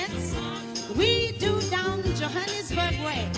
dance. We do down Johannesburg way.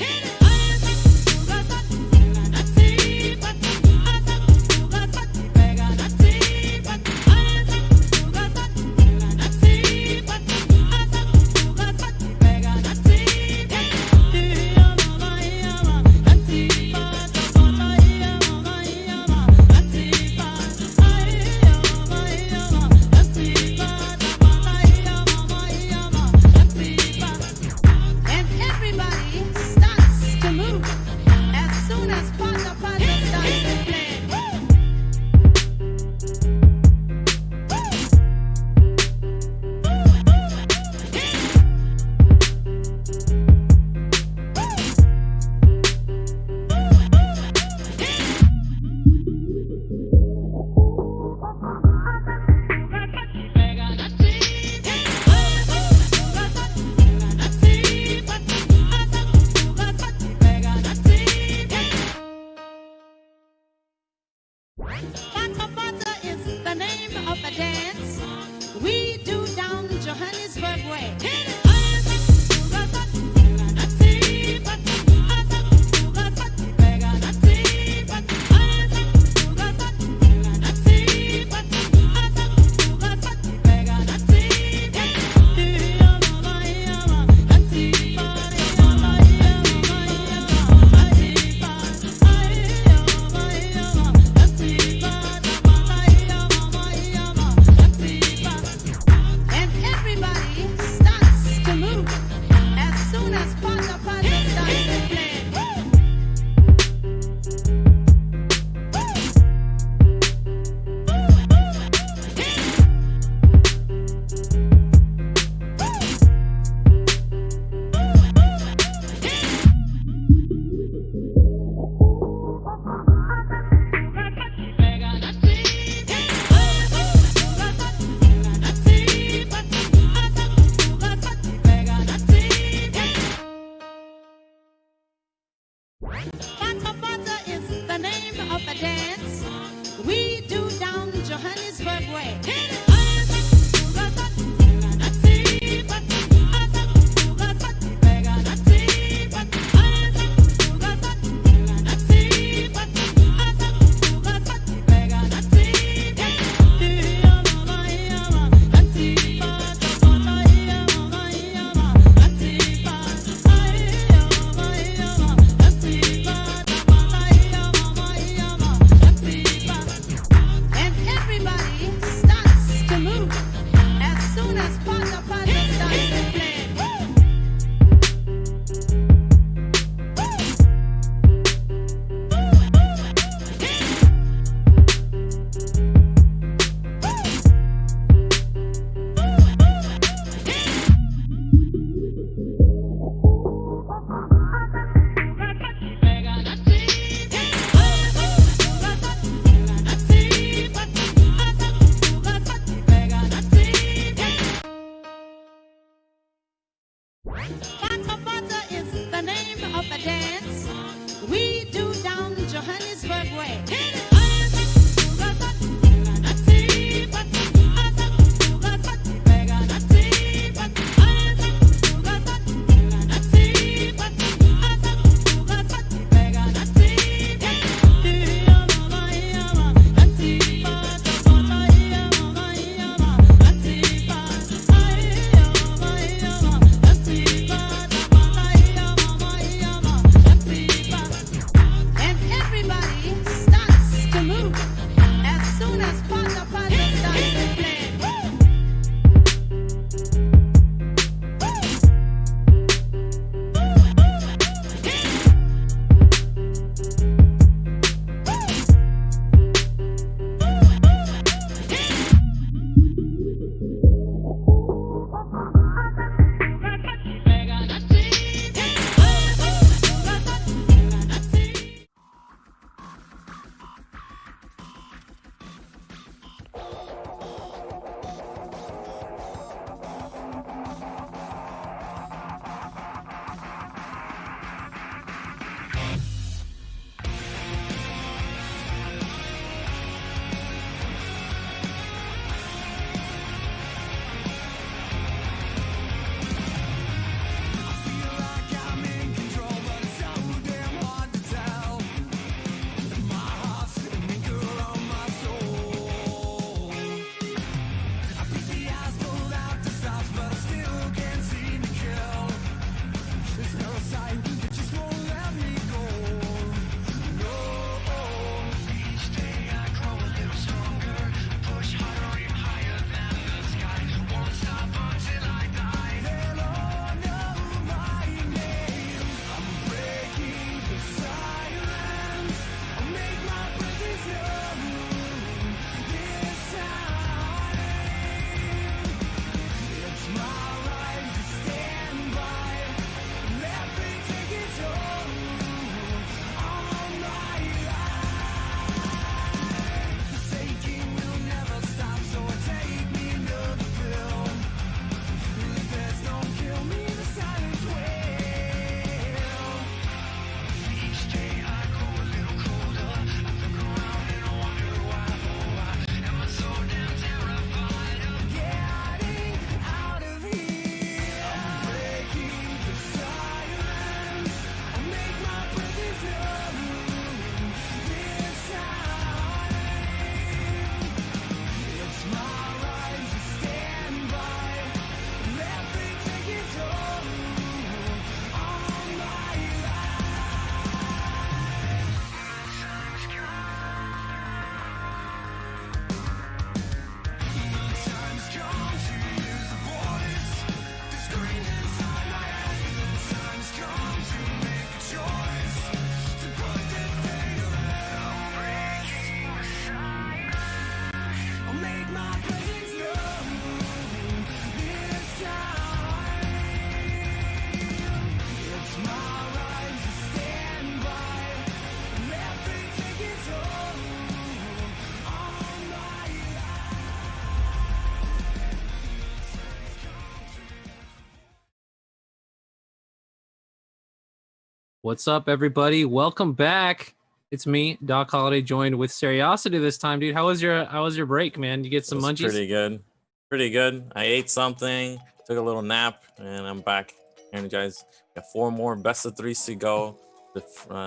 What's up, everybody? Welcome back. It's me, Doc Holiday, joined with Seriosity this time, dude. How was your break, man? You get some munchies? Pretty good. Pretty good. I ate something, took a little nap, and I'm back. Energized. Got 4 more best of 3s to go to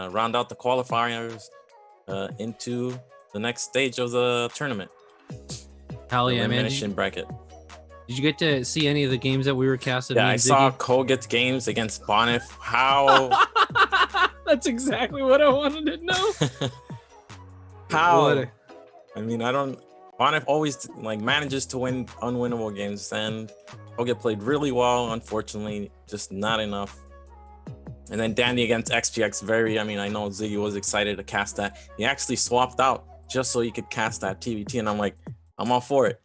round out the qualifiers into the next stage of the tournament. Hell yeah, man. Elimination bracket. Did you get to see any of the games that we were casted? Yeah, I saw kogeT games against Bonyth. How? That's exactly what I wanted to know. How? I mean, Bonyth always manages to win unwinnable games, and kogeT played really well. Unfortunately, just not enough. And then Dandy against XPX. I know Ziggy was excited to cast that. He actually swapped out just so he could cast that TVT, and I'm like, I'm all for it.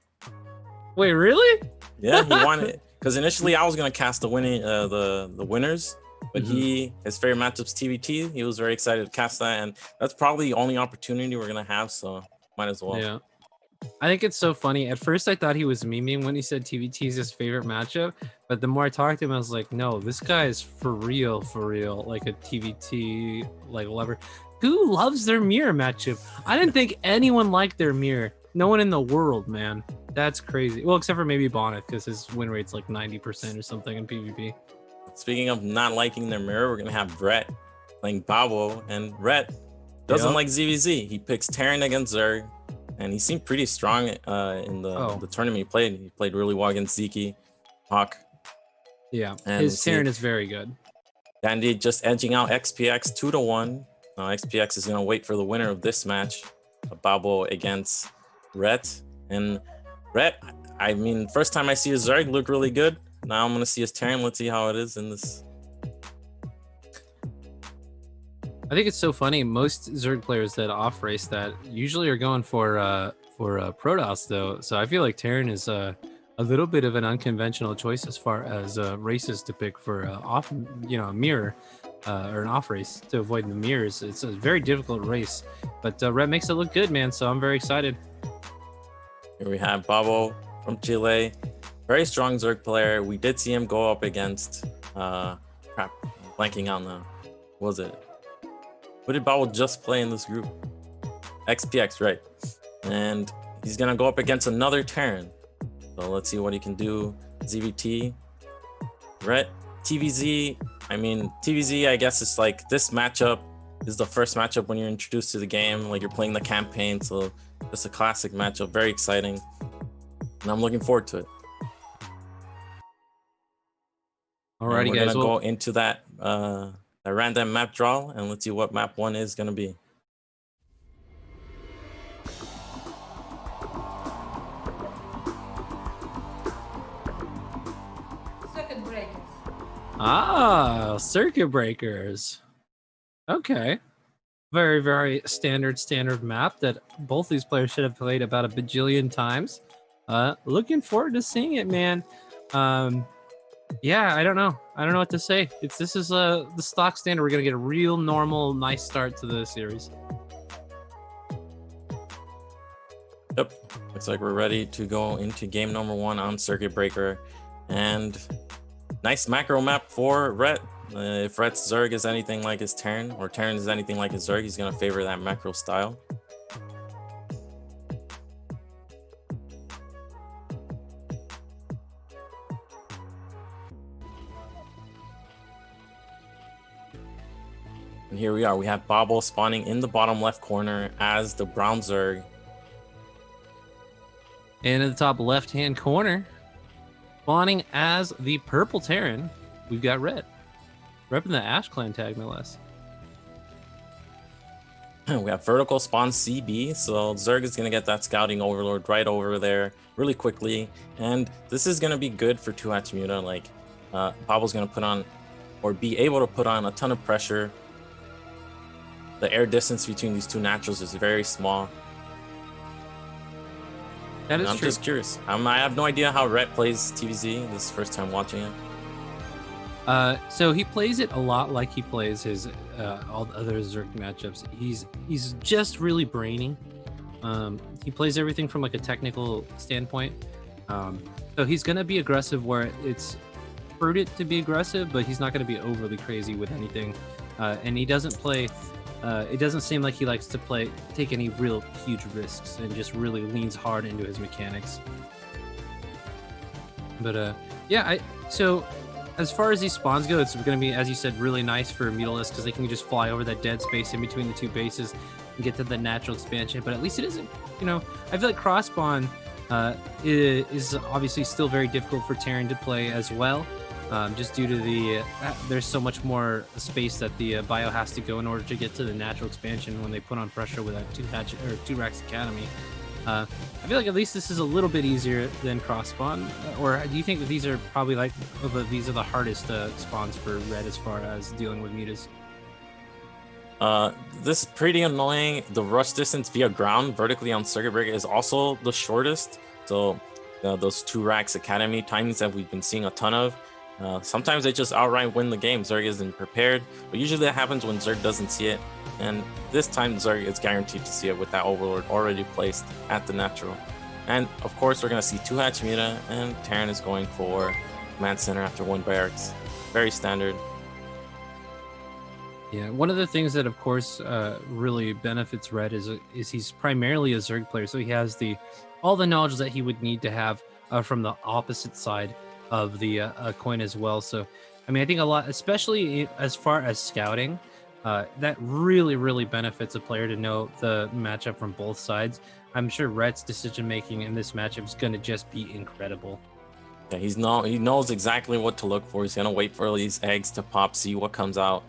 Wait, really? Yeah, he wanted, because initially I was gonna cast the winners, but his favorite matchup's TVT. He was very excited to cast that, and that's probably the only opportunity we're gonna have, so might as well. Yeah. I think it's so funny. At first I thought he was memeing when he said TVT is his favorite matchup, but the more I talked to him, I was like, no, this guy is for real, like a TVT lover. Who loves their mirror matchup? I didn't think anyone liked their mirror. No one in the world, man. That's crazy. Well, except for maybe Bonyth, because his win rate's like 90% or something in PvP. Speaking of not liking their mirror, we're gonna have Rhett playing Babo, and Rhett doesn't like ZVZ. He picks Terran against Zerg, and he seemed pretty strong in the tournament he played. He played really well against Zeke, Hawk. Yeah, and his Terran is very good. Dandy just edging out XPX 2-1. XPX is gonna wait for the winner of this match, Babo against Rhett. And Rhett, I mean, first time I see his Zerg look really good. Now I'm gonna see his Terran. Let's see how it is in this. I think it's so funny. Most Zerg players that off race that usually are going for Protoss though. So I feel like Terran is a little bit of an unconventional choice as far as races to pick for off, a mirror or an off race to avoid the mirrors. It's a very difficult race, but Rhett makes it look good, man. So I'm very excited. Here we have Babo from Chile, very strong Zerg player. We did see him go up against blanking out now. What was it? What did Babo just play in this group? XPX, right? And he's gonna go up against another Terran. So let's see what he can do. ZVT, Rhett, TVZ. I mean, TVZ, I guess it's like this matchup is the first matchup when you're introduced to the game, like you're playing the campaign, so it's a classic matchup, very exciting, and I'm looking forward to it. Alrighty, we're guys, gonna go into that random map draw, and let's see what map 1 is gonna be. Circuit breakers. Circuit breakers. Okay. Very, very standard map that both these players should have played about a bajillion times. Looking forward to seeing it, man. Yeah, I don't know what to say. This is the stock standard. We're gonna get a real normal, nice start to the series. Yep, looks like we're ready to go into game number 1 on Circuit Breaker, and nice macro map for Rhett. If Rhett's Zerg is anything like his Terran, or Terran is anything like his Zerg, he's gonna favor that macro style. And here we are. We have Babo spawning in the bottom left corner as the brown Zerg. And in the top left-hand corner, spawning as the purple Terran, we've got Rhett. Repping the Ash Clan tag, no less. We have vertical spawn CB, so Zerg is going to get that scouting overlord right over there really quickly. And this is going to be good for 2-hatch Muta. Like, Babo's going to put on, or be able to put on, a ton of pressure. The air distance between these two naturals is very small. That is true. I'm just curious. I have no idea how Rhett plays TVZ. This is the first time watching it. So he plays it a lot like he plays his all the other Zerg matchups. He's just really brainy. He plays everything from like a technical standpoint. So he's gonna be aggressive where it's prudent to be aggressive, but he's not gonna be overly crazy with anything. and he doesn't play. It doesn't seem like he likes to take any real huge risks, and just really leans hard into his mechanics. But yeah, so as far as these spawns go, it's going to be, as you said, really nice for Mutalisk because they can just fly over that dead space in between the two bases and get to the natural expansion. But at least it isn't, I feel like cross spawn is obviously still very difficult for Terran to play as well, just due to there's so much more space that the bio has to go in order to get to the natural expansion when they put on pressure with that two racks academy. I feel like at least this is a little bit easier than cross spawn, or do you think that these are probably these are the hardest spawns for red as far as dealing with mutas? This is pretty annoying. The rush distance via ground vertically on Circuit Breaker is also the shortest. So those two racks academy timings that we've been seeing a ton of. Sometimes they just outright win the game. Zerg isn't prepared, but usually that happens when Zerg doesn't see it. And this time Zerg is guaranteed to see it with that Overlord already placed at the natural. And of course, we're going to see 2-hatch Muta, and Terran is going for Command Center after 1 barracks. Very standard. Yeah, one of the things that, of course, really benefits Red is he's primarily a Zerg player, so he has all the knowledge that he would need to have from the opposite side of the coin as well. So, I mean, I think a lot, especially as far as scouting, that really benefits a player to know the matchup from both sides. I'm sure Red's decision making in this matchup is going to just be incredible. Yeah, he knows exactly what to look for. He's going to wait for these eggs to pop, see what comes out.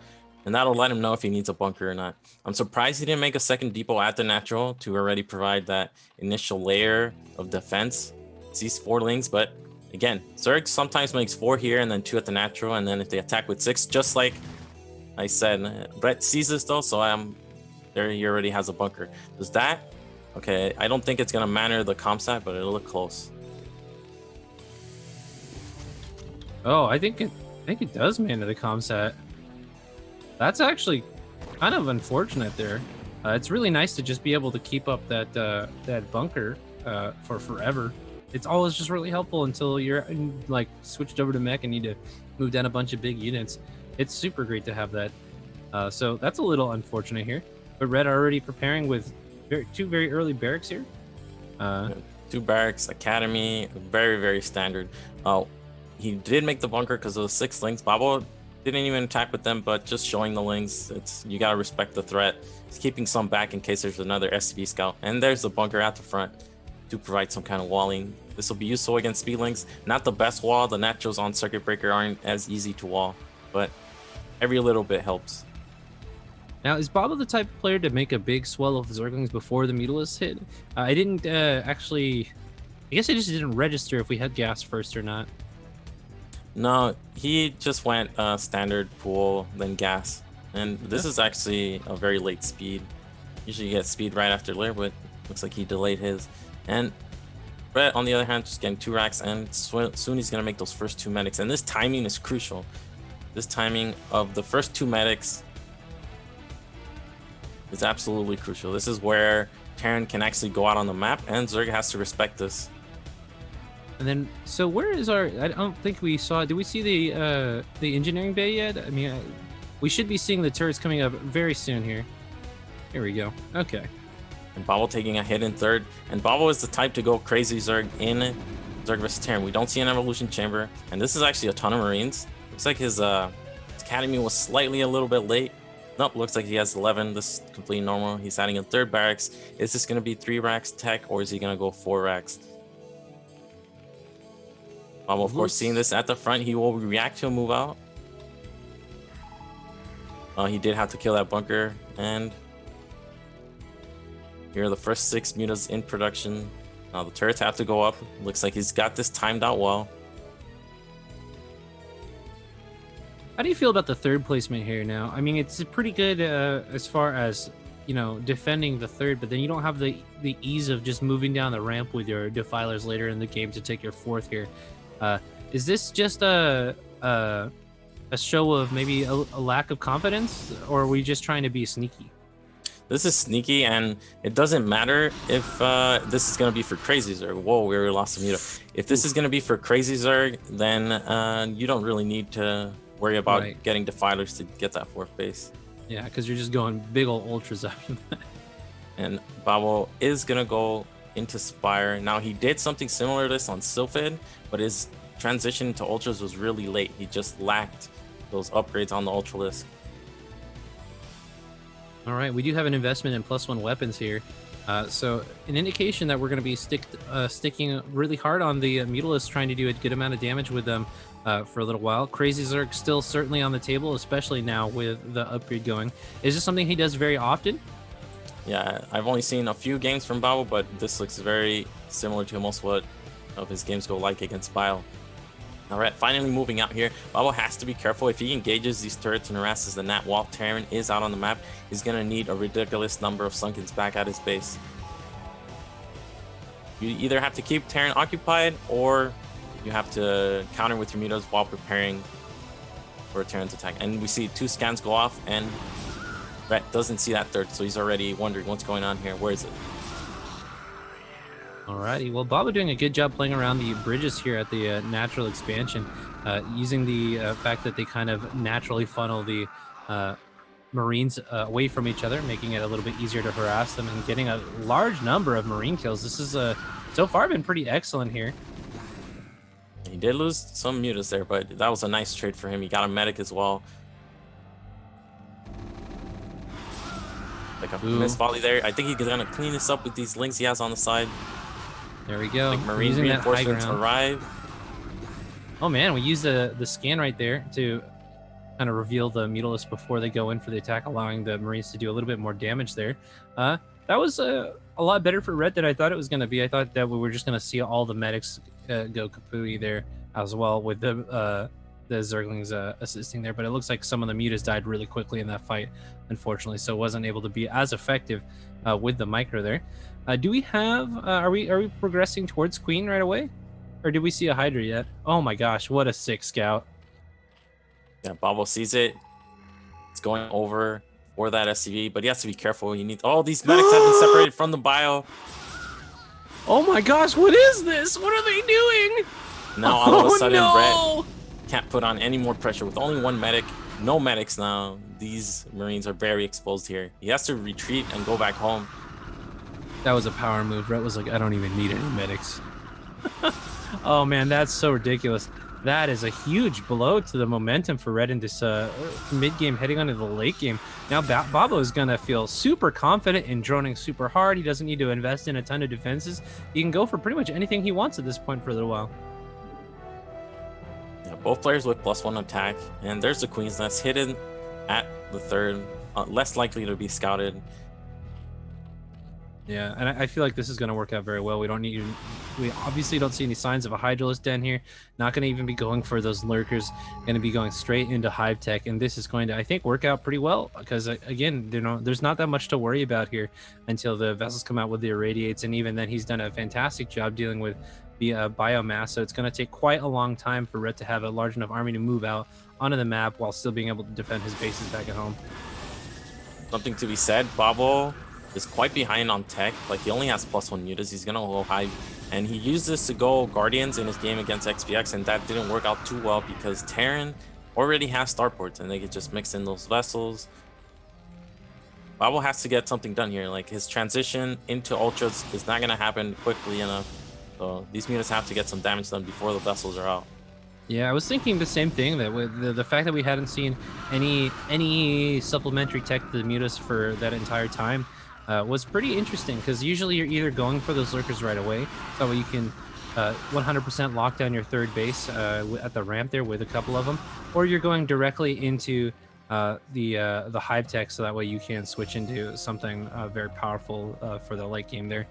And that'll let him know if he needs a bunker or not. I'm surprised he didn't make a second depot at the natural to already provide that initial layer of defense. Sees 4 lings, but again, Zerg sometimes makes 4 here and then 2 at the natural, and then if they attack with 6, just like I said, Brett sees this though, so there he already has a bunker. Does that? Okay, I don't think it's gonna matter the comsat, but it'll look close. Oh, I think it does matter the comsat. That's actually kind of unfortunate there. It's really nice to just be able to keep up that bunker for forever. It's always just really helpful until you're like switched over to mech and need to move down a bunch of big units. It's super great to have that. So that's a little unfortunate here. But Red are already preparing with 2 very early barracks here. 2 barracks, academy, very standard. He did make the bunker because of the 6 lings. Babo didn't even attack with them, but just showing the lings. You gotta respect the threat. He's keeping some back in case there's another SCV scout. And there's the bunker at the front to provide some kind of walling. This will be useful against speedlings. Not the best wall. The naturals on Circuit Breaker aren't as easy to wall, but every little bit helps. Now, is Babo the type of player to make a big swell of Zerglings before the Mutalisk hit? I didn't actually... I guess I just didn't register if we had gas first or not. No, he just went standard pool, then gas. And this is actually a very late speed. Usually you get speed right after layer, but looks like he delayed his. And Brett, on the other hand, just getting 2 racks, and soon he's going to make those first 2 medics. And this timing is crucial. This timing of the first 2 medics is absolutely crucial. This is where Terran can actually go out on the map, and Zerg has to respect this. And then, so where is our... I don't think we saw... Did we see the engineering bay yet? I mean, we should be seeing the turrets coming up very soon here. Here we go. Okay. And Babo taking a hit in 3rd. And Babo is the type to go crazy Zerg in Zerg vs Terran. We don't see an evolution chamber. And this is actually a ton of Marines. Looks like his academy was slightly a little bit late. Nope, looks like he has 11. This is completely normal. He's adding a 3rd barracks. Is this going to be 3 racks tech, or is he going to go 4 racks? Babo, of course, seeing this at the front, he will react to a move out. He did have to kill that bunker, and here are the first 6 mutas in production. Now the turrets have to go up. Looks like he's got this timed out well. How do you feel about the 3rd placement here now? I mean, it's pretty good as far as, defending the 3rd, but then you don't have the ease of just moving down the ramp with your defilers later in the game to take your 4th here. Is this just a show of maybe a lack of confidence, or are we just trying to be sneaky? This is sneaky, and it doesn't matter if this is going to be for Crazy Zerg. Whoa, we already lost a muta. If this is going to be for Crazy Zerg, then you don't really need to worry about getting defilers to get that 4th base. Yeah, because you're just going big old ultras after that. And babo is gonna go into Spire. Now he did something similar to this on Sylphid, but his transition to ultras was really late. He just lacked those upgrades on the Ultralisk. All right, we do have an investment in +1 weapons here. So an indication that we're going to be sticking really hard on the Mutalisk, trying to do a good amount of damage with them for a little while. Crazy Zerg still certainly on the table, especially now with the upgrade going. Is this something he does very often? Yeah, I've only seen a few games from babo, but this looks very similar to almost what of his games go like against Bile. All right, finally moving out here. babo has to be careful. If he engages these turrets and harasses the Nat while Terran is out on the map, he's going to need a ridiculous number of Sunkens back at his base. You either have to keep Terran occupied, or you have to counter with your mutas while preparing for a Terran's attack. And we see 2 scans go off, and Rhett doesn't see that third, so he's already wondering what's going on here. Where is it? Alrighty, well, babo doing a good job playing around the bridges here at the natural expansion, using the fact that they kind of naturally funnel the Marines away from each other, making it a little bit easier to harass them and getting a large number of Marine kills. This is so far been pretty excellent here. He did lose some mutas there, but that was a nice trade for him. He got a medic as well. Like a miss volley there. I think he's gonna clean this up with these links he has on the side. There we go. Like Marine reinforcements arrive. Oh man, we used the scan right there to kind of reveal the Mutalisk before they go in for the attack, allowing the Marines to do a little bit more damage there. That was a lot better for Red than I thought it was going to be. I thought that we were just going to see all the medics go kapooey there as well, with the Zerglings assisting there. But it looks like some of the mutas died really quickly in that fight, unfortunately, so wasn't able to be as effective with the micro there. Do we have? Are we progressing towards Queen right away, or did we see a Hydra yet? Oh my gosh, what a sick scout! Yeah, babo sees it. It's going over for that SCV, but he has to be careful. He needs. Oh, these medics have been separated from the bio. Oh my gosh, what is this? What are they doing? Now all of a sudden, Brett can't put on any more pressure with only 1 medic. No medics now. These Marines are very exposed here. He has to retreat and go back home. That was a power move. Brett was like, I don't even need any medics. Oh man, that's so ridiculous. That is a huge blow to the momentum for Red in this mid-game heading onto the late game. Now babo is going to feel super confident in droning super hard. He doesn't need to invest in a ton of defenses. He can go for pretty much anything he wants at this point for a little while. Yeah, both players with +1 attack. And there's the Queen's Nest hidden at the third. Less likely to be scouted. Yeah, and I feel like this is going to work out very well. We obviously don't see any signs of a Hydralist den here. Not going to even be going for those lurkers. Going to be going straight into Hive Tech, and this is going to, I think, work out pretty well because, again, there's not that much to worry about here until the vessels come out with the irradiates, and even then, he's done a fantastic job dealing with the biomass. So it's going to take quite a long time for Red to have a large enough army to move out onto the map while still being able to defend his bases back at home. Something to be said, babo is quite behind on tech. Like, he only has +1 mutas. He's gonna go high, and he used this to go Guardians in his game against XPX, and that didn't work out too well because Terran already has starports and they could just mix in those vessels. babo has to get something done here. Like, his transition into ultras is not gonna happen quickly enough, so these mutas have to get some damage done before the vessels are out. Yeah, I was thinking the same thing, that with the fact that we hadn't seen any supplementary tech to the mutas for that entire time was pretty interesting, because usually you're either going for those lurkers right away, so you can 100% lock down your third base at the ramp there with a couple of them, or you're going directly into the Hive Tech, so that way you can switch into something very powerful for the late game there.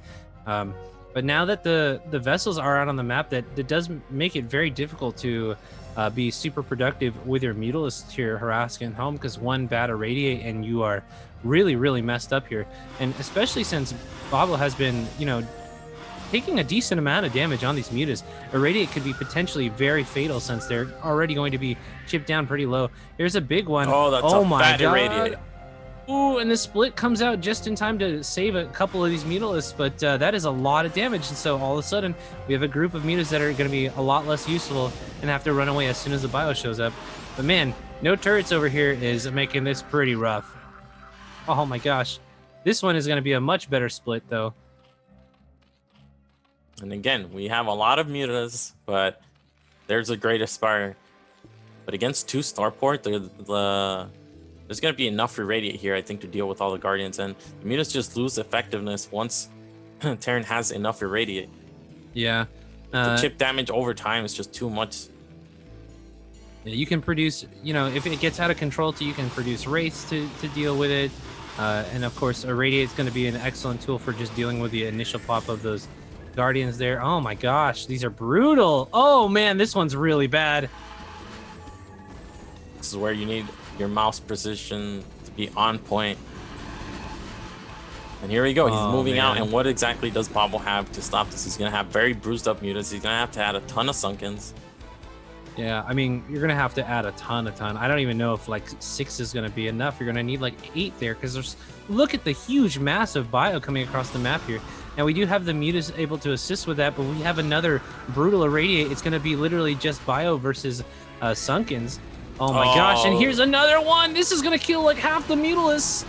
But now that the vessels are out on the map, that does make it very difficult to be super productive with your Mutalisk here harassing home, because one bad irradiate and you are really messed up here. And especially since babo has been, taking a decent amount of damage on these mutas, irradiate could be potentially very fatal since they're already going to be chipped down pretty low. Here's a big one. Oh, that's a bad irradiate. Ooh, and the split comes out just in time to save a couple of these Mutalisks, but that is a lot of damage, and so all of a sudden we have a group of mutas that are going to be a lot less useful and have to run away as soon as the bio shows up. But man, no turrets over here is making this pretty rough. Oh my gosh. This one is going to be a much better split, though. And again, we have a lot of mutas, but there's a great Aspire. But against 2 Starport, there's going to be enough Irradiate here, I think, to deal with all the Guardians. And the mutas just lose effectiveness once Terran has enough Irradiate. Yeah. The chip damage over time is just too much. You can produce, you know, if it gets out of control, you can produce wraiths to deal with it. And of course, Irradiate is going to be an excellent tool for just dealing with the initial pop of those Guardians there. Oh my gosh, these are brutal. Oh man, this one's really bad. This is where you need your mouse precision to be on point. And here we go. He's moving out. And what exactly does babo have to stop this? He's going to have very bruised up mutas. He's going to have to add a ton of Sunkens. Yeah, I mean, you're going to have to add a ton. I don't even know if like 6 is going to be enough. You're going to need like 8 there because there's, look at the huge, massive bio coming across the map here. And we do have the mutas able to assist with that, but we have another brutal Irradiate. It's going to be literally just bio versus Sunkens. Oh my gosh, and here's another one. This is going to kill like half the Mutalists.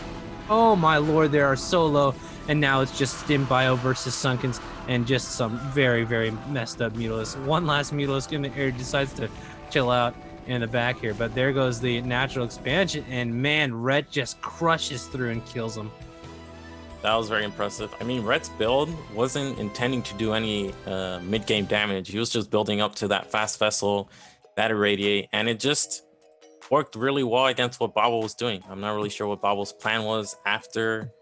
Oh my lord, they are so low. And now it's just Stim Bio versus Sunkens and just some very, very messed up Mutalists. One last Mutalist in the air decides to chill out in the back here. But there goes the natural expansion. And man, Rhett just crushes through and kills him. That was very impressive. I mean, Rhett's build wasn't intending to do any mid-game damage. He was just building up to that fast vessel, that Irradiate, and it just worked really well against what babo was doing. I'm not really sure what babo's plan was after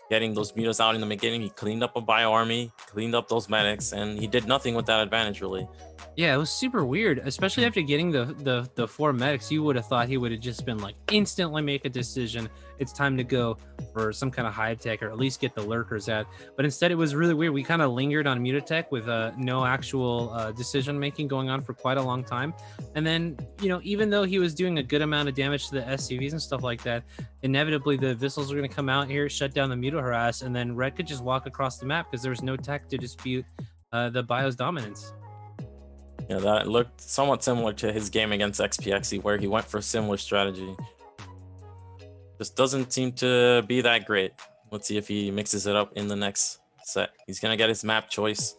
getting those mutas out in the beginning. He cleaned up a bio army, cleaned up those medics, and he did nothing with that advantage, really. Yeah, it was super weird, especially after getting the 4 medics. You would have thought he would have just been like, instantly make a decision. It's time to go for some kind of hive tech, or at least get the lurkers out. But instead, it was really weird. We kind of lingered on mutatech with no actual decision making going on for quite a long time. And then, you know, even though he was doing a good amount of damage to the SCVs and stuff like that, inevitably the Vissels are going to come out here, shut down the muta harass, and then Red could just walk across the map because there was no tech to dispute the bio's dominance. Yeah, that looked somewhat similar to his game against XPXE, where he went for a similar strategy. Just doesn't seem to be that great. Let's see if he mixes it up in the next set. He's going to get his map choice.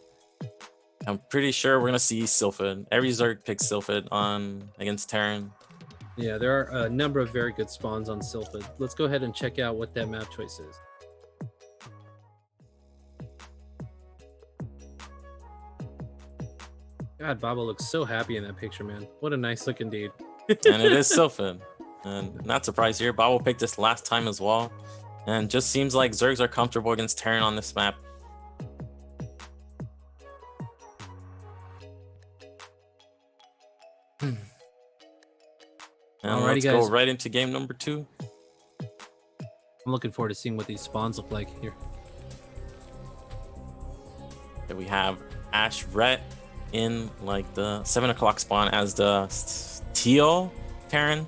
I'm pretty sure we're going to see Sylphid. Every Zerg picks Sylphid on against Terran. Yeah, there are a number of very good spawns on Sylphid. Let's go ahead and check out what that map choice is. God, babo looks so happy in that picture, man. What a nice looking dude. And it is Sylphid. And not surprised here. Babo picked this last time as well. And just seems like Zergs are comfortable against Terran on this map. And Alrighty, let's guys. go right into game number 2. I'm looking forward to seeing what these spawns look like here. Okay, we have Ash Rhett in like the 7 o'clock spawn as the teal Terran.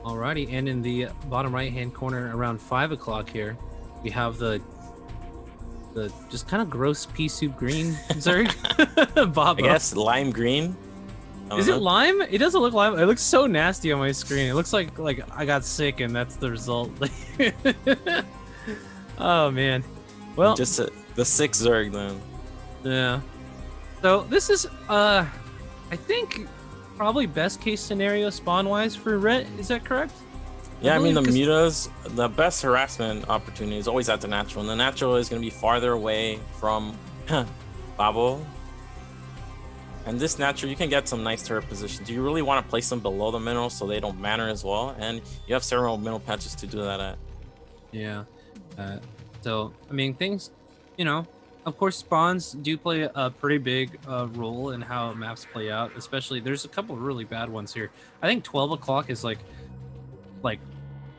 Alrighty, and in the bottom right hand corner around 5 o'clock here, we have the just kind of gross pea soup green Zerg. Babo. I guess lime green. Is it lime? It doesn't look lime. It looks so nasty on my screen. It looks like I got sick and that's the result. Oh man. Well, just the 6 Zerg then. Yeah. So this is I think probably best case scenario spawn wise for Rhett. Is that correct? Yeah, I mean the mutas, the best harassment opportunity is always at the natural, and the natural is going to be farther away from babo. And this natural, you can get some nice turret positions. You really want to place them below the minerals so they don't matter as well, and you have several mineral patches to do that at. Yeah. So I mean things, you know, of course spawns do play a pretty big role in how maps play out. Especially there's a couple of really bad ones here. I think 12 o'clock is like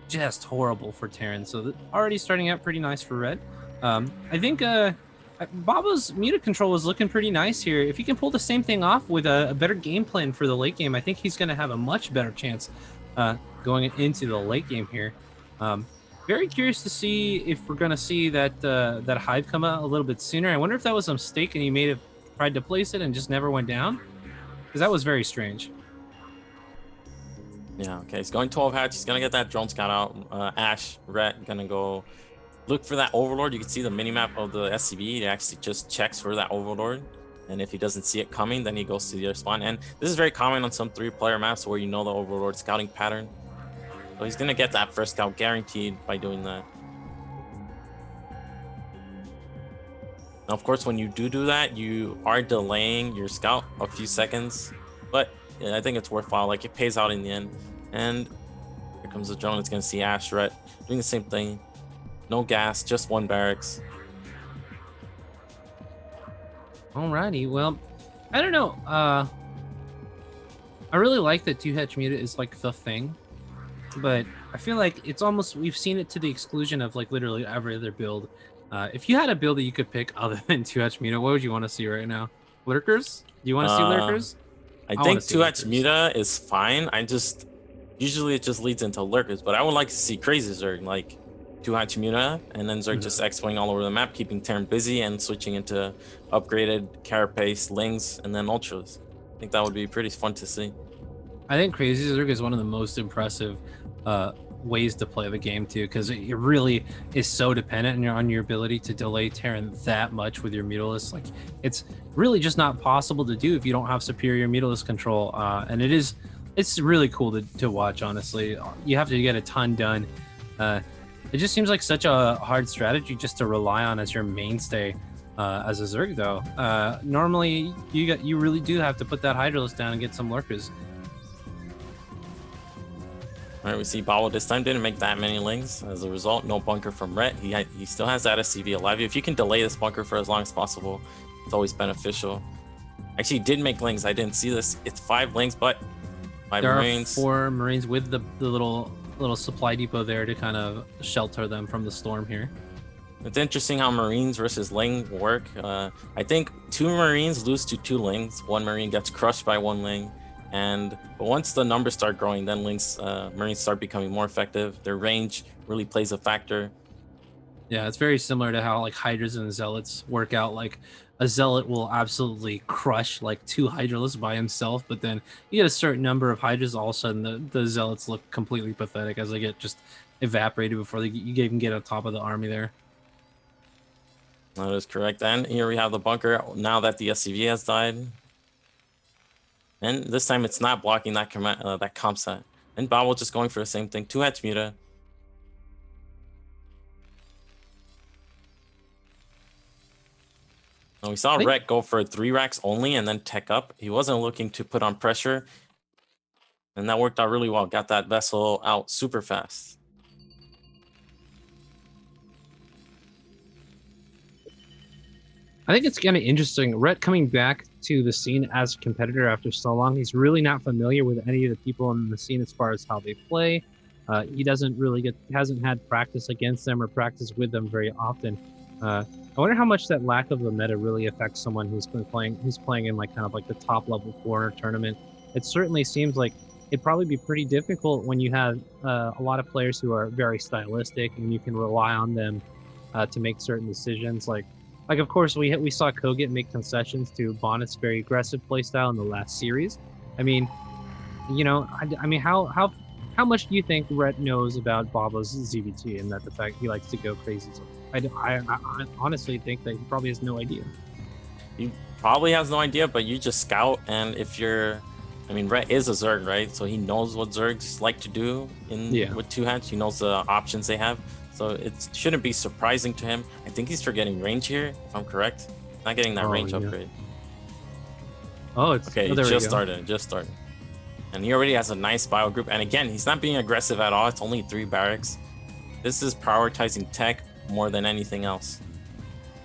just horrible for Terran. So already starting out pretty nice for Red. I think babo's muta control is looking pretty nice here. If he can pull the same thing off with a better game plan for the late game, I think he's going to have a much better chance going into the late game here. Very curious to see if we're going to see that that hive come out a little bit sooner. I wonder if that was a mistake and he may have tried to place it and just never went down, because that was very strange. Yeah, okay. He's going 12 hatch. He's gonna get that drone scout out. Ash, Rhett, gonna go look for that overlord. You can see the minimap of the SCV. It actually just checks for that overlord. And if he doesn't see it coming, then he goes to the other spawn. And this is very common on some 3-player maps where you know the overlord scouting pattern. So he's gonna get that first scout guaranteed by doing that. Now, of course, when you do that, you are delaying your scout a few seconds, but yeah, I think it's worthwhile. Like, it pays out in the end. And here comes the drone. It's gonna see Ash, Rhett doing the same thing. No gas, just 1 barracks. Alrighty, well, I don't know. I really like that 2-hatch muta is like the thing, but I feel like it's almost, we've seen it to the exclusion of like literally every other build. If you had a build that you could pick other than 2-hatch muta, what would you want to see right now? Lurkers? Do you want to see lurkers? I think 2-hatch muta is fine. Usually it just leads into lurkers, but I would like to see crazy Zerg, like 2-hatch muta, and then Zerg just X-wing all over the map, keeping Terran busy and switching into upgraded carapace, lings, and then ultras. I think that would be pretty fun to see. I think crazy Zerg is one of the most impressive ways to play the game too, because it really is so dependent on your ability to delay Terran that much with your mutalist. Like, it's really just not possible to do if you don't have superior mutalist control, and it's really cool to watch. Honestly, you have to get a ton done. It just seems like such a hard strategy just to rely on as your mainstay as a Zerg, though. Normally, you really do have to put that Hydralisk down and get some lurkers. All right, we see babo this time didn't make that many lings. As a result, no bunker from Rhett. He still has that SCV alive. If you can delay this bunker for as long as possible, it's always beneficial. Actually, he did make lings. I didn't see this. It's 5 lings, but 5 Marines. There are 4 Marines with the little supply depot there to kind of shelter them from the storm here. It's interesting how Marines versus Ling work. I think 2 Marines lose to 2 Lings. 1 Marine gets crushed by 1 Ling. But once the numbers start growing, then Marines start becoming more effective. Their range really plays a factor. Yeah, it's very similar to how like Hydras and Zealots work out. Like, a Zealot will absolutely crush like 2 Hydralisks by himself, but then you get a certain number of Hydras, all of a sudden the Zealots look completely pathetic as they get just evaporated before you even get on top of the army there. That is correct. And here we have the bunker now that the SCV has died. And this time it's not blocking that comp set. And babo just going for the same thing. 2-hatch muta. Now we saw Rhett go for 3 racks only and then tech up. He wasn't looking to put on pressure. And that worked out really well. Got that vessel out super fast. I think it's kind of interesting. Rhett coming back to the scene as a competitor after so long. He's really not familiar with any of the people in the scene as far as how they play. He hasn't had practice against them or practice with them very often. I wonder how much that lack of the meta really affects someone who's playing in like kind of like the top level foreigner tournament. It certainly seems like it'd probably be pretty difficult when you have a lot of players who are very stylistic and you can rely on them to make certain decisions. Like of course we saw kogeT make concessions to Bonyth's very aggressive playstyle in the last series. I mean, you know, I mean how much do you think Rhett knows about babo's ZVT and that the fact he likes to go crazy? I honestly think that he probably has no idea. He probably has no idea, but you just scout, and I mean, Rhett is a Zerg, right? So he knows what Zergs like to do with 2-hatch. He knows the options they have. So it shouldn't be surprising to him. I think he's forgetting range here, if I'm correct. Not getting that range upgrade. Oh, it's okay. Just started. And he already has a nice bio group. And again, he's not being aggressive at all. It's only 3 barracks. This is prioritizing tech more than anything else.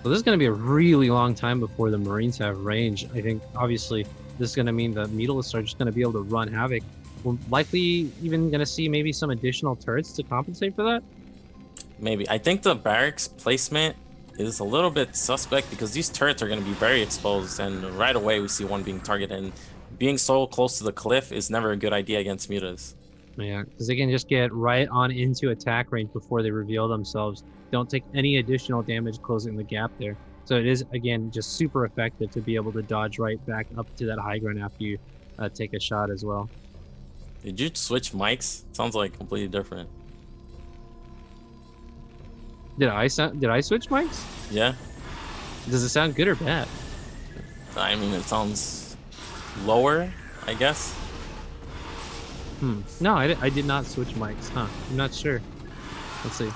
Well, this is going to be a really long time before the Marines have range. I think obviously this is going to mean the Mutalists are just going to be able to run havoc. We're likely even going to see maybe some additional turrets to compensate for that. Maybe. I think the barracks placement is a little bit suspect because these turrets are going to be very exposed, and right away we see one being targeted, and being so close to the cliff is never a good idea against mutas. Yeah, because they can just get right on into attack range before they reveal themselves. Don't take any additional damage closing the gap there. So it is, again, just super effective to be able to dodge right back up to that high ground after you take a shot as well. Did you switch mics? Sounds like completely different. Did I switch mics? Yeah. Does it sound good or bad? I mean, it sounds lower, I guess. No, I did not switch mics. Huh? I'm not sure. Let's see.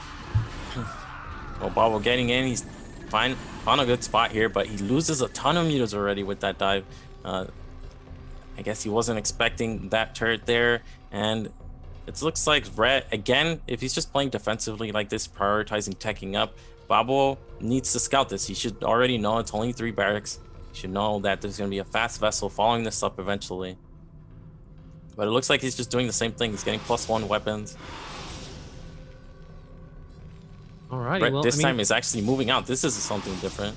Well, babo getting in. He's found a good spot here, but he loses a ton of meters already with that dive. I guess he wasn't expecting that turret there, and it looks like Red, again, if he's just playing defensively like this, prioritizing teching up, babo needs to scout this. He should already know it's only 3 barracks. He should know that there's going to be a fast vessel following this up eventually. But it looks like he's just doing the same thing. He's getting +1 weapons. Alrighty, Red well, this time is actually moving out. This is something different.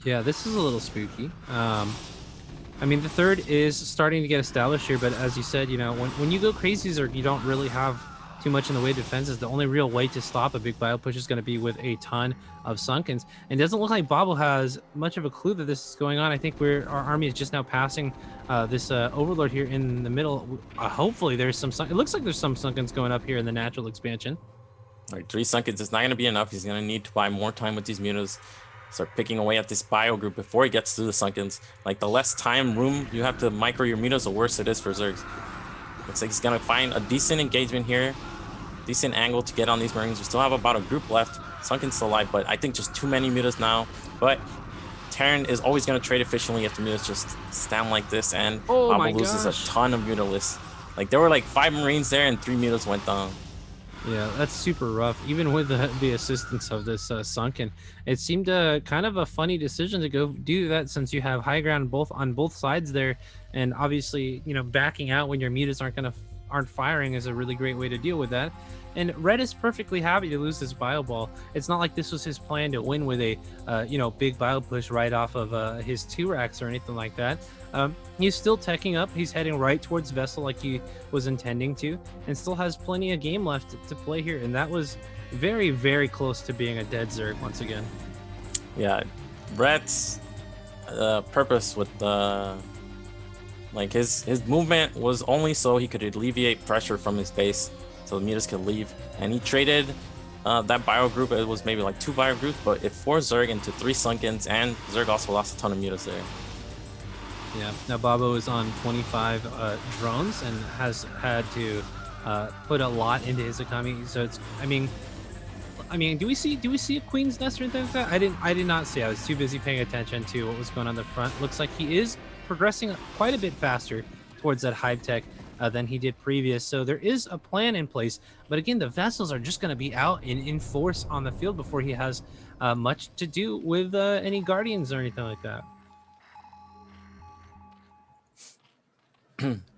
Yeah, this is a little spooky. I mean, the third is starting to get established here, but as you said, you know, when you go crazy Zerg, you don't really have too much in the way of defenses. The only real way to stop a big bio push is going to be with a ton of sunkens. And it doesn't look like babo has much of a clue that this is going on. I think our army is just now passing this overlord here in the middle. Hopefully there's some it looks like there's some sunkens going up here in the natural expansion. All right, 3 sunkens is not going to be enough. He's going to need to buy more time with these mutas. Start picking away at this bio group before he gets to the sunkens. Like, the less time room you have to micro your mutas, the worse it is for Zergs. Looks like he's going to find a decent engagement here. Decent angle to get on these Marines. We still have about a group left. Sunken's still alive, but I think just too many mutas now. But Terran is always going to trade efficiently if the mutas just stand like this, and babo loses a ton of mutalist. Like, there were like 5 Marines there and 3 mutas went down. Yeah, that's super rough. Even with the assistance of this sunken, it seemed kind of a funny decision to go do that, since you have high ground on both sides there, and obviously, you know, backing out when your mutas aren't firing is a really great way to deal with that. And Red is perfectly happy to lose this bio ball. It's not like this was his plan to win with a you know, big bio push right off of his 2 racks or anything like that. He's still teching up. He's heading right towards Vessel like he was intending to, and still has plenty of game left to play here. And that was very, very close to being a dead Zerg once again. Yeah, Red's purpose with like his movement was only so he could alleviate pressure from his base, so the mutas could leave. And he traded that bio group. It was maybe like 2 bio groups, but it forced Zerg into 3 sunkens, and Zerg also lost a ton of mutas there. Yeah, now babo is on 25 drones and has had to put a lot into his economy. So it's, I mean, do we see a Queen's Nest or anything like that? I did not see. I was too busy paying attention to what was going on the front. Looks like he is progressing quite a bit faster towards that hive tech than he did previous. So there is a plan in place. But again, the vessels are just going to be out in force on the field before he has much to do with any guardians or anything like that.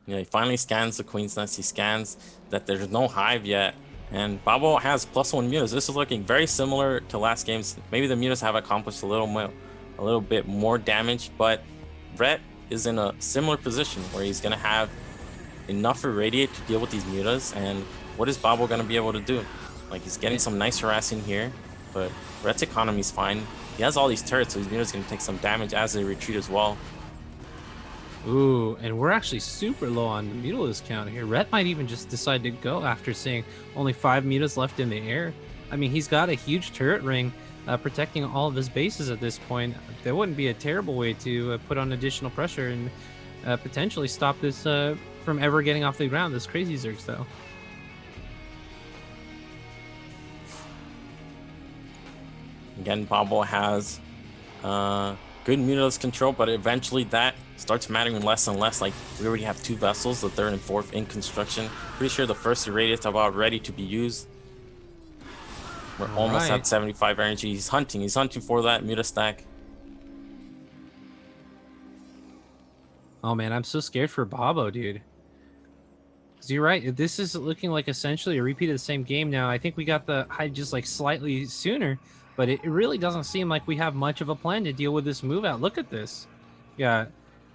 Yeah, he finally scans the Queen's Nest. He scans that there's no hive yet, and babo has +1 mutas. This is looking very similar to last games. Maybe the mutas have accomplished a little bit more damage, but Red is in a similar position where he's gonna have enough irradiate to deal with these mutas. And what is babo gonna be able to do? Like, he's getting some nice harassing here, but Red's economy is fine. He has all these turrets, so his mutas gonna take some damage as they retreat as well. Ooh, and we're actually super low on the mutalist count here. Red might even just decide to go after seeing only 5 mutas left in the air. I mean, he's got a huge turret ring protecting all of his bases at this point. That wouldn't be a terrible way to put on additional pressure and potentially stop this from ever getting off the ground, this crazy Zerg though. Again, babo has good mutalist control, but eventually that starts mattering less and less. Like, we already have 2 vessels, the 3rd and 4th in construction. Pretty sure the first irradiates are about ready to be used. We're almost at 75 energy. He's hunting for that muta stack. Oh man, I'm so scared for babo, dude. Because you're right, this is looking like essentially a repeat of the same game now. I think we got the hide just like slightly sooner, but it really doesn't seem like we have much of a plan to deal with this move out. Look at this. Yeah,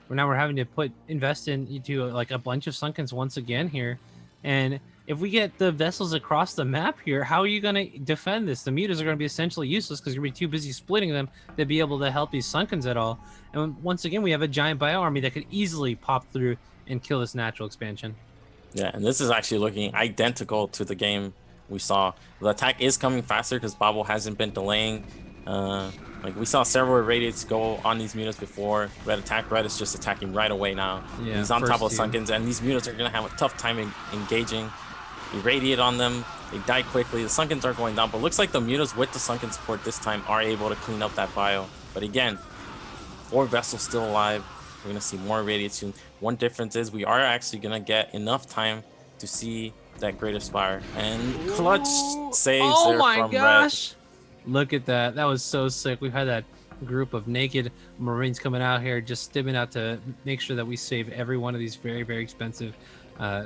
we're having to invest into like a bunch of sunkens once again here. And if we get the vessels across the map here, how are you going to defend this? The mutas are going to be essentially useless because you're going to be too busy splitting them to be able to help these sunkens at all. And once again, we have a giant bio army that could easily pop through and kill this natural expansion. Yeah, and this is actually looking identical to the game we saw. The attack is coming faster because Babo hasn't been delaying. Like we saw several irradiates go on these mutas before. Red attack, Red is just attacking right away now. Yeah, He's on top of first Sunkens, and these mutas are gonna have a tough time engaging. Irradiate on them, they die quickly. The Sunkens are going down, but looks like the mutas with the Sunken support this time are able to clean up that bio. But again, 4 vessels still alive. We're gonna see more irradiate soon. One difference is we are actually gonna get enough time to see that Greater Spire, and clutch saves Oh there my from gosh! Look at that. That was so sick. We've had that group of naked Marines coming out here just stibbing out to make sure that we save every one of these very, very expensive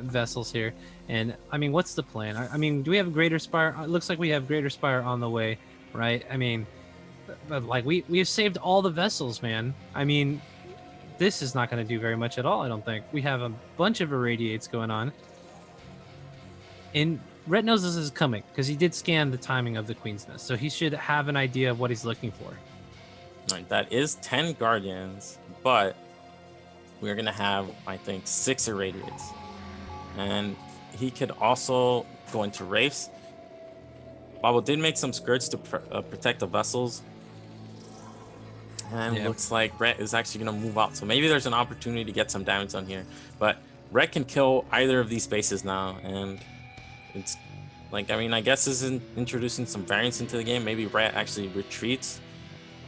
vessels here. And I mean, what's the plan? I mean, do we have Greater Spire? It looks like we have Greater Spire on the way, right? I mean, but like we have saved all the vessels, man. I mean, this is not going to do very much at all, I don't think. We have a bunch of irradiates going on. And Red knows this is coming because he did scan the timing of the Queen's Nest, so he should have an idea of what he's looking for. All right, that is 10 Guardians, but we're gonna have, I think, 6 irradiates, and he could also go into Wraiths. Babo did make some skirts to protect the vessels, and looks like Red is actually gonna move out, so maybe there's an opportunity to get some damage on here. But Red can kill either of these spaces now, and it's like, I mean, I guess this is introducing some variance into the game. Maybe Red actually retreats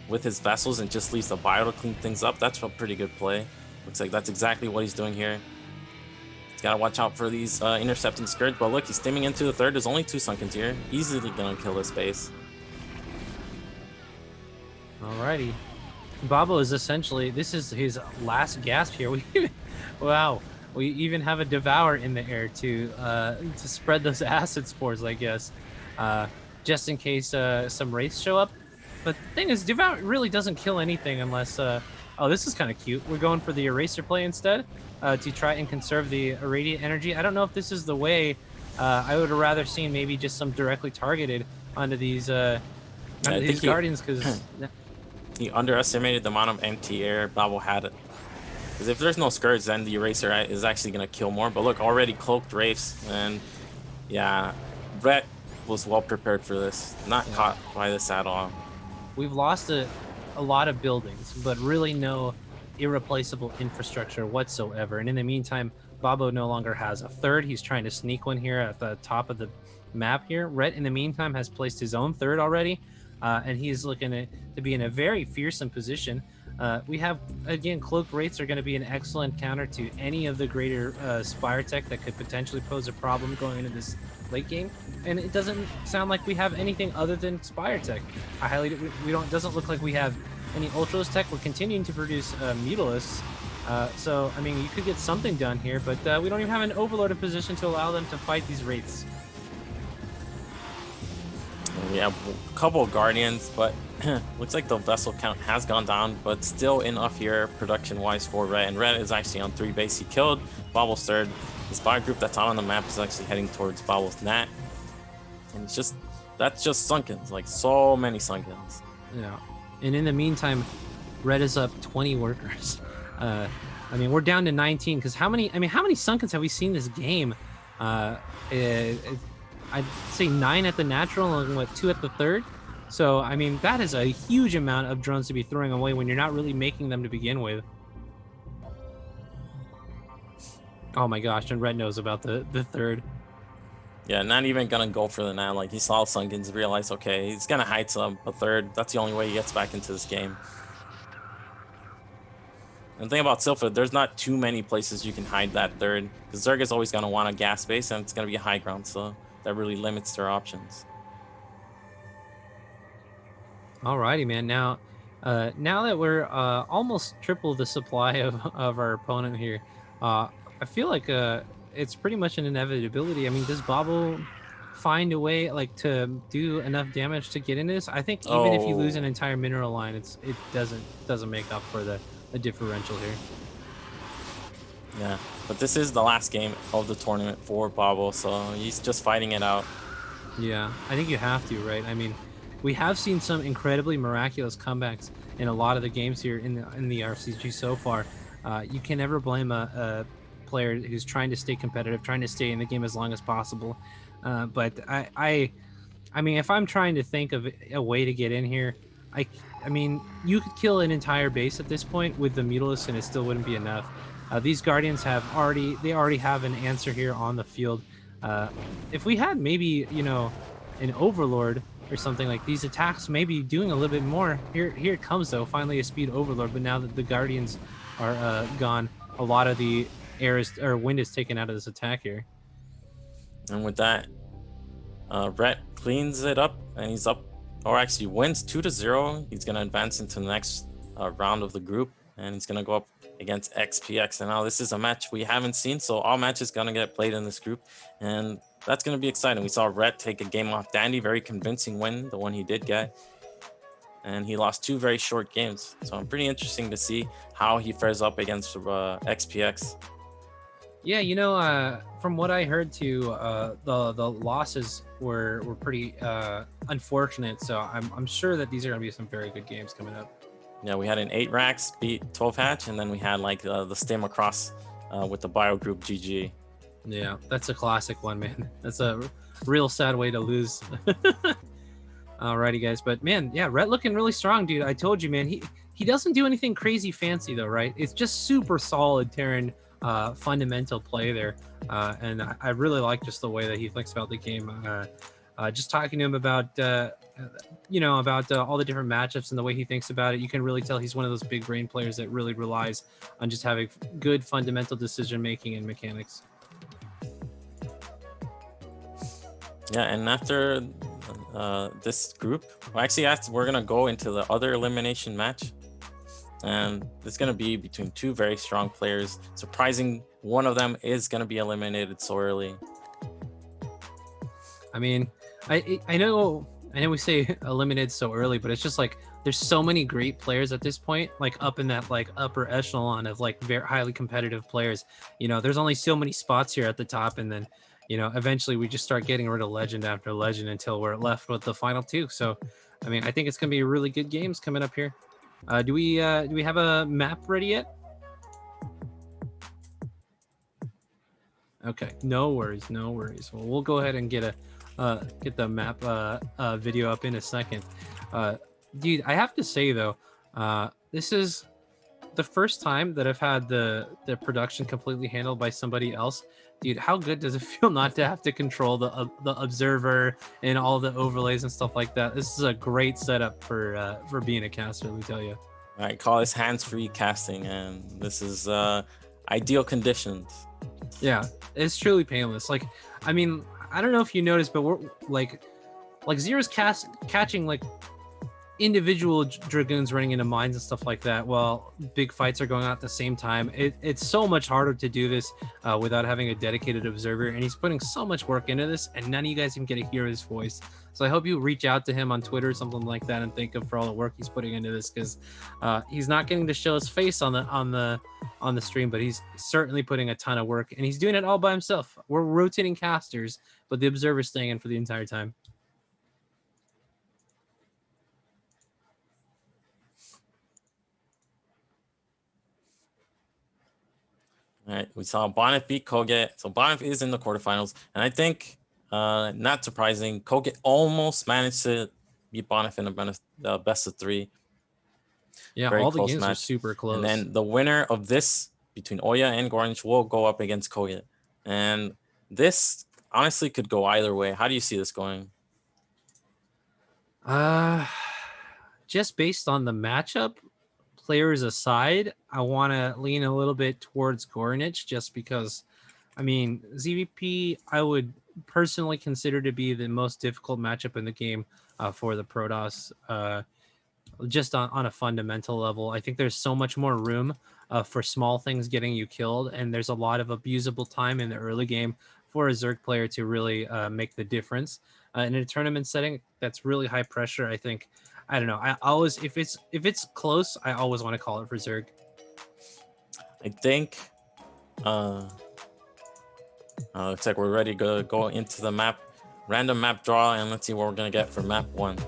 with his vessels and just leaves the bio to clean things up. That's a pretty good play. Looks like that's exactly what he's doing here. He's got to watch out for these intercepting skirts. But look, he's stimming into the third. There's only 2 Sunkens here. Easily gonna kill this base. Alrighty. Babo is essentially, this is his last gasp here. Wow. We even have a Devour in the air to spread those acid spores, I guess, just in case some wraiths show up. But the thing is, Devour really doesn't kill anything unless... oh, this is kind of cute. We're going for the Eraser play instead to try and conserve the irradiate energy. I don't know if this is the way. I would have rather seen maybe just some directly targeted onto these, Guardians, because... He underestimated the amount of anti-air Babo had. Because if there's no skirts, then the Eraser is actually going to kill more. But look, already cloaked Wraiths. And yeah, Red was well prepared for this. Not caught by this at all. We've lost a lot of buildings, but really no irreplaceable infrastructure whatsoever. And in the meantime, Babo no longer has a third. He's trying to sneak one here at the top of the map here. Red, in the meantime, has placed his own third already. And he's looking to be in a very fearsome position. We have, again, cloaked wraiths are going to be an excellent counter to any of the greater Spire tech that could potentially pose a problem going into this late game. And it doesn't sound like we have anything other than Spire tech. It doesn't look like we have any Ultros tech. We're continuing to produce Mutalisks. So, I mean, you could get something done here, but we don't even have an overloaded position to allow them to fight these wraiths. We have a couple of Guardians, but looks like the vessel count has gone down, but still enough here production-wise for Red. And Red is actually on 3 base. He killed Babo's third. The Spire group that's on the map is actually heading towards Babo's Nat. And that's just Sunkens, like so many Sunkens. Yeah. And in the meantime, Red is up 20 workers. I mean, we're down to 19 because how many Sunkens have we seen this game? I'd say 9 at the natural and 2 at the third. So, I mean, that is a huge amount of drones to be throwing away when you're not really making them to begin with. Oh my gosh, and Red knows about the third. Yeah, not even gonna go for the Nat. Like, he saw Sunkens, realized, okay, he's gonna hide a third. That's the only way he gets back into this game. And the thing about Silpha, there's not too many places you can hide that third. Because Zerg is always gonna want a gas space, and it's gonna be a high ground, so that really limits their options. Alrighty, man. Now that we're almost triple the supply of our opponent here, I feel like it's pretty much an inevitability. I mean, does Babo find a way like to do enough damage to get into this? I think even if you lose an entire mineral line, it doesn't make up for the differential here. Yeah, but this is the last game of the tournament for Babo, so he's just fighting it out. Yeah, I think you have to, right? I mean, we have seen some incredibly miraculous comebacks in a lot of the games here in the RCG so far. You can never blame a player who's trying to stay competitive, trying to stay in the game as long as possible. But I mean, if I'm trying to think of a way to get in here, I mean, you could kill an entire base at this point with the Mutalisk, and it still wouldn't be enough. These Guardians already have an answer here on the field. If we had maybe, you know, an Overlord or something, like these attacks maybe doing a little bit more. Here it comes though, finally a speed Overlord. But now that the Guardians are gone, a lot of the wind is taken out of this attack here. And with that, Rhett cleans it up, and he's up, or actually wins 2-0. He's gonna advance into the next round of the group, and he's gonna go up against XPX. And now this is a match we haven't seen, so all matches gonna get played in this group, and that's gonna be exciting. We saw Rhett take a game off Dandy, very convincing win, the one he did get, and he lost 2 very short games. So I'm pretty interesting to see how he fares up against XPX. Yeah, you know, from what I heard too, the losses were pretty unfortunate. So I'm sure that these are gonna be some very good games coming up. Yeah, we had an 8 racks beat 12 hatch, and then we had like the stem across with the bio group GG. Yeah, that's a classic one, man. That's a real sad way to lose. Alrighty, guys, but man, yeah, Rhett looking really strong, dude. I told you, man. He doesn't do anything crazy fancy though, right? It's just super solid Terran fundamental play there, and I really like just the way that he thinks about the game. Just talking to him about you know, about all the different matchups and the way he thinks about it, you can really tell he's one of those big brain players that really relies on just having good fundamental decision making and mechanics. Yeah, and after this group, well, actually, we're gonna go into the other elimination match, and it's gonna be between 2 very strong players. Surprising, one of them is gonna be eliminated so early. I mean, I know we say eliminated so early, but it's just like there's so many great players at this point, like up in that like upper echelon of like very highly competitive players. You know, there's only so many spots here at the top, and then, you know, eventually we just start getting rid of legend after legend until we're left with the final 2. So, I mean, I think it's gonna be really good games coming up here. Do we have a map ready yet? Okay, no worries. Well, we'll go ahead and get the map video up in a second. Dude, I have to say though, this is the first time that I've had the production completely handled by somebody else. Dude, how good does it feel not to have to control the observer and all the overlays and stuff like that? This is a great setup for being a caster, let me tell you. I call this hands-free casting, and this is ideal conditions. Yeah, it's truly painless. Like, I mean, I don't know if you noticed, but we're like Zero's catching like individual dragoons running into mines and stuff like that while big fights are going on at the same time. It's so much harder to do this without having a dedicated observer, and he's putting so much work into this, and none of you guys even get to hear his voice. So I hope you reach out to him on Twitter or something like that and thank him for all the work he's putting into this, because he's not getting to show his face on the stream, but he's certainly putting a ton of work, and he's doing it all by himself. We're rotating casters, but the observer's staying in for the entire time. All right, we saw Bonyth beat kogeT. So Bonyth is in the quarterfinals, and I think, not surprising, kogeT almost managed to beat Bonyth in the best of 3. Yeah, Very all the close games match. are super close. And then the winner of this between Oya and Gornish will go up against kogeT. And this honestly could go either way. How do you see this going? Just based on the matchup, players aside, I want to lean a little bit towards Gornish, just because, I mean, ZVP I would personally consider to be the most difficult matchup in the game for the Protoss. Just on a fundamental level, I think there's so much more room for small things getting you killed, and there's a lot of abusable time in the early game for a Zerg player to really make the difference. In a tournament setting that's really high pressure, I think, I don't know, I always, if it's close, I always want to call it for Zerg. I think looks like we're ready to go into the map, random map draw, and let's see what we're gonna get for map 1.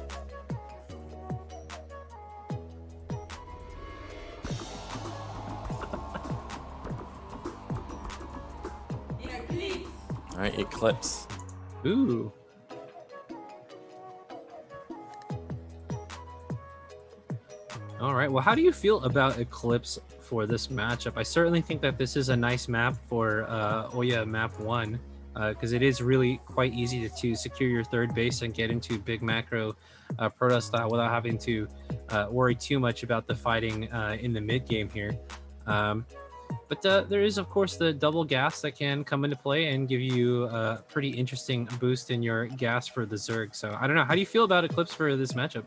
All right, Eclipse. Ooh. All right. Well, how do you feel about Eclipse for this matchup? I certainly think that this is a nice map for Oya map 1 because it is really quite easy to secure your third base and get into big macro Protoss style without having to worry too much about the fighting in the mid game here. But there is, of course, the double gas that can come into play and give you a pretty interesting boost in your gas for the Zerg. So I don't know. How do you feel about Eclipse for this matchup?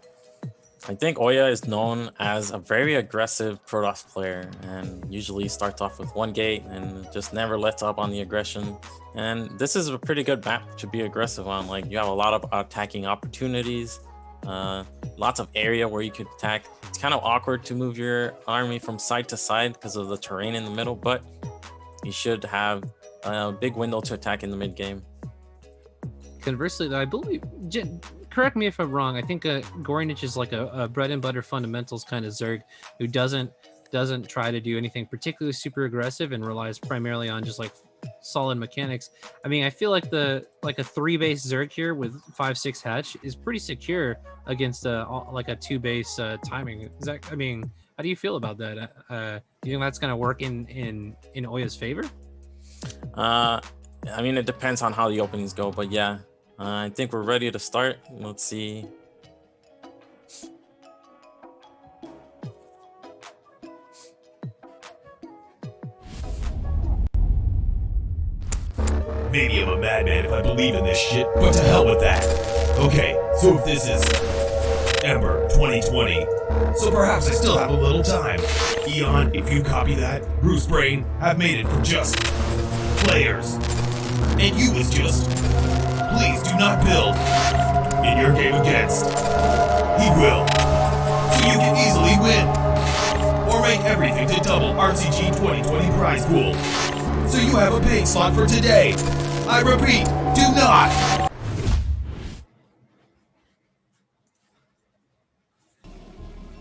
I think Oya is known as a very aggressive Protoss player and usually starts off with one gate and just never lets up on the aggression. And this is a pretty good map to be aggressive on. Like, you have a lot of attacking opportunities, lots of area where you could attack. It's kind of awkward to move your army from side to side because of the terrain in the middle, but you should have a big window to attack in the mid game. Conversely, I believe, correct me if I'm wrong, I think Gorinich is like a bread and butter fundamentals kind of Zerg who doesn't try to do anything particularly super aggressive and relies primarily on just like solid mechanics. I mean, I feel like a 3-base Zerg here with 5-6 hatch is pretty secure against like a 2-base timing. Is that, I mean, how do you feel about that? Do you think that's going to work in Oya's favor? I mean, it depends on how the openings go, but yeah. I think we're ready to start. Let's see. Maybe I'm a madman if I believe in this shit, but to hell with that. Okay, so if this is Ember 2020, so perhaps I still have a little time. Eon, if you copy that, Bruce Brain have made it for just players. And you was just... Please do not build in your game against. He will. So you can easily win. Or make everything to double RCG2020 prize pool. So you have a paying slot for today. I repeat, do not.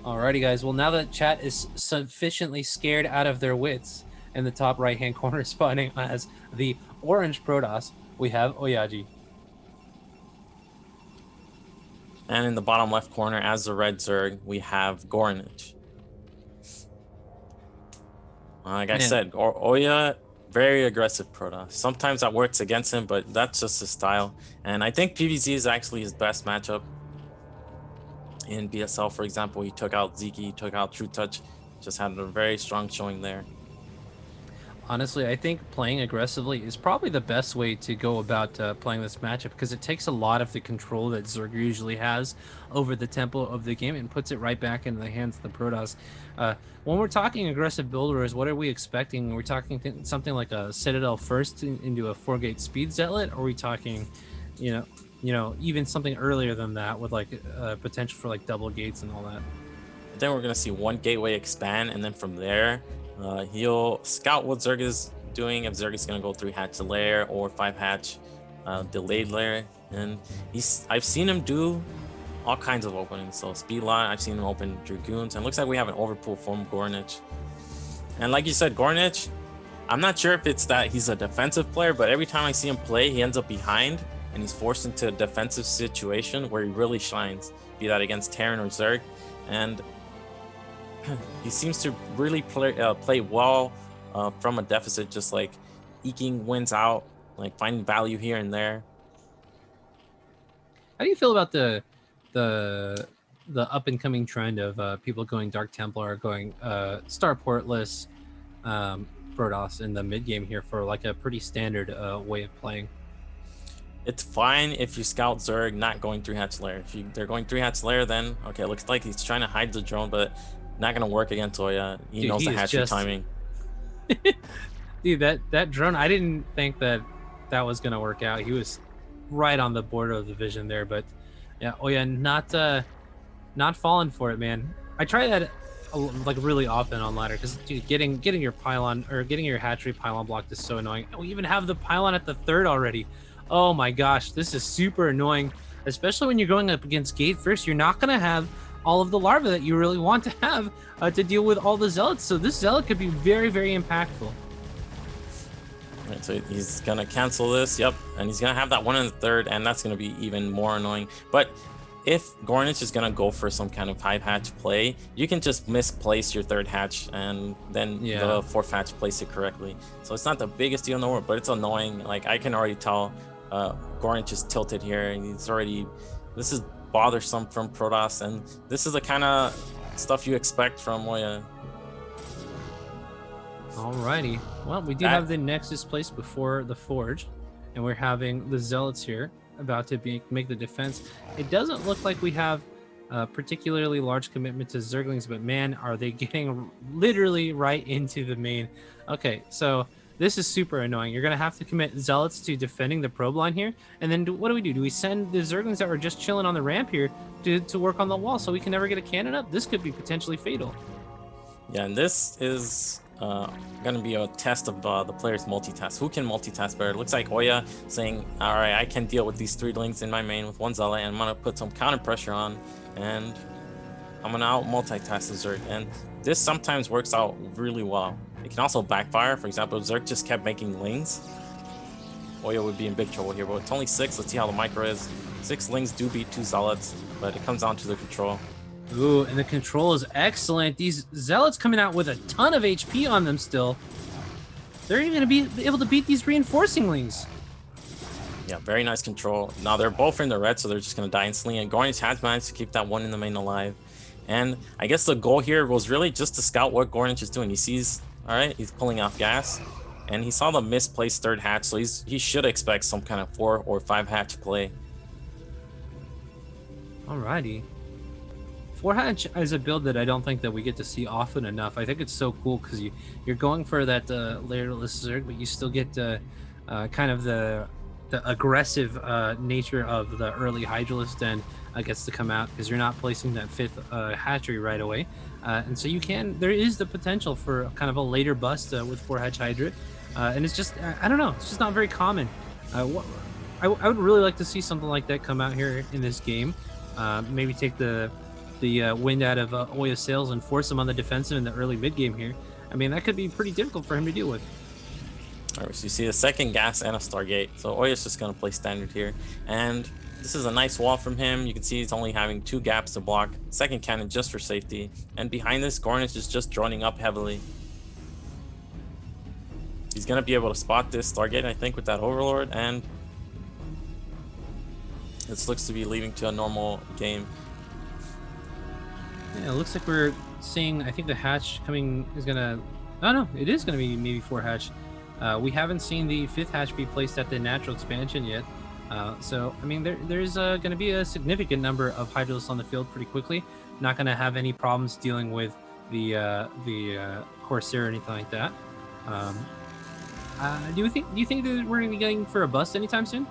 Alrighty, guys. Well, now that chat is sufficiently scared out of their wits in the top right-hand corner spawning as the orange Protoss, we have Oyaji. And in the bottom left corner, as the red Zerg, we have Gorinich. Like I said, Oya, very aggressive Protoss. Sometimes that works against him, but that's just his style. And I think PvZ is actually his best matchup. In BSL, for example, he took out Zeke, he took out True Touch, just had a very strong showing there. Honestly, I think playing aggressively is probably the best way to go about playing this matchup because it takes a lot of the control that Zerg usually has over the tempo of the game and puts it right back into the hands of the Protoss. When we're talking aggressive builders, what are we expecting? Are we talking something like a Citadel first into a 4-gate speed zealot? Or are we talking, you know, even something earlier than that with like potential for like double gates and all that? Then we're going to see one gateway expand, and then from there, he'll scout what Zerg is doing, if Zerg is going to go 3-hatch lair or 5-hatch delayed lair. And I've seen him do all kinds of openings. So speed line, I've seen him open Dragoons, and it looks like we have an overpull from Gorinich. And like you said, Gorinich, I'm not sure if it's that he's a defensive player, but every time I see him play, he ends up behind and he's forced into a defensive situation where he really shines, be that against Terran or Zerg. And he seems to really play well from a deficit, just like eking wins out, like finding value here and there. How do you feel about the up and coming trend of people going Dark Templar or going Starportless Protoss in the mid game here for like a pretty standard way of playing? It's fine if you scout Zerg not going 3-hatch lair. If they're going 3-hatch lair, then okay, it looks like he's trying to hide the drone, but not gonna work against Oya. He knows the hatchery timing. Dude, that drone, I didn't think that was gonna work out. He was right on the border of the vision there, but yeah, Oya not falling for it, man. I try that like really often on ladder because dude, getting your pylon or getting your hatchery pylon blocked is so annoying. We even have the pylon at the 3rd already. Oh my gosh, this is super annoying, especially when you're going up against gate first. You're not gonna have all of the larvae that you really want to have to deal with all the zealots. So this zealot could be very, very impactful. Right, so he's gonna cancel this, yep, and he's gonna have that 1 in the 3rd, and that's gonna be even more annoying. But if kogeT is gonna go for some kind of 5-hatch play, you can just misplace your 3rd hatch and then the 4th hatch place it correctly. So it's not the biggest deal in the world, but it's annoying. Like, I can already tell kogeT is tilted here, and this is bothersome from Protoss, and this is the kind of stuff you expect from Oya. Alrighty. Well, we do have the Nexus placed before the Forge, and we're having the Zealots here about to make the defense. It doesn't look like we have a particularly large commitment to Zerglings, but man, are they getting literally right into the main. Okay, so this is super annoying. You're going to have to commit Zealots to defending the probe line here, and then what do? Do we send the Zerglings that were just chilling on the ramp here to work on the wall so we can never get a cannon up? This could be potentially fatal. Yeah, and this is going to be a test of the player's multitask. Who can multitask better? It looks like Oya saying, all right, I can deal with these 3 lings in my main with 1 Zealot, and I'm going to put some counter pressure on, and I'm going to out multitask the Zerg. And this sometimes works out really well. It can also backfire. For example, Zerg just kept making lings. Oya would be in big trouble here, but it's only 6. Let's see how the micro is. 6 lings do beat 2 Zealots, but it comes down to the control. Ooh, and the control is excellent. These Zealots coming out with a ton of HP on them still. They're even going to be able to beat these reinforcing lings. Yeah, very nice control. Now they're both in the red, so they're just going to die instantly. And kogeT has managed to keep that 1 in the main alive. And I guess the goal here was really just to scout what kogeT is doing. He sees, all right, he's pulling off gas. And he saw the misplaced 3rd hatch, so he should expect some kind of 4 or 5 hatch play. Alrighty. 4-hatch is a build that I don't think that we get to see often enough. I think it's so cool because you're going for that layerless Zerg, but you still get kind of the aggressive nature of the early Hydralist den gets to come out because you're not placing that 5th hatchery right away. And so there is the potential for kind of a later bust with 4-hatch Hydra. And it's just, I don't know, it's just not very common. I would really like to see something like that come out here in this game. Maybe take the wind out of Oya's sails and force him on the defensive in the early mid game here. I mean, that could be pretty difficult for him to deal with. All right, so you see a 2nd gas and a Stargate. So Oya's just going to play standard here. And this is a nice wall from him. You can see he's only having 2 gaps to block. 2nd cannon just for safety. And behind this, kogeT is just droning up heavily. He's going to be able to spot this Stargate, I think, with that Overlord. And this looks to be leading to a normal game. Yeah, it looks like we're seeing, I think the hatch coming is going to... Oh, no, it is going to be maybe 4-hatch. We haven't seen the 5th hatch be placed at the natural expansion yet. So, I mean, there's going to be a significant number of Hydralisks on the field pretty quickly. Not going to have any problems dealing with the Corsair or anything like that. Do you think that we're going to be getting for a bust anytime soon?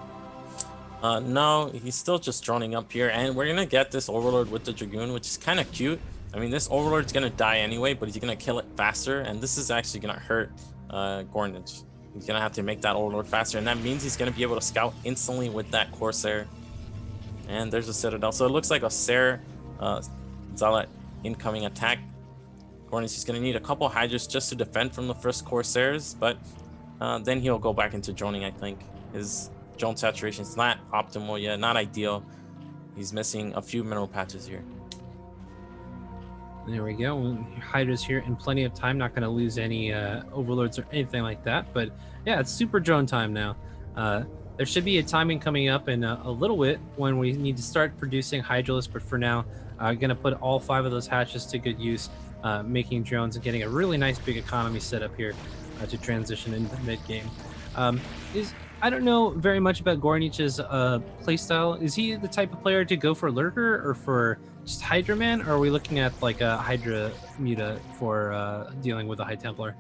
No, he's still just droning up here, and we're gonna get this Overlord with the Dragoon, which is kind of cute. I mean, this Overlord's gonna die anyway, but he's gonna kill it faster, and this is actually gonna hurt kogeT. He's gonna have to make that Overlord faster, and that means he's gonna be able to scout instantly with that Corsair. And there's a Citadel, so it looks like a Ser Zealot incoming attack. kogeT is gonna need a couple Hydras just to defend from the first Corsairs, but then he'll go back into droning, I think. His drone saturation is not optimal yet, not ideal. He's missing a few mineral patches here. There we go. Hydra's here in plenty of time. Not going to lose any overlords or anything like that. But yeah, it's super drone time now. There should be a timing coming up in a little bit when we need to start producing Hydralisks. But for now, going to put all 5 of those hatches to good use, making drones and getting a really nice big economy set up here to transition into the mid game. I don't know very much about kogeT's playstyle. Is he the type of player to go for Lurker or for just Hydra Man? Or are we looking at like a Hydra Muta for dealing with a High Templar?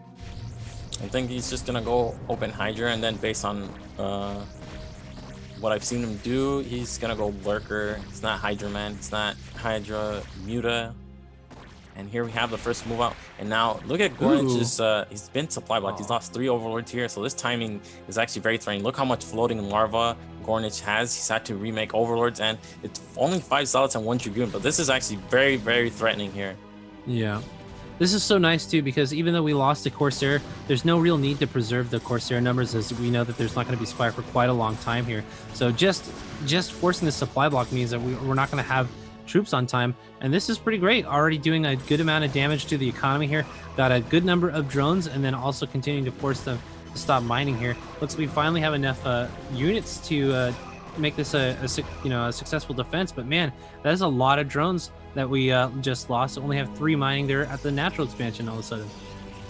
I think he's just going to go open Hydra, and then based on what I've seen him do, he's going to go Lurker. It's not Hydra Man. It's not Hydra Muta. And here we have the first move out. And now look at kogeT. He's been supply blocked. He's lost 3 overlords here. So this timing is actually very threatening. Look how much floating larva kogeT has. He's had to remake overlords. And it's only 5 zealots and 1 dragoon. But this is actually very, very threatening here. Yeah. This is so nice too, because even though we lost the Corsair, there's no real need to preserve the Corsair numbers, as we know that there's not going to be supply for quite a long time here. So just forcing the supply block means that we're not going to have troops on time, and this is pretty great. Already doing a good amount of damage to the economy here. Got a good number of drones, and then also continuing to force them to stop mining here. Looks like we finally have enough units to make this a successful defense. But man, that is a lot of drones that we just lost. Only have 3 mining there at the natural expansion all of a sudden.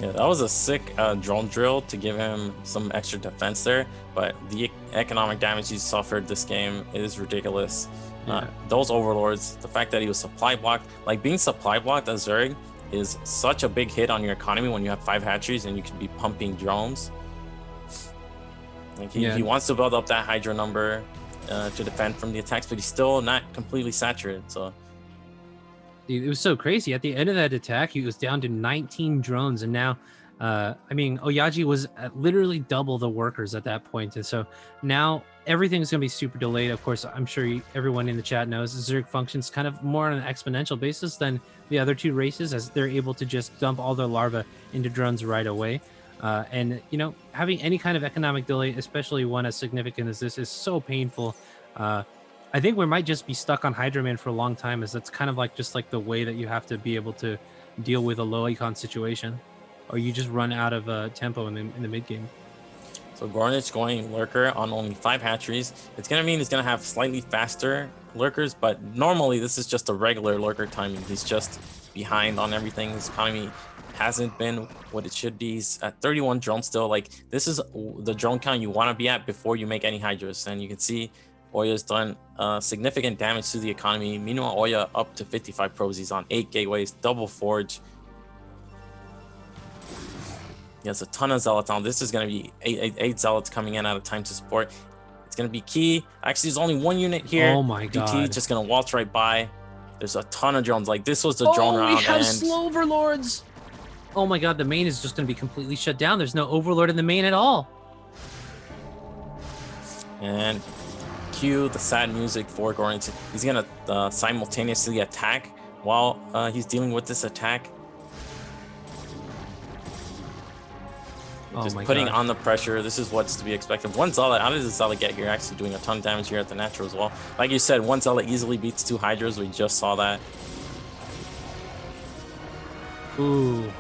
Yeah, that was a sick drone drill to give him some extra defense there, but the economic damage he suffered this game is ridiculous. Yeah. Those overlords, the fact that he was supply blocked, like being supply blocked as Zerg is such a big hit on your economy when you have 5 hatcheries and you can be pumping drones. Like he wants to build up that Hydra number to defend from the attacks, but he's still not completely saturated. So Dude, it was so crazy. At the end of that attack, he was down to 19 drones, and now, Oyaji was at literally double the workers at that point, and so now everything's going to be super delayed. Of course, I'm sure everyone in the chat knows Zerg functions kind of more on an exponential basis than the other 2 races, as they're able to just dump all their larvae into drones right away. And having any kind of economic delay, especially one as significant as this, is so painful. I think we might just be stuck on Hydraman for a long time, as that's kind of like just like the way that you have to be able to deal with a low econ situation, or you just run out of tempo in the mid game. So Gornich going lurker on only 5 hatcheries. It's gonna mean he's gonna have slightly faster lurkers, but normally this is just a regular lurker timing. He's just behind on everything. His economy hasn't been what it should be. He's at 31 drones still. Like, this is the drone count you want to be at before you make any hydras, and you can see Oya's done significant damage to the economy. Meanwhile, Oya up to 55 probes. He's on 8 gateways, double forge. He has a ton of zealots on. This is going to be eight zealots coming in out of time to support. It's going to be key. Actually, there's only 1 unit here. Oh my god. DT just going to waltz right by. There's a ton of drones. Like, this was the drone round. We have slow overlords. Oh my god, the main is just going to be completely shut down. There's no overlord in the main at all. And cue the sad music for Goring. He's going to simultaneously attack while he's dealing with this attack. Just putting on the pressure. This is what's to be expected. 1 zealot. How does the zealot get here? Actually doing a ton of damage here at the natural as well. Like you said, 1 zealot easily beats 2 hydras. We just saw that. Ooh,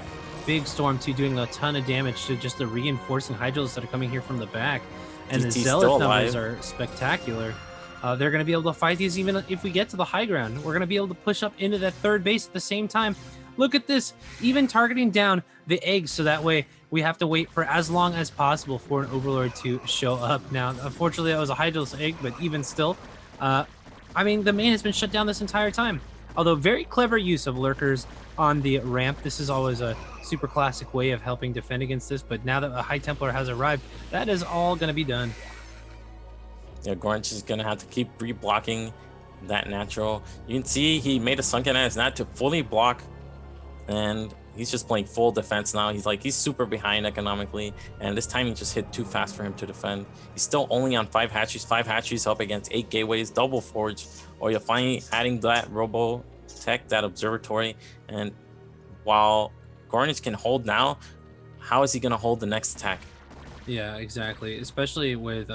big storm 2 doing a ton of damage to just the reinforcing hydras that are coming here from the back. And DT's the zealot numbers are spectacular. They're going to be able to fight these even if we get to the high ground. We're going to be able to push up into that 3rd base at the same time. Look at this, even targeting down the eggs, so that way we have to wait for as long as possible for an overlord to show up. Now, unfortunately, that was a Hydra's egg, but even still, the main has been shut down this entire time. Although very clever use of lurkers on the ramp. This is always a super classic way of helping defend against this, but now that a High Templar has arrived, that is all going to be done. Yeah, Gornch is going to have to keep re-blocking that natural. You can see he made a sunken as not to fully block, and he's just playing full defense now. He's super behind economically, and this timing just hit too fast for him to defend. He's still only on 5 hatcheries. 5 hatcheries up against 8 gateways, double forge, or you're finally adding that robo tech, that observatory. And while Gornich can hold now, how is he going to hold the next attack? Yeah, exactly. Especially with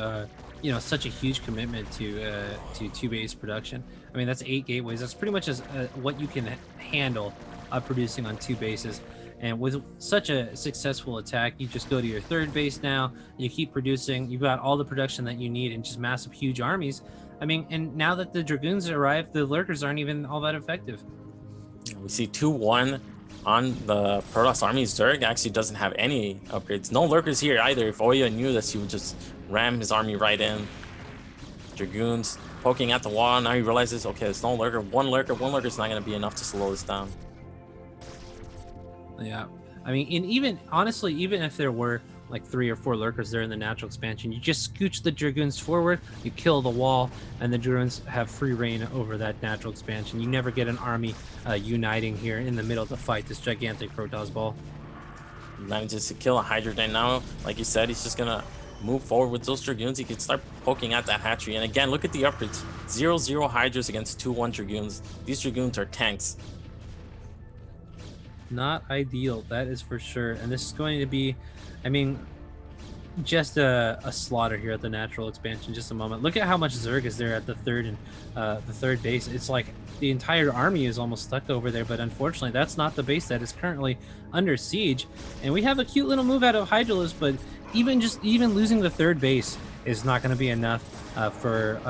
such a huge commitment to 2 base production. I mean, that's 8 gateways. That's pretty much as what you can handle producing on 2 bases. And with such a successful attack, you just go to your 3rd base now. You keep producing. You've got all the production that you need in just massive, huge armies. I mean, and now that the Dragoons arrived, the lurkers aren't even all that effective. We see 2-1 on the Protoss army. Zerg actually doesn't have any upgrades. No lurkers here either. If Oya knew this, he would just ram his army right in. Dragoons poking at the wall. Now he realizes, okay, there's no lurker. One lurker is not going to be enough to slow this down. Yeah, I mean, and even honestly, even if there were like 3 or 4 lurkers there in the natural expansion, you just scooch the Dragoons forward, you kill the wall, and the Dragoons have free reign over that natural expansion. You never get an army uniting here in the middle to fight this gigantic Protoss ball. He manages to kill a Hydra, and now, like you said, he's just gonna move forward with those Dragoons. He can start poking at that hatchery. And again, look at the upgrades. 0-0 Hydras against 2-1 Dragoons. These Dragoons are tanks. not ideal. That is for sure. And this is going to be, I mean, just a slaughter here at the natural expansion. Just a moment. Look at how much Zerg is there at the third base. It's like the entire army is almost stuck over there, but unfortunately that's not the base that is currently under siege. And we have a cute little move out of Hydralisk, but even losing the third base is not going to be enough for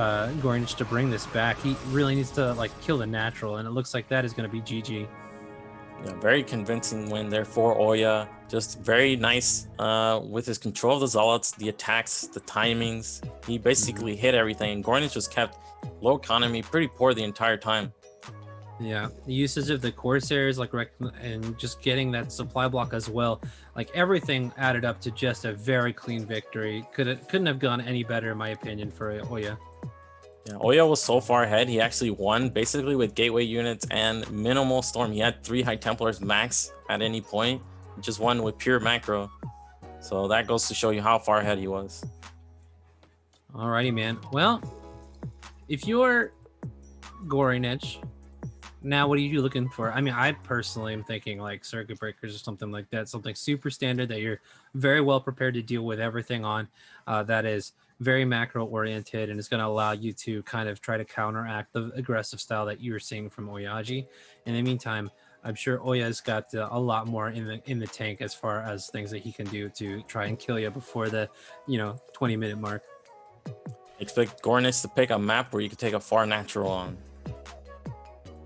Gornich to bring this back. He really needs to like kill the natural, and it looks like that is going to be GG. Yeah, very convincing win there for Oya. Just very nice with his control of the Zealots, the attacks, the timings. He basically hit everything, and Gornich was kept low economy, pretty poor the entire time. Yeah, the usage of the Corsairs, and just getting that supply block as well, like everything added up to just a very clean victory. Couldn't have gone any better in my opinion for Oya. Yeah, Oya was so far ahead, he actually won basically with gateway units and minimal storm. He had 3 High Templars max at any point. He just won with pure macro. So that goes to show you how far ahead he was. Alrighty, man. Well, if you're Gornich, now what are you looking for? I mean, I personally am thinking like circuit breakers or something like that, something super standard that you're very well prepared to deal with everything on, that is very macro oriented and is going to allow you to kind of try to counteract the aggressive style that you were seeing from Oyaji. In the meantime, I'm sure Oya's got a lot more in the tank as far as things that he can do to try and kill you before the 20-minute mark. Expect Gornich to pick a map where you could take a far natural on.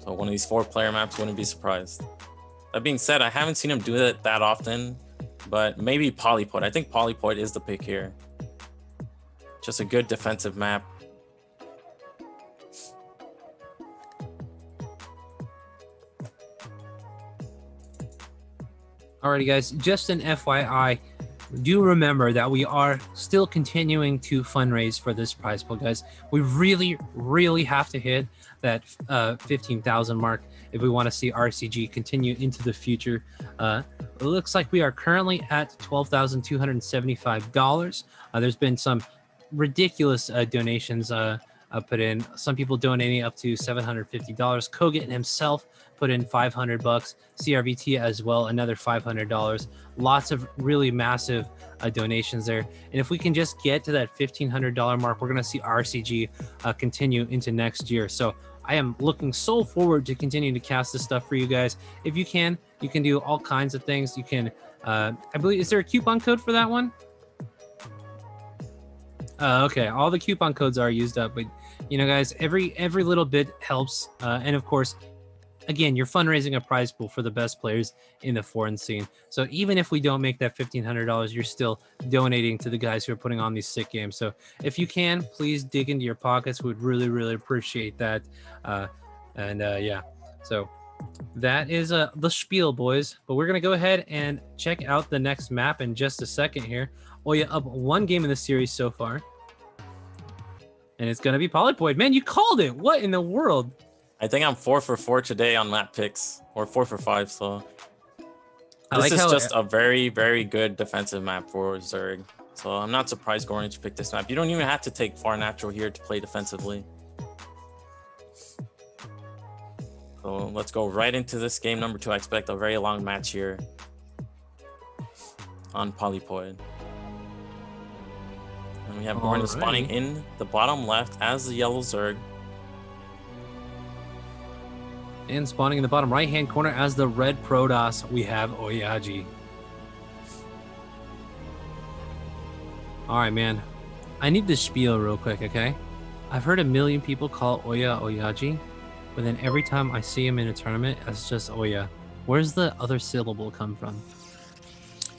So one of these 4-player maps, wouldn't be surprised. That being said, I haven't seen him do it that often, but maybe Polypoid. I think Polypoid is the pick here. Just a good defensive map. Alrighty, guys, just an FYI, do remember that we are still continuing to fundraise for this prize pool, guys. We really have to hit that 15,000 mark if we want to see RCG continue into the future. It looks like we are currently at $12,275. There's been some ridiculous donations put in. Some people donating up to $750. kogeT himself put in $500. CRVT as well, another $500. Lots of really massive donations there. And if we can just get to that $1,500 mark, we're going to see RCG continue into next year. So I am looking so forward to continuing to cast this stuff for you guys. If you can do all kinds of things. You can, I believe, is there a coupon code for that one? Okay, all the coupon codes are used up, but guys, every little bit helps. And of course, again, you're fundraising a prize pool for the best players in the foreign scene. So even if we don't make that $1,500, you're still donating to the guys who are putting on these sick games. So if you can, please dig into your pockets. We'd really appreciate that. Yeah, so that is the spiel, boys. But we're gonna go ahead and check out the next map in just a second here. Oya up 1 game in the series so far, and it's gonna be Polypoid. Man, you called it. What in the world? I think I'm 4 for 4 today on map picks, or 4 for 5. So This is just a very good defensive map for Zerg. So I'm not surprised Gornich picked this map. You don't even have to take far natural here to play defensively. So let's go right into this game number 2. I expect a very long match here on Polypoid. And we have Gornich spawning in the bottom left as the yellow Zerg. And spawning in the bottom right-hand corner as the red Protoss, we have Oyaji. All right, man. I need to spiel real quick, okay? I've heard a million people call Oya Oyaji, but then every time I see him in a tournament, it's just Oya. Where's the other syllable come from?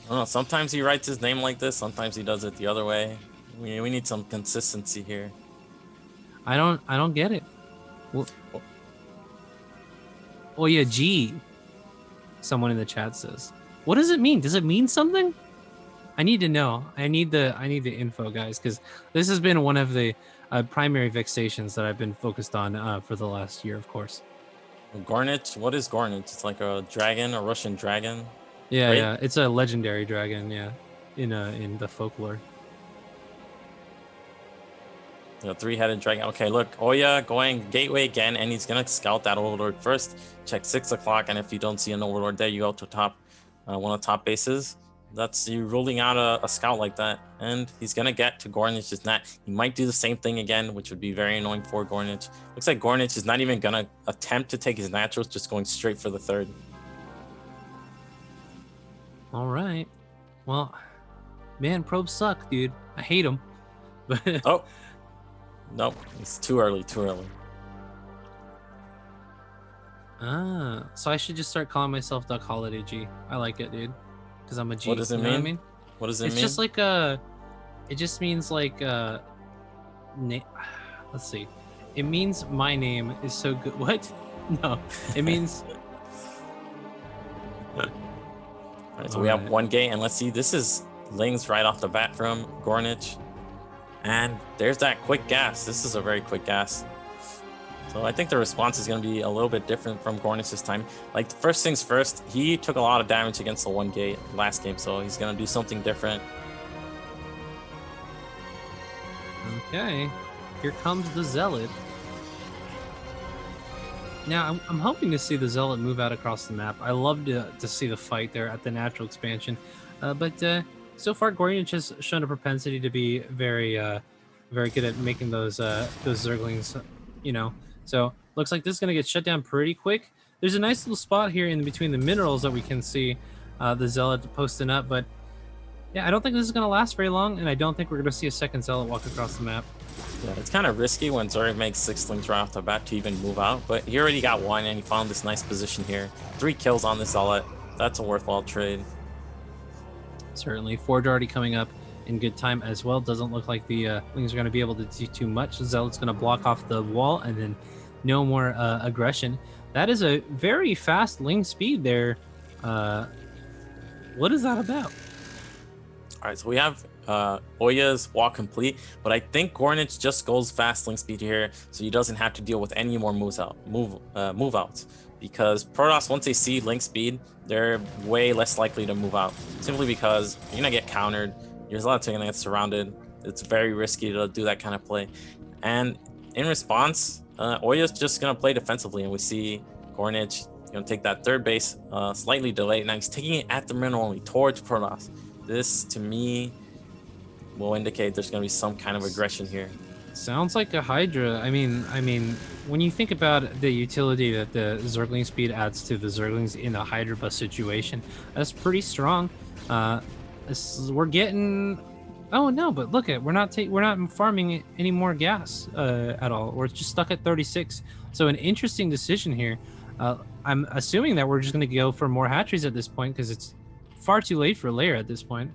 I don't know. Sometimes he writes his name like this. Sometimes he does it the other way. We need some consistency here. I don't get it. Well, Oyaji, someone in the chat says. What does it mean? Does it mean something? I need to know. I need the info, guys, because this has been one of the primary vexations that I've been focused on for the last year, of course. Gornich? What is Gornich? It's like a dragon, a Russian dragon. Yeah, right? yeah. It's a legendary dragon, yeah, in the folklore. The three-headed dragon. Okay, look, Oya going gateway again, and he's gonna scout that overlord first. Check 6 o'clock, and if you don't see an overlord there, you go to top, one of the top bases. That's you ruling out a scout like that, and he's gonna get to Gornich's net. He might do the same thing again, which would be very annoying for Gornich. Looks like Gornich is not even gonna attempt to take his naturals, just going straight for the third. All right. Well, man, probes suck, dude. I hate them. But Oh, nope, it's too early. Too early. so I should just start calling myself Duck Holiday G. I like it, dude. Because I'm a G. What does it you know mean? What I mean? What does it It's mean? just like it just means like let's see. It means my name is so good. What? No, it means. All right, so we have one gate, and let's see. This is Lings right off the bat from Gornich, and there's that quick gas. This is a very quick gas. So I think the response is going to be a little bit different from Gornich this time. Like, first things first, he took a lot of damage against the one gate last game, so he's going to do something different. Okay, here comes the Zealot. Now, I'm hoping to see the Zealot move out across the map. I love to see the fight there at the natural expansion. But so far, Gornich has shown a propensity to be very good at making those Zerglings, you know. So, looks like this is going to get shut down pretty quick. There's a nice little spot here in between the minerals that we can see the Zealot posting up. But, yeah, I don't think this is going to last very long, and I don't think we're going to see a second Zealot walk across the map. Yeah, it's kind of risky when Zerg makes 6 Lings right off the bat to even move out, but he already got one, and he found this nice position here. 3 kills on this Zealot. That's a worthwhile trade. Certainly. Forge already coming up in good time as well. Doesn't look like the Lings are going to be able to do too much. Zealot's going to block off the wall, and then no more aggression. That is a very fast Ling speed there. What is that about? All right, so we have Oya's walk complete, but I think Gornich just goes fast Ling speed here, so he doesn't have to deal with any more move outs. Because Protoss, once they see Ling speed, they're way less likely to move out, simply because you're gonna get countered. Your Zealots are gonna get surrounded. It's very risky to do that kind of play. And in response, Oya's just gonna play defensively, and we see Gornich gonna take that third base, slightly delayed. Now he's taking it at the middle only towards Protoss. This, to me, will indicate there's going to be some kind of aggression here. Sounds like a Hydra. I mean, when you think about the utility that the Zergling speed adds to the Zerglings in a Hydra bus situation, that's pretty strong. We're getting. Oh no, but look at we're not farming any more gas at all. We're just stuck at 36. So an interesting decision here. I'm assuming that we're just going to go for more hatcheries at this point because it's far too late for a layer at this point.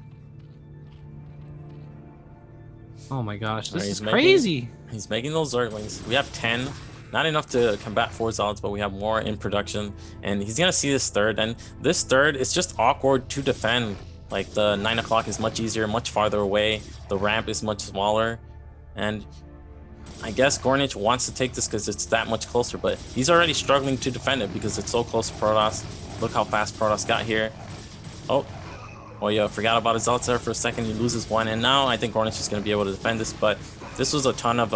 Oh my gosh, this is crazy. He's making those Zerglings. We have 10, not enough to combat 4 Zealots, but we have more in production. And he's gonna see this third, and this third is just awkward to defend. Like, the 9 o'clock is much easier, much farther away. The ramp is much smaller, and I guess Gornich wants to take this because it's that much closer, but he's already struggling to defend it because it's so close to Protoss. Look how fast Protoss got here. Oh, yeah, forgot about his Zealots there for a second. He loses one, and now I think Gornich is going to be able to defend this, but this was a ton of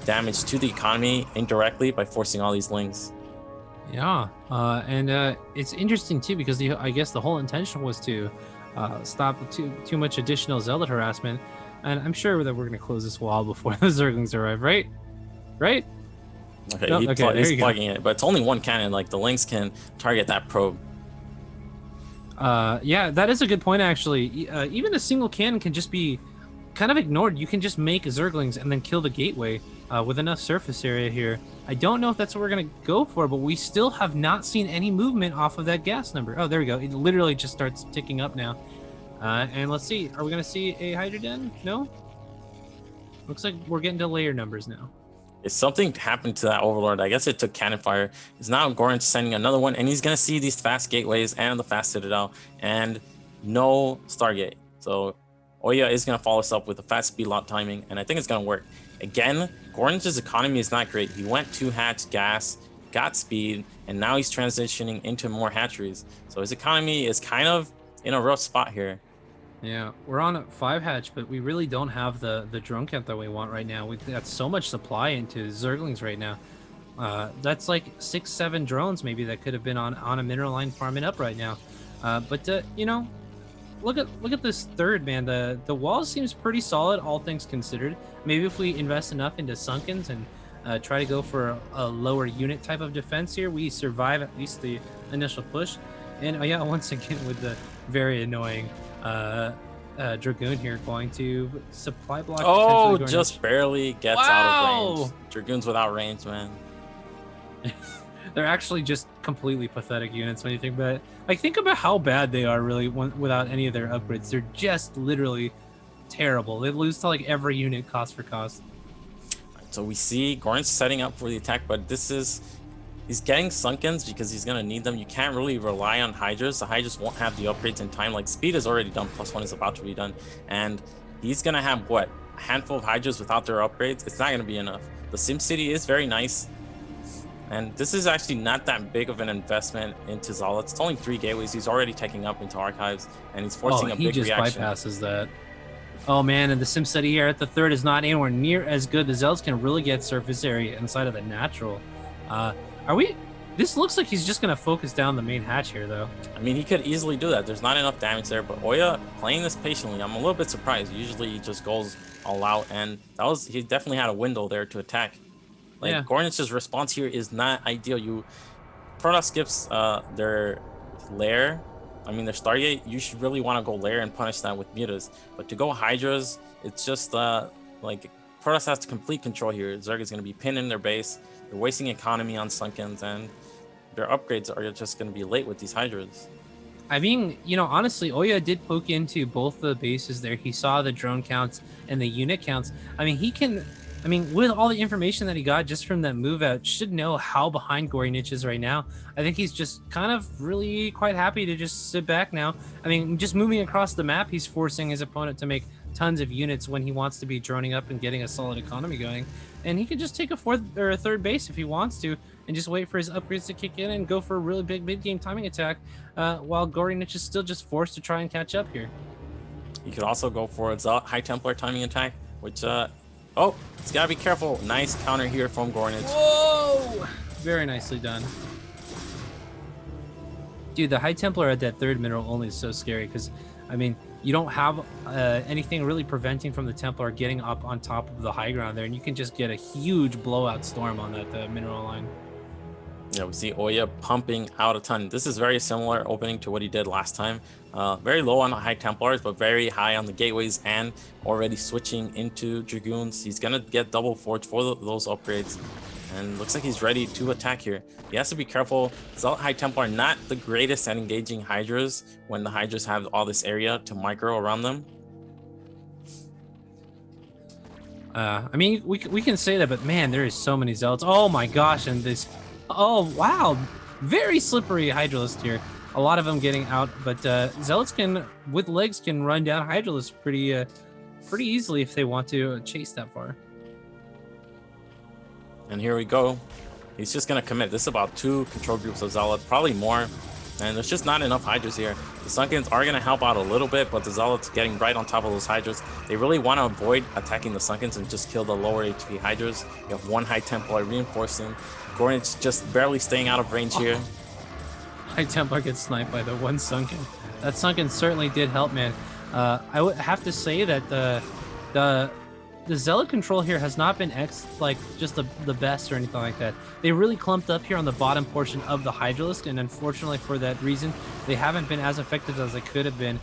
damage to the economy indirectly by forcing all these Lings. Yeah, and it's interesting too because I guess the whole intention was to stop too much additional Zealot harassment, and I'm sure that we're going to close this wall before the Zerglings arrive, right? Right? Okay, No, he's plugging it, but it's only one cannon. Like, the Lings can target that probe. Yeah, that is a good point, actually. Even a single cannon can just be kind of ignored. You can just make Zerglings and then kill the gateway with enough surface area here. I don't know if that's what we're going to go for, but we still have not seen any movement off of that gas number. Oh, there we go. It literally just starts ticking up now. And let's see. Are we going to see a Hydra Den? No? Looks like we're getting to layer numbers now. If something happened to that Overlord, I guess it took cannon fire. It's now Gornich sending another one, and he's going to see these fast gateways and the fast Citadel, and no Stargate. So Oya is going to follow us up with a fast speed lot timing, and I think it's going to work. Again, Gornich's economy is not great. He went 2 hatch gas, got speed, and now he's transitioning into more hatcheries. So his economy is kind of in a rough spot here. Yeah, we're on a 5 hatch, but we really don't have the drone count that we want right now. We've got so much supply into Zerglings right now. That's like 6-7 drones maybe that could have been on a mineral line farming up right now. But you know, look at this third, man. The wall seems pretty solid, all things considered. Maybe if we invest enough into Sunkens and try to go for a lower unit type of defense here, we survive at least the initial push. And oh yeah, once again with the very annoying Dragoon here going to supply block. Oh, going just barely gets out of range. Dragoons without range, man. They're actually just completely pathetic units when you think about it. Like, think about how bad they are really without any of their upgrades. They're just literally terrible. They lose to like every unit cost for cost. So we see Gorn's setting up for the attack, but he's getting Sunkens because he's gonna need them. You can't really rely on Hydras. The Hydras won't have the upgrades in time. Like, speed is already done, +1 is about to be done, and he's gonna have what, a handful of Hydras without their upgrades. It's not gonna be enough. The Sim City is very nice, and this is actually not that big of an investment into Zealots. It's only 3 gateways. He's already taking up into archives, and he's forcing a big reaction. He just bypasses that. Oh man, and the Sim City here at the third is not anywhere near as good. The Zealots can really get surface area inside of the natural. This looks like he's just gonna focus down the main hatch here, though. I mean, he could easily do that. There's not enough damage there, but Oya playing this patiently. I'm a little bit surprised. Usually he just goes all out, and he definitely had a window there to attack. Like, yeah. Gornich's response here is not ideal. Protoss skips their lair. I mean, their Stargate. You should really want to go lair and punish that with mutas. But to go Hydras, it's just like Protoss has complete control here. Zerg is going to be pinned in their base. They're wasting economy on Sunkens, and their upgrades are just going to be late with these Hydras. I mean, you know, honestly, Oya did poke into both the bases there. He saw the drone counts and the unit counts. I mean, with all the information that he got just from that move out, should know how behind Gornich is right now. I think he's just kind of really quite happy to just sit back now. I mean, just moving across the map, he's forcing his opponent to make tons of units when he wants to be droning up and getting a solid economy going. And he could just take a fourth or a third base if he wants to, and just wait for his upgrades to kick in and go for a really big mid-game timing attack, while Gornich is still just forced to try and catch up here. You could also go for a High Templar timing attack, which, oh, he's got to be careful. Nice counter here from Gornich. Whoa! Very nicely done. Dude, the High Templar at that third mineral only is so scary because, I mean, you don't have anything really preventing from the Templar getting up on top of the high ground there, and you can just get a huge blowout storm on that mineral line. Yeah, we see Oya pumping out a ton. This is very similar opening to what he did last time. Very low on the High Templars, but very high on the gateways, and already switching into Dragoons. He's going to get double forge for those upgrades, and looks like he's ready to attack here. He has to be careful. Zealot High Templar not the greatest at engaging Hydras when the Hydras have all this area to micro around them. I mean, we can say that, but man, there is so many Zealots. Oh my gosh, and this... Oh, wow. Very slippery Hydralist here. A lot of them getting out, but Zealots with legs, can run down Hydralist pretty easily if they want to chase that far. And here we go. He's just going to commit. This is about 2 control groups of Zealots, probably more. And there's just not enough Hydras here. The Sunkens are going to help out a little bit, but the Zealots getting right on top of those Hydras. They really want to avoid attacking the Sunkens and just kill the lower HP Hydras. You have 1 High Templar reinforcing. Gornich just barely staying out of range here. High Templar gets sniped by the 1 Sunken. That Sunken certainly did help, man. I would have to say that the Zealot control here has not been just the best or anything like that. They really clumped up here on the bottom portion of the Hydralisk, and unfortunately for that reason, they haven't been as effective as they could have been.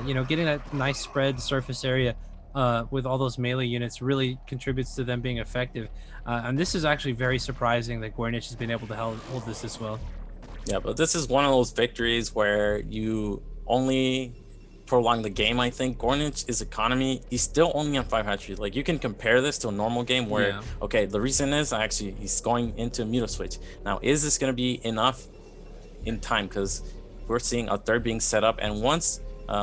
You know, getting that nice spread surface area with all those melee units really contributes to them being effective. And this is actually very surprising that Gornich has been able to hold this well. Yeah, but this is one of those victories where you only prolong the game, I think. Gornich is economy. He's still only on 5 hatcheries. Like, you can compare this to a normal game where, okay, the reason is actually he's going into Muta Switch. Now, is this going to be enough in time? Because we're seeing a third being set up, and once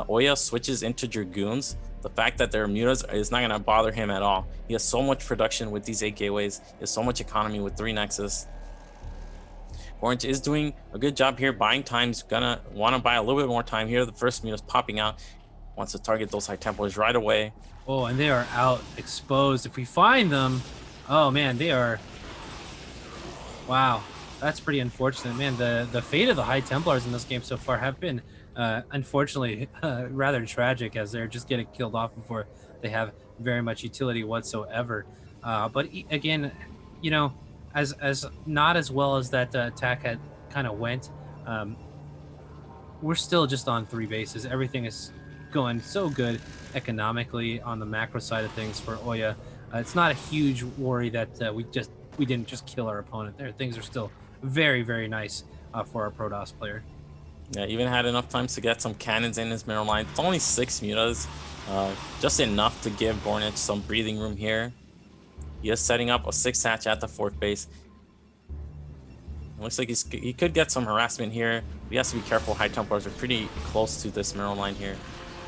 Oya switches into Dragoons, the fact that there are mutas is not going to bother him at all. He has so much production with these 8 gateways. He has so much economy with 3 Nexus. Orange is doing a good job here buying time. He's going to want to buy a little bit more time here. The first muta's popping out. wants to target those High Templars right away. Oh, and they are out exposed. If we find them, oh man, they are. Wow, that's pretty unfortunate, man. The fate of the High Templars in this game so far have been, unfortunately, rather tragic, as they're just getting killed off before they have very much utility whatsoever. But again, you know, as not as well as that attack had kind of went, we're still just on 3 bases. Everything is going so good economically on the macro side of things for Oya. It's not a huge worry that we didn't just kill our opponent there. Things are still very, very nice for our Protoss player. Yeah, even had enough times to get some cannons in his middle line. It's only 6 mutas, just enough to give Bonyth some breathing room here. He is setting up a 6 hatch at the 4th base. It looks like he could get some harassment here. He has to be careful. High Templars are pretty close to this middle line here.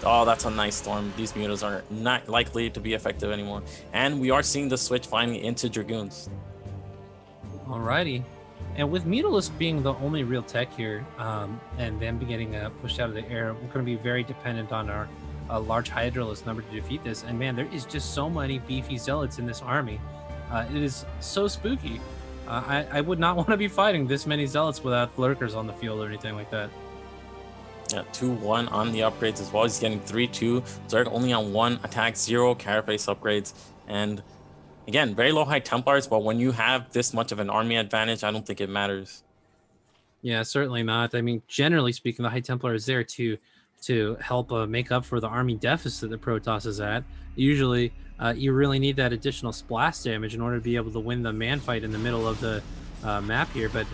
Oh, that's a nice storm. These mutas are not likely to be effective anymore. And we are seeing the switch finally into Dragoons. Alrighty. And with Mutalisk being the only real tech here, and them getting pushed out of the air, we're going to be very dependent on our large Hydralisk number to defeat this. And man, there is just so many beefy zealots in this army. It is so spooky. I would not want to be fighting this many zealots without lurkers on the field or anything like that. Yeah, 2-1 on the upgrades as well. He's getting 3-2. Zerg only on 1 attack, 0 carapace upgrades. And again, very low High Templars, but when you have this much of an army advantage, I don't think it matters. Yeah, certainly not. I mean, generally speaking, the High Templar is there to help make up for the army deficit that Protoss is at. Usually, you really need that additional splash damage in order to be able to win the man fight in the middle of the map here. But,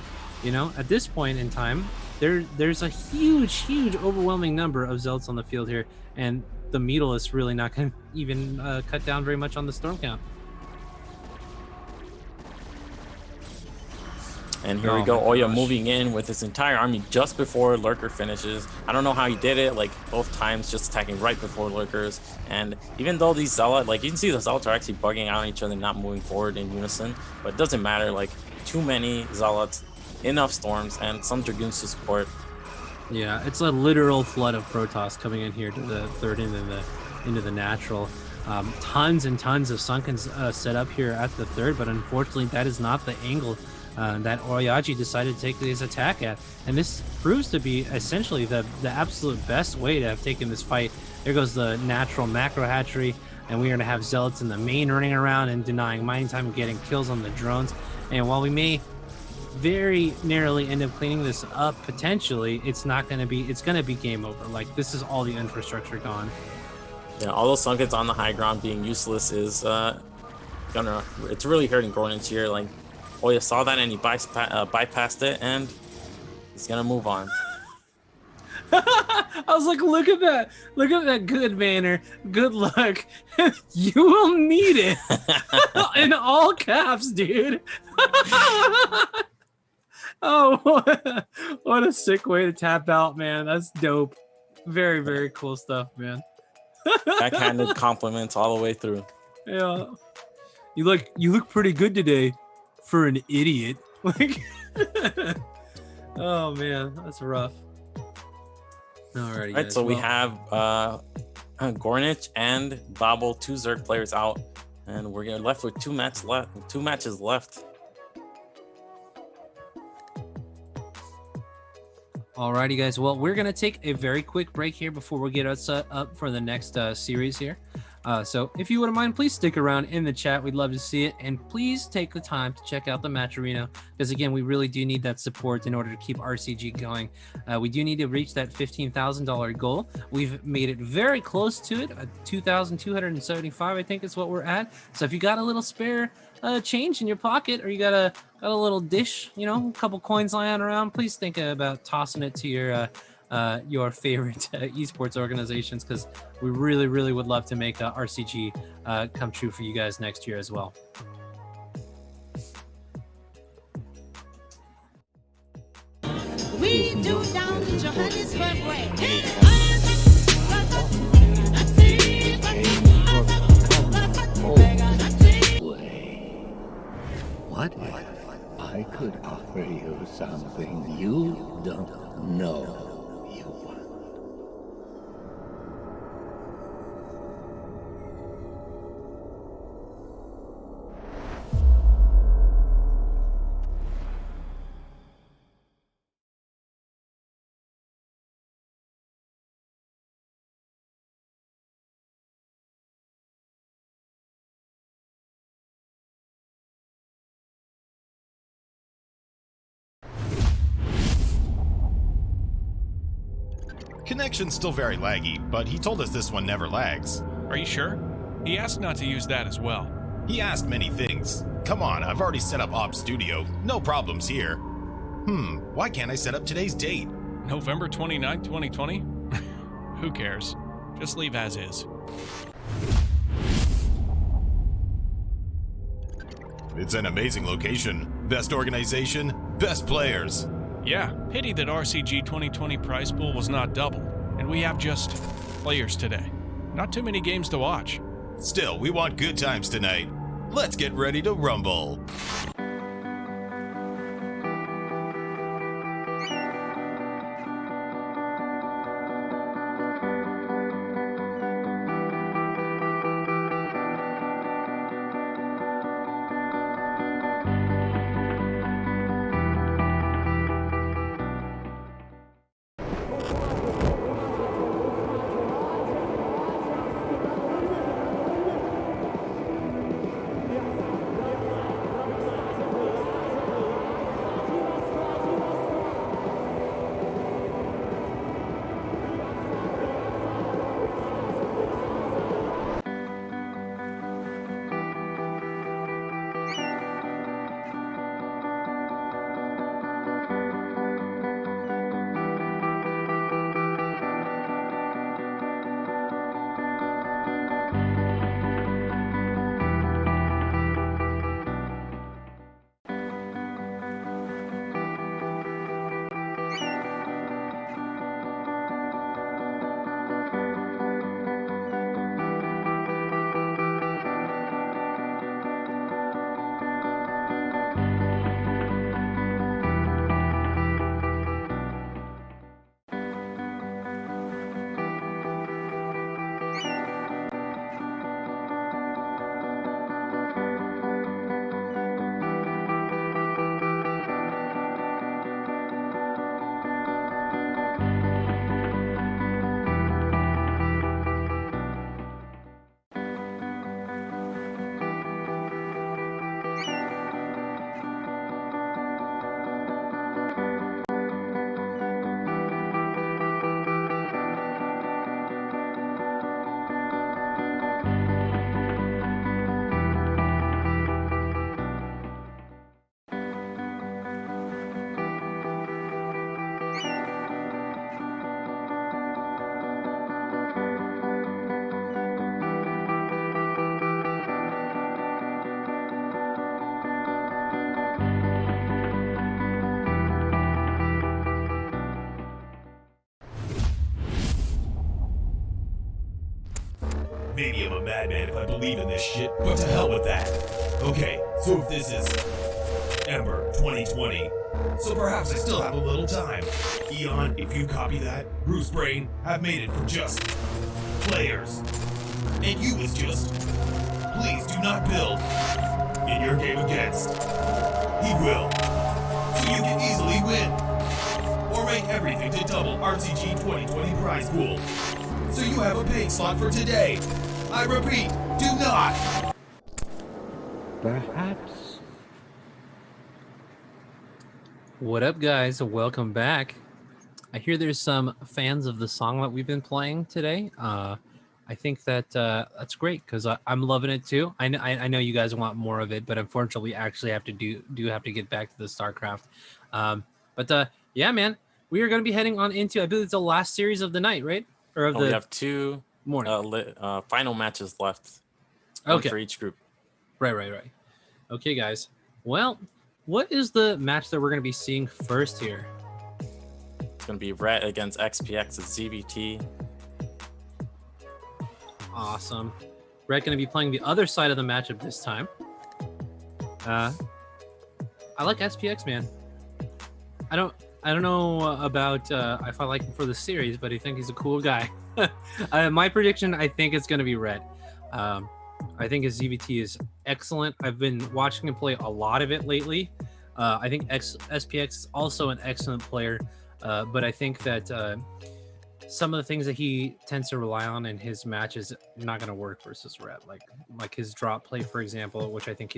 you know, at this point in time, there's a huge, overwhelming number of zealots on the field here, and the Metal is really not going to even cut down very much on the storm count. And here we go, Oya moving in with his entire army just before Lurker finishes. I don't know how he did it, like both times just attacking right before Lurkers. And even though these Zealots, like you can see the Zealots are actually bugging out on each other, not moving forward in unison. But it doesn't matter, like too many Zealots, enough storms, and some Dragoons to support. Yeah, it's a literal flood of Protoss coming in here to the 3rd and into the natural. Tons and tons of Sunkens set up here at the 3rd, but unfortunately that is not the angle that Oriyaji decided to take his attack at. And this proves to be essentially the absolute best way to have taken this fight. There goes the natural macro hatchery, and we are going to have Zealots in the main running around and denying mining time and getting kills on the drones. And while we may very narrowly end up cleaning this up potentially, it's going to be game over. Like, this is all the infrastructure gone. Yeah, all those Sunkens on the high ground being useless is it's really hurting Gornage here. Like, Oya saw that and he bypassed it, and he's gonna move on. I was like, look at that good manner, good luck. You will need it. In all caps, dude. Oh, what a sick way to tap out, man. That's dope. Very, very cool stuff, man. Backhanded compliments all the way through. Yeah. You look pretty good today for an idiot. Like, oh man, that's rough. Alrighty, Right, guys. so we have Gornage and babo, 2 Zerg players out, and we're left with 2 matches left. Alrighty, guys. Well, we're gonna take a very quick break here before we get us up for the next series here. So if you wouldn't mind, please stick around in the chat. We'd love to see it. And please take the time to check out the Match Arena, because again, we really do need that support in order to keep RCG going. We do need to reach that $15,000 goal. We've made it very close to it. 2,275, I think is what we're at. So if you got a little spare change in your pocket, or you got a little dish, you know, a couple coins lying around, please think about tossing it to your favorite esports organizations, because we really would love to make RCG come true for you guys next year as well. We do down in Johannesburg way. What if I could offer you something you don't know you want? Connection's still very laggy, but he told us this one never lags. Are you sure? He asked not to use that as well. He asked many things. Come on, I've already set up Op Studio. No problems here. Why can't I set up today's date? November 29th, 2020? Who cares? Just leave as is. It's an amazing location. Best organization, best players. Yeah, pity that RCG2020 prize pool was not double, and we have just players today. Not too many games to watch. Still, we want good times tonight. Let's get ready to rumble. Maybe I'm a madman if I believe in this shit, but to hell with that. Okay, so if this is Ember 2020, so perhaps I still have a little time. Eon, if you copy that, Bruce Brain, I've made it for just players. And you was just, please do not build in your game against. He will. So you can easily win. Or make everything to double RCG 2020 prize pool. So you have a paid slot for today. I repeat, do not. Perhaps. What up, guys? Welcome back. I hear there's some fans of the song that we've been playing today. I think that that's great because I'm loving it too. I know you guys want more of it, but unfortunately, we actually have to have to get back to the Starcraft. Yeah, man, we are going to be heading on into, I believe it's the last series of the night, right? Or of we have two morning final matches left. One for each group. Right. Okay, guys. Well, what is the match that we're going to be seeing first here? It's going to be Ret against XPX's ZBT. Awesome. Ret going to be playing the other side of the matchup this time. I like SPX, man. I don't know about if I like him for the series, but I think he's a cool guy. My prediction, I think it's going to be Ret. I think his ZBT is excellent. I've been watching him play a lot of it lately. I think SPX is also an excellent player, but I think that some of the things that he tends to rely on in his match is not going to work versus Ret. Like his drop play, for example, which I think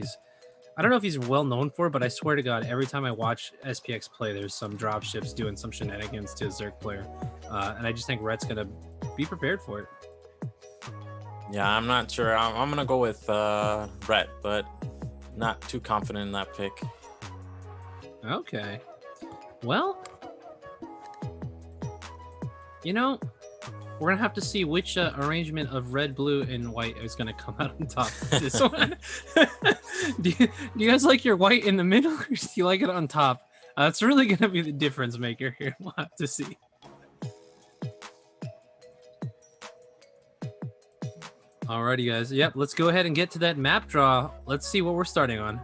I don't know if he's well known for, but I swear to God, every time I watch SPX play, there's some drop ships doing some shenanigans to a Zerg player. and I just think Red's gonna be prepared for it. Yeah, I'm not sure. I'm gonna go with Ret, but not too confident in that pick. Okay. Well, you know, we're gonna have to see which arrangement of red, blue, and white is gonna come out on top of this one. do you guys like your white in the middle, or do you like it on top? It's really gonna be the difference maker here. We'll have to see. Alrighty, guys. Yep, let's go ahead and get to that map draw. Let's see what we're starting on.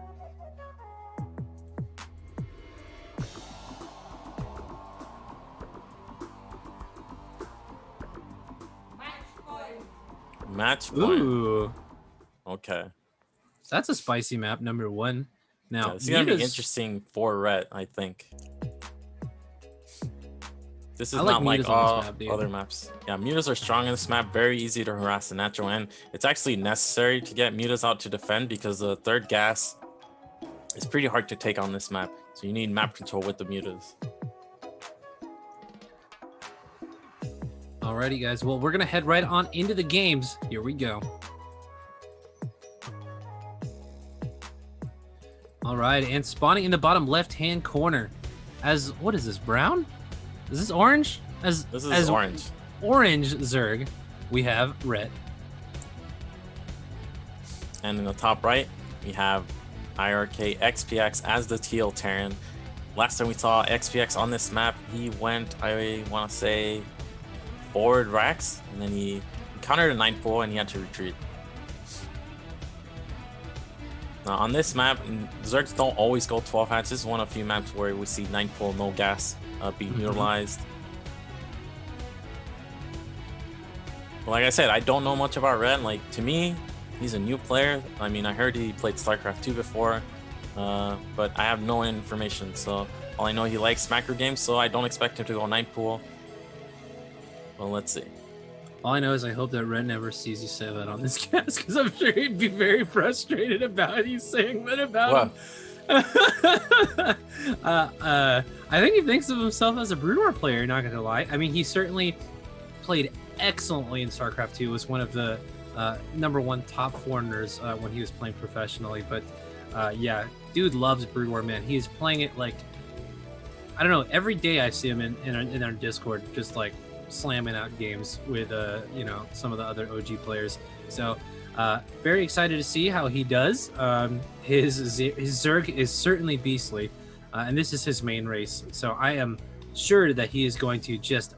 Match point. Ooh, Okay. that's a spicy map, number 1. Now, Yeah, it's gonna be Muta's- interesting for Ret, I think. This is I like not like mutas on all this map, dude. other maps. Yeah, mutas are strong in this map, very easy to harass the natural end. It's actually necessary to get mutas out to defend because the third gas is pretty hard to take on this map. So you need map control with the mutas. Alrighty, guys. Well, we're gonna head right on into the games. Here we go. All right, and spawning in the bottom left-hand corner, as what is this? Brown? Is this orange? This is orange. Orange Zerg. We have red. And in the top right, we have IRK XPX as the teal Terran. Last time we saw XPX on this map, he went, I want to say, forward racks, and then he encountered a 9-pool and he had to retreat. Now on this map, Zergs don't always go 12 hats. This is one of a few maps where we see 9-pool, no gas being utilized. But like I said, I don't know much about Red. Like, to me, he's a new player. I mean, I heard he played Starcraft 2 before, but I have no information. So all I know, he likes macro games, so I don't expect him to go 9-pool. Well, let's see. All I know is I hope that Red never sees you say that on this cast, because I'm sure he'd be very frustrated about you saying that about him. I think he thinks of himself as a Brood War player, not gonna lie. I mean, he certainly played excellently in StarCraft 2, was one of the #1 top foreigners when he was playing professionally. But yeah, dude loves Brood War, man. He is playing it like, I don't know, every day I see him in our Discord, just like slamming out games with you know, some of the other OG players. So very excited to see how he does. His Zerg is certainly beastly, and this is his main race, so I am sure that he is going to just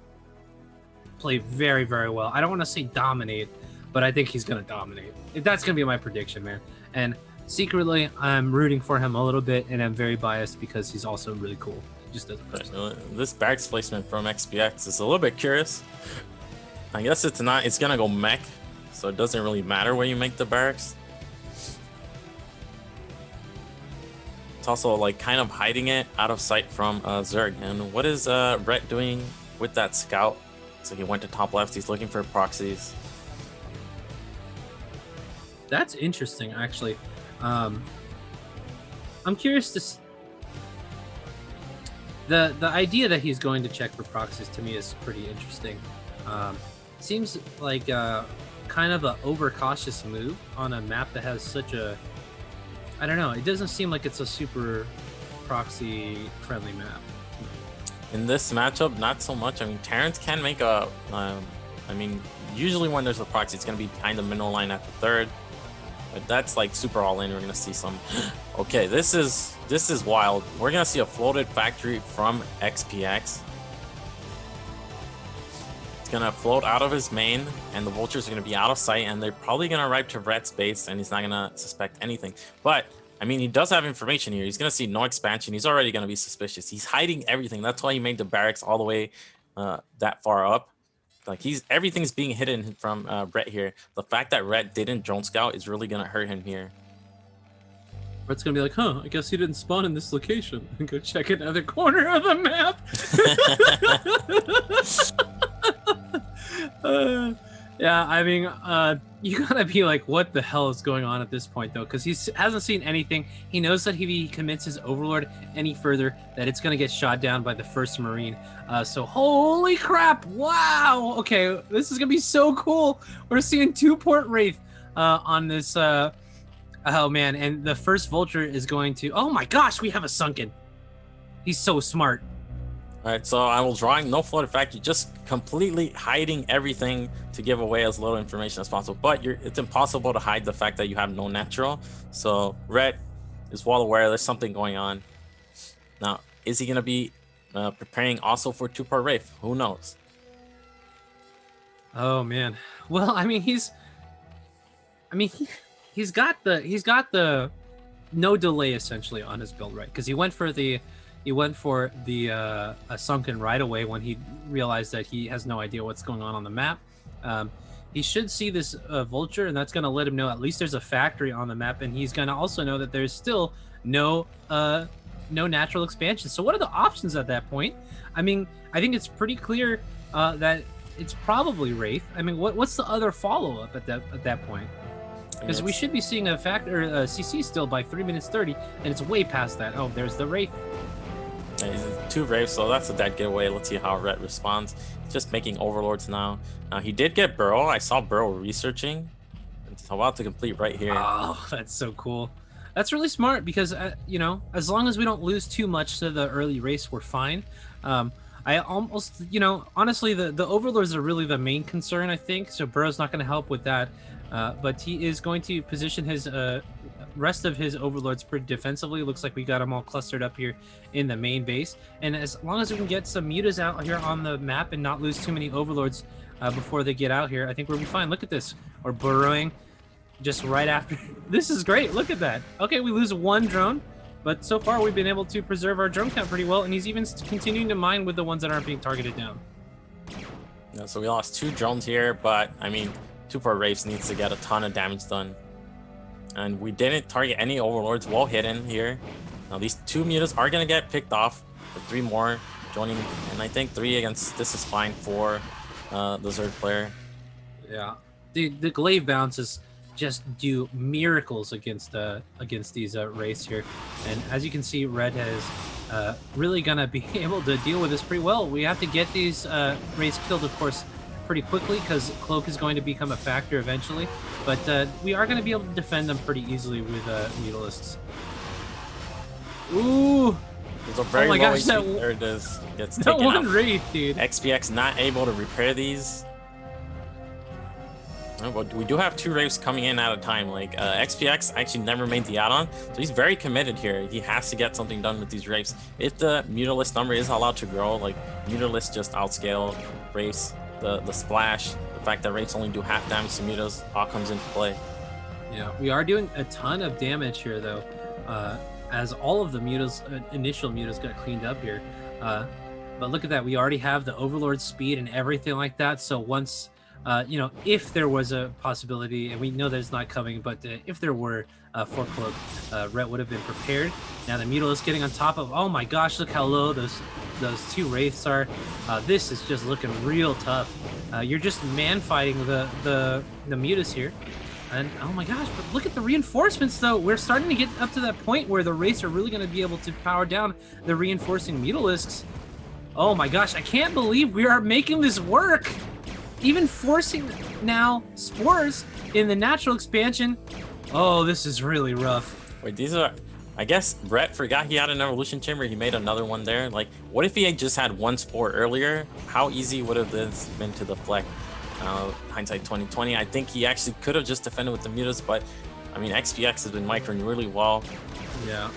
play very, very well. I don't want to say dominate, but I think he's going to dominate. That's going to be my prediction, man. And secretly, I'm rooting for him a little bit, and I'm very biased because he's also really cool. Just as a person. This barracks placement from XPX is a little bit curious. I guess it's gonna go mech, so it doesn't really matter where you make the barracks. It's also like kind of hiding it out of sight from Zerg. And what is Rhett doing with that scout? So he went to top left, he's looking for proxies. That's interesting, actually. I'm curious to the idea that he's going to check for proxies to me is pretty interesting. Seems like kind of an overcautious move on a map that has such a, I don't know, it doesn't seem like it's a super proxy friendly map. In this matchup, not so much. I mean, Terrans can make a, I mean, usually when there's a proxy, it's going to be behind the mineral line at the third. But that's like super all in. We're going to see some. Okay, this is wild. We're going to see a floated factory from XPX. It's going to float out of his main, and the vultures are going to be out of sight, and they're probably going to arrive to Rhett's base, and he's not going to suspect anything. But I mean, he does have information here. He's going to see no expansion. He's already going to be suspicious. He's hiding everything. That's why he made the barracks all the way that far up. Like, everything's being hidden from Rhett here. The fact that Rhett didn't drone scout is really going to hurt him here. Rhett's going to be like, huh, I guess he didn't spawn in this location. And go check another corner of the map. Yeah, I mean, You gotta be like, what the hell is going on at this point, though? Because he hasn't seen anything. He knows that if he commits his Overlord any further, that it's gonna get shot down by the first Marine. So holy crap! Wow. Okay, this is gonna be so cool. We're seeing 2 Port Wraith on this. Oh man, and the first Vulture is going to. Oh my gosh, we have a sunken. He's so smart. All right, so I will drawing no floated factory, just completely hiding everything to give away as little information as possible. But it's impossible to hide the fact that you have no natural. So Red is well aware there's something going on. Now, is he gonna be preparing also for 2-part Wraith? Who knows? Oh man. Well, I mean, he's got the no delay essentially on his build, right? Because he went for the sunken right away when he realized that he has no idea what's going on the map. He should see this Vulture, and that's going to let him know at least there's a factory on the map, and he's going to also know that there's still no natural expansion. So what are the options at that point? I mean, I think it's pretty clear that it's probably Wraith. I mean, what's the other follow-up at that point? Because we should be seeing a CC still by 3 minutes 30, and it's way past that. Oh, there's the Wraith. Yeah, he's 2 Wraiths, so that's a dead giveaway. Let's see how Red responds. He's just making Overlords now. Now, he did get Burrow. I saw Burrow researching. It's about to complete right here. Oh, that's so cool. That's really smart because, you know, as long as we don't lose too much to the early race, we're fine. I almost, you know, honestly, the Overlords are really the main concern, I think. So Burrow's not going to help with that. But he is going to position his rest of his Overlords pretty defensively. Looks like we got them all clustered up here in the main base. And as long as we can get some mutas out here on the map and not lose too many Overlords before they get out here, I think we'll be fine. Look at this. We're burrowing just right after. This is great. Look at that. Okay, we lose 1 drone. But so far, we've been able to preserve our drone count pretty well. And he's even continuing to mine with the ones that aren't being targeted down. Yeah, so we lost 2 drones here, but I mean, 2-part Wraiths needs to get a ton of damage done. And we didn't target any Overlords, well hidden here. Now these 2 mutas are going to get picked off for 3 more joining. And I think 3 against this is fine for the Zerg player. Yeah. The glaive bounces just do miracles against these Wraiths here. And as you can see, Red has really going to be able to deal with this pretty well. We have to get these Wraiths killed, of course, pretty quickly because Cloak is going to become a factor eventually, but we are going to be able to defend them pretty easily with Mutalisks. Ooh! There's a very oh my low gosh, HP. There it is. Gets that taken one out. Wraith, dude. XPX not able to repair these. But we do have 2 Wraiths coming in at a time. Like XPX actually never made the add-on, so he's very committed here. He has to get something done with these Wraiths. If the Mutalist number is allowed to grow, like Mutalist just outscale Wraiths. The splash, the fact that Wraiths only do half damage to mutas, all comes into play. Yeah, we are doing a ton of damage here though, as all of the mutas, initial mutas got cleaned up here. But look at that, we already have the Overlord speed and everything like that. So once, you know, if there was a possibility, and we know that it's not coming, but if there were for Cloak, Red would have been prepared. Now the Mutalist getting on top of, oh my gosh, look how low those 2 Wraiths are. This is just looking real tough. You're just man fighting the mutas here. And oh my gosh, but look at the reinforcements though. We're starting to get up to that point where the Wraiths are really going to be able to power down the reinforcing Mutalisks. Oh my gosh, I can't believe we are making this work. Even forcing now Spores in the natural expansion. Oh, this is really rough. Wait, these are... I guess Brett forgot he had an evolution chamber. He made another one there. Like, what if he had just had 1 Spore earlier? How easy would have this been to deflect? Hindsight 2020. I think he actually could have just defended with the mutas, but I mean, XPX has been microing really well. Yeah.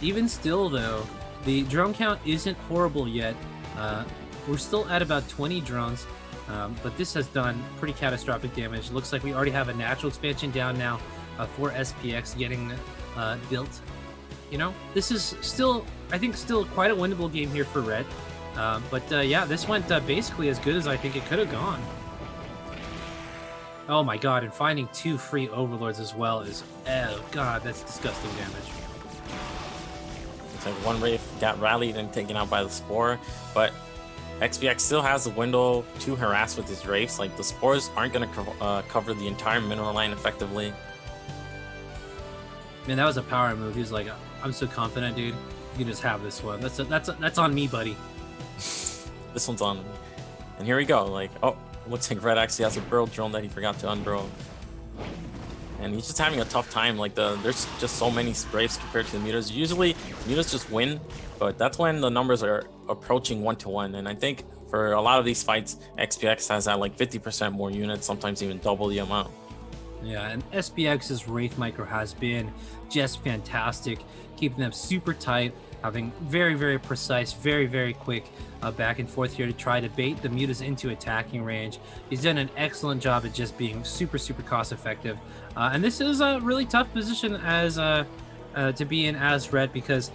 Even still, though, the drone count isn't horrible yet. We're still at about 20 drones, but this has done pretty catastrophic damage. Looks like we already have a natural expansion down now for SPX getting built. You know, this is still, I think, still quite a winnable game here for Red. But yeah, this went basically as good as I think it could have gone. Oh my god, and finding 2 free Overlords as well is, oh god, that's disgusting damage. It's like 1 Wraith got rallied and taken out by the Spore, but XPX still has the window to harass with his Wraiths. Like, the spores aren't going to cover the entire mineral line effectively. Man, that was a power move. He was like, I'm so confident, dude. You can just have this one. That's on me, buddy. This one's on me. And here we go. Like, oh, looks like Red actually has a burrow drone that he forgot to unburrow. And he's just having a tough time. Like, there's just so many Wraiths compared to the mutas. Usually, mutas just win, but that's when the numbers are approaching 1-to-1. And I think for a lot of these fights, XPX has had like 50% more units, sometimes even double the amount. Yeah, and SPX's Wraith Micro has been just fantastic, keeping them super tight, having very, very precise, very, very quick back and forth here to try to bait the mutas into attacking range. He's done an excellent job at just being super, super cost effective. And this is a really tough position as to be in as Red, because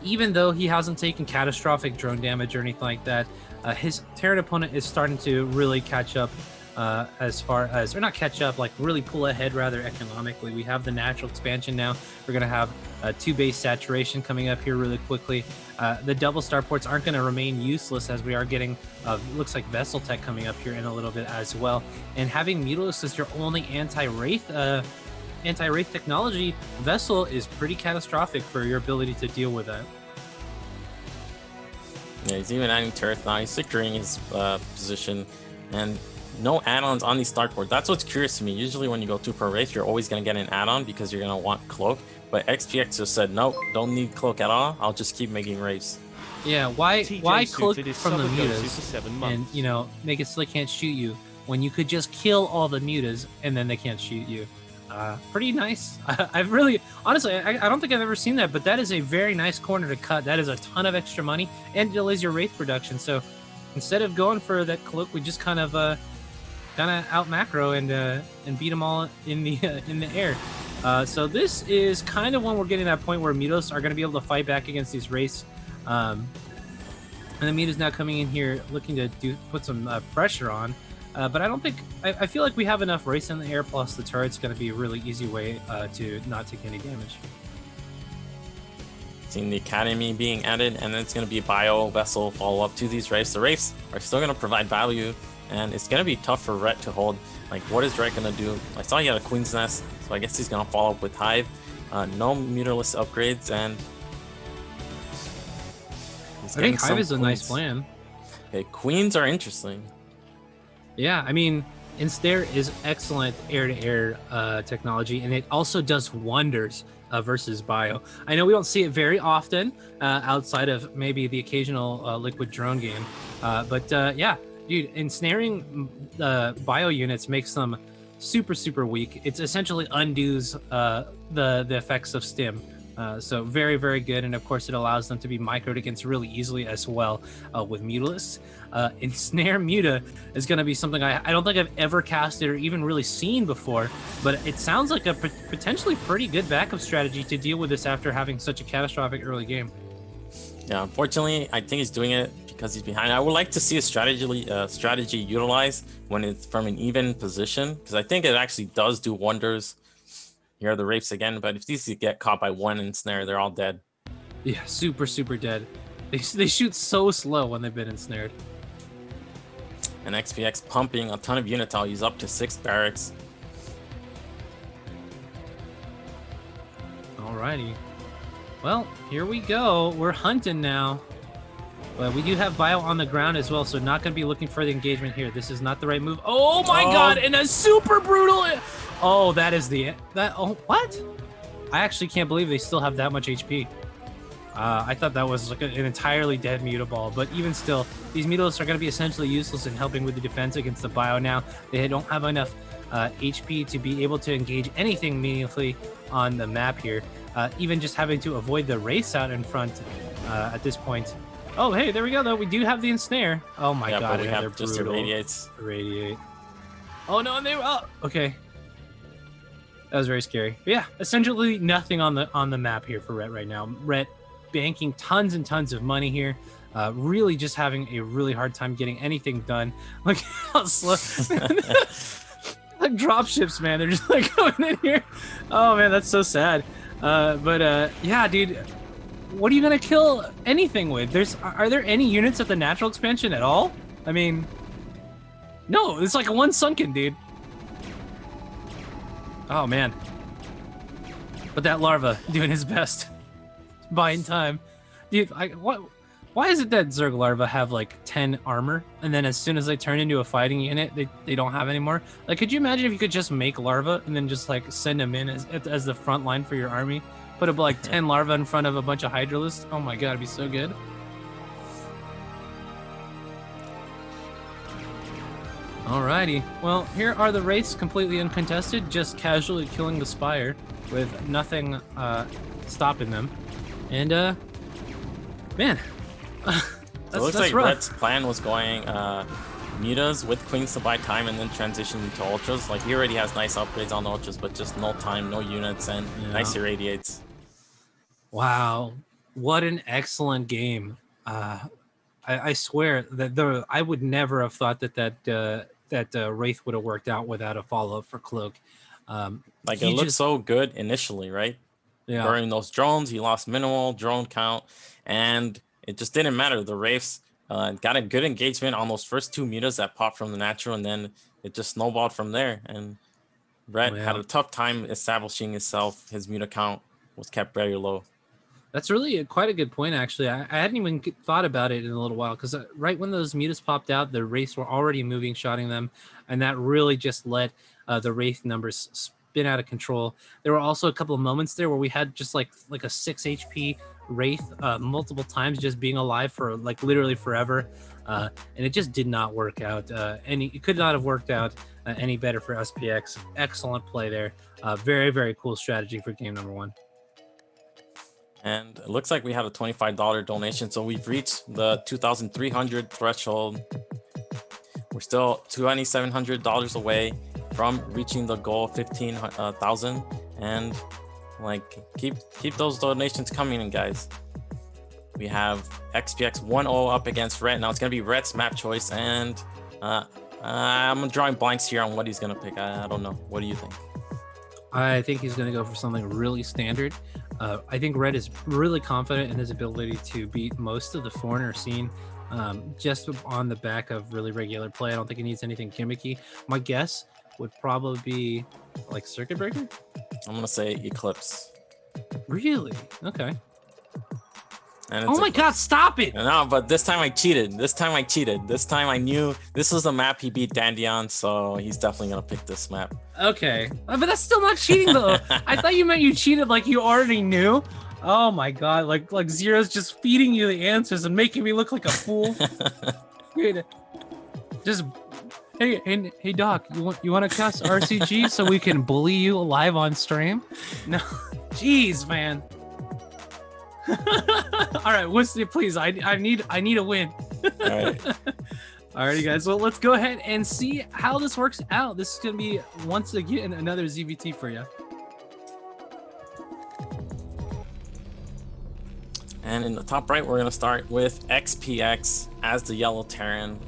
even though he hasn't taken catastrophic drone damage or anything like that, his Terran opponent is starting to really catch up as far as, or not catch up, like really pull ahead rather economically. We have the natural expansion now. We're going to have 2 base saturation coming up here really quickly. The double starports aren't going to remain useless, as we are getting looks like vessel tech coming up here in a little bit as well. And having Mutalisk as your only anti-wraith technology vessel is pretty catastrophic for your ability to deal with that. Yeah, he's even adding turrets now. He's securing his position, and no add-ons on these starport. That's what's curious to me. Usually when you go 2 per Wraith, you're always going to get an add-on because you're going to want cloak. But XPX just said, nope, don't need cloak at all. I'll just keep making Wraiths. Yeah, why cloak from the mutas and, you know, make it so they can't shoot you when you could just kill all the mutas and then they can't shoot you? Pretty nice. I've really, honestly, I don't think I've ever seen that, but that is a very nice corner to cut. That is a ton of extra money and delays your Wraith production. So instead of going for that cloak, we just kind of out macro and beat them all in the air. So this is kind of when we're getting that point where mutas are going to be able to fight back against these Wraiths. And the mutas now coming in here looking to put some pressure on. But I don't think, I feel like we have enough Wraiths in the air, plus the turret's going to be a really easy way to not take any damage. Seeing the Academy being added, and then it's going to be a bio vessel follow-up to these Wraiths. The Wraiths are still going to provide value, and it's going to be tough for Rhett to hold. Like, what is Rhett going to do? I saw he had a Queen's Nest, so I guess he's going to follow up with Hive. No Mutalist upgrades, and I think Hive is a nice plan. Okay, Queens are interesting. Yeah, I mean, Ensnare is excellent air-to-air technology, and it also does wonders versus bio. I know we don't see it very often outside of maybe the occasional liquid drone game, but yeah, dude, ensnaring bio units makes them super, super weak. It's essentially undoes the effects of stim. So very, very good. And of course, it allows them to be microed against really easily as well with Mutalists. Ensnare Muta is going to be something I don't think I've ever casted or even really seen before, but it sounds like a potentially pretty good backup strategy to deal with this after having such a catastrophic early game. Yeah, unfortunately, I think he's doing it because he's behind. I would like to see a strategy utilized when it's from an even position, because I think it actually does do wonders. Here are the Wraiths again, but if these get caught by one ensnare, they're all dead. Yeah, super, super dead. They shoot so slow when they've been ensnared. And XPX pumping a ton of units out. He's up to 6 barracks. Alrighty. Well, here we go. We're hunting now. But we do have bio on the ground as well, so not going to be looking for the engagement here. This is not the right move. Oh my god, and a super brutal... Oh, that is the... Oh, what? I actually can't believe they still have that much HP. I thought that was like an entirely dead mutaball, but even still, these mutalists are going to be essentially useless in helping with the defense against the bio now. They don't have enough HP to be able to engage anything meaningfully on the map here. Even just having to avoid the race out in front at this point. Oh, hey, there we go, though. We do have the ensnare. Oh, my god. But we have just irradiates. Irradiate. Oh, no, and they were... Oh, okay. That was very scary. But yeah, essentially nothing on the map here for Rhett right now. Rhett banking tons and tons of money here. Really just having a really hard time getting anything done. Look how slow. Like drop ships, man. They're just like coming in here. Oh, man, that's so sad. But yeah, dude. what are you gonna kill anything with? Are there any units at the natural expansion at all? I mean, no, it's like one sunken, dude. Oh man. But that larva doing his best, buying time, dude. Why is it that Zerg larva have like 10 armor, and then as soon as they turn into a fighting unit, they don't have anymore? Like, could you imagine if you could just make larva and then just like send them in as the front line for your army? Put up like 10 larva in front of a bunch of hydralisks. Oh my god, it'd be so good. Alrighty, well, here are the wraiths completely uncontested, just casually killing the Spire with nothing stopping them. And man, So it looks like rough. Red's plan was going mutas with queens to buy time and then transition to ultras. Like, he already has nice upgrades on the ultras, but just no time, no units, and nice irradiates. Wow, what an excellent game. I swear that I would never have thought that Wraith would have worked out without a follow-up for Cloak. Like, it looked so good initially, right? Yeah. During those drones, he lost minimal drone count, and it just didn't matter. The Wraiths got a good engagement on those first 2 mutas that popped from the natural, and then it just snowballed from there. And Brett had a tough time establishing himself. His muta count was kept very low. That's really quite a good point, actually. I hadn't even thought about it in a little while, because right when those mutas popped out, the Wraiths were already moving, shotting them, and that really just let the Wraith numbers spin out of control. There were also a couple of moments there where we had just like a 6 HP Wraith multiple times just being alive for like literally forever, and it just did not work out. It could not have worked out any better for SPX. Excellent play there. Very, very cool strategy for game number 1. And it looks like we have a $25 donation, so we've reached the 2,300 threshold. We're still $2,700 away from reaching the goal of 15,000, and like keep those donations coming in, guys. We have XPX 1-0 up against Rhett. Now it's gonna be Rhett's map choice, and I'm drawing blanks here on what he's gonna pick. I don't know. What do you think? I think he's going to go for something really standard. I think Red is really confident in his ability to beat most of the foreigner scene just on the back of really regular play. I don't think he needs anything gimmicky. My guess would probably be like Circuit Breaker? I'm going to say Eclipse. Really? Okay. And oh my god, stop it! No, but this time I cheated. This time I knew this was the map he beat Dandy on, so he's definitely going to pick this map. Okay. But that's still not cheating, though. I thought you meant you cheated like you already knew. Oh my god, like Zero's just feeding you the answers and making me look like a fool. Dude, just hey Doc, you want to cuss RCG so we can bully you live on stream? No, jeez, man. All right, please. I need a win. All right. Alrighty, guys. Well, let's go ahead and see how this works out. This is gonna be once again another ZVT for you. And in the top right, we're gonna start with XPX as the yellow Terran.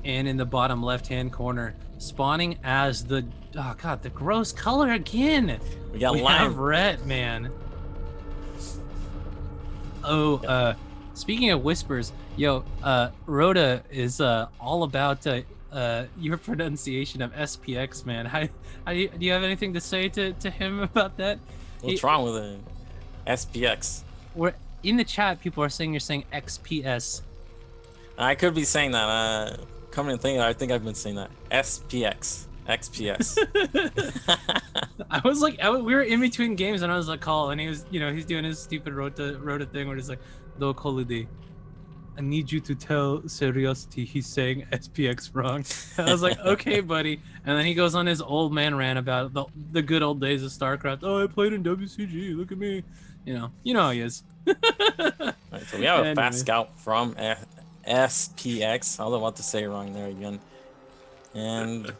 And in the bottom left-hand corner, spawning as the the gross color again. We have red, man. Oh, speaking of whispers, Rhoda is all about your pronunciation of SPX, man. How do you have anything to say to him about that? What's wrong with it? SPX. We're in the chat. People are saying you're saying XPS. I could be saying that. Coming to think, I think I've been saying that. SPX. XPS. I was like, we were in between games, and I was like, call, and he was, he's doing his stupid Rota thing where he's like, "No, Colide, I need you to tell Seriosity he's saying SPX wrong." And I was like, "Okay, buddy." And then he goes on his old man rant about the good old days of StarCraft. Oh, I played in WCG. Look at me. You know how he is. Right, so we have a fast scout from SPX. I was about to say it wrong there again. And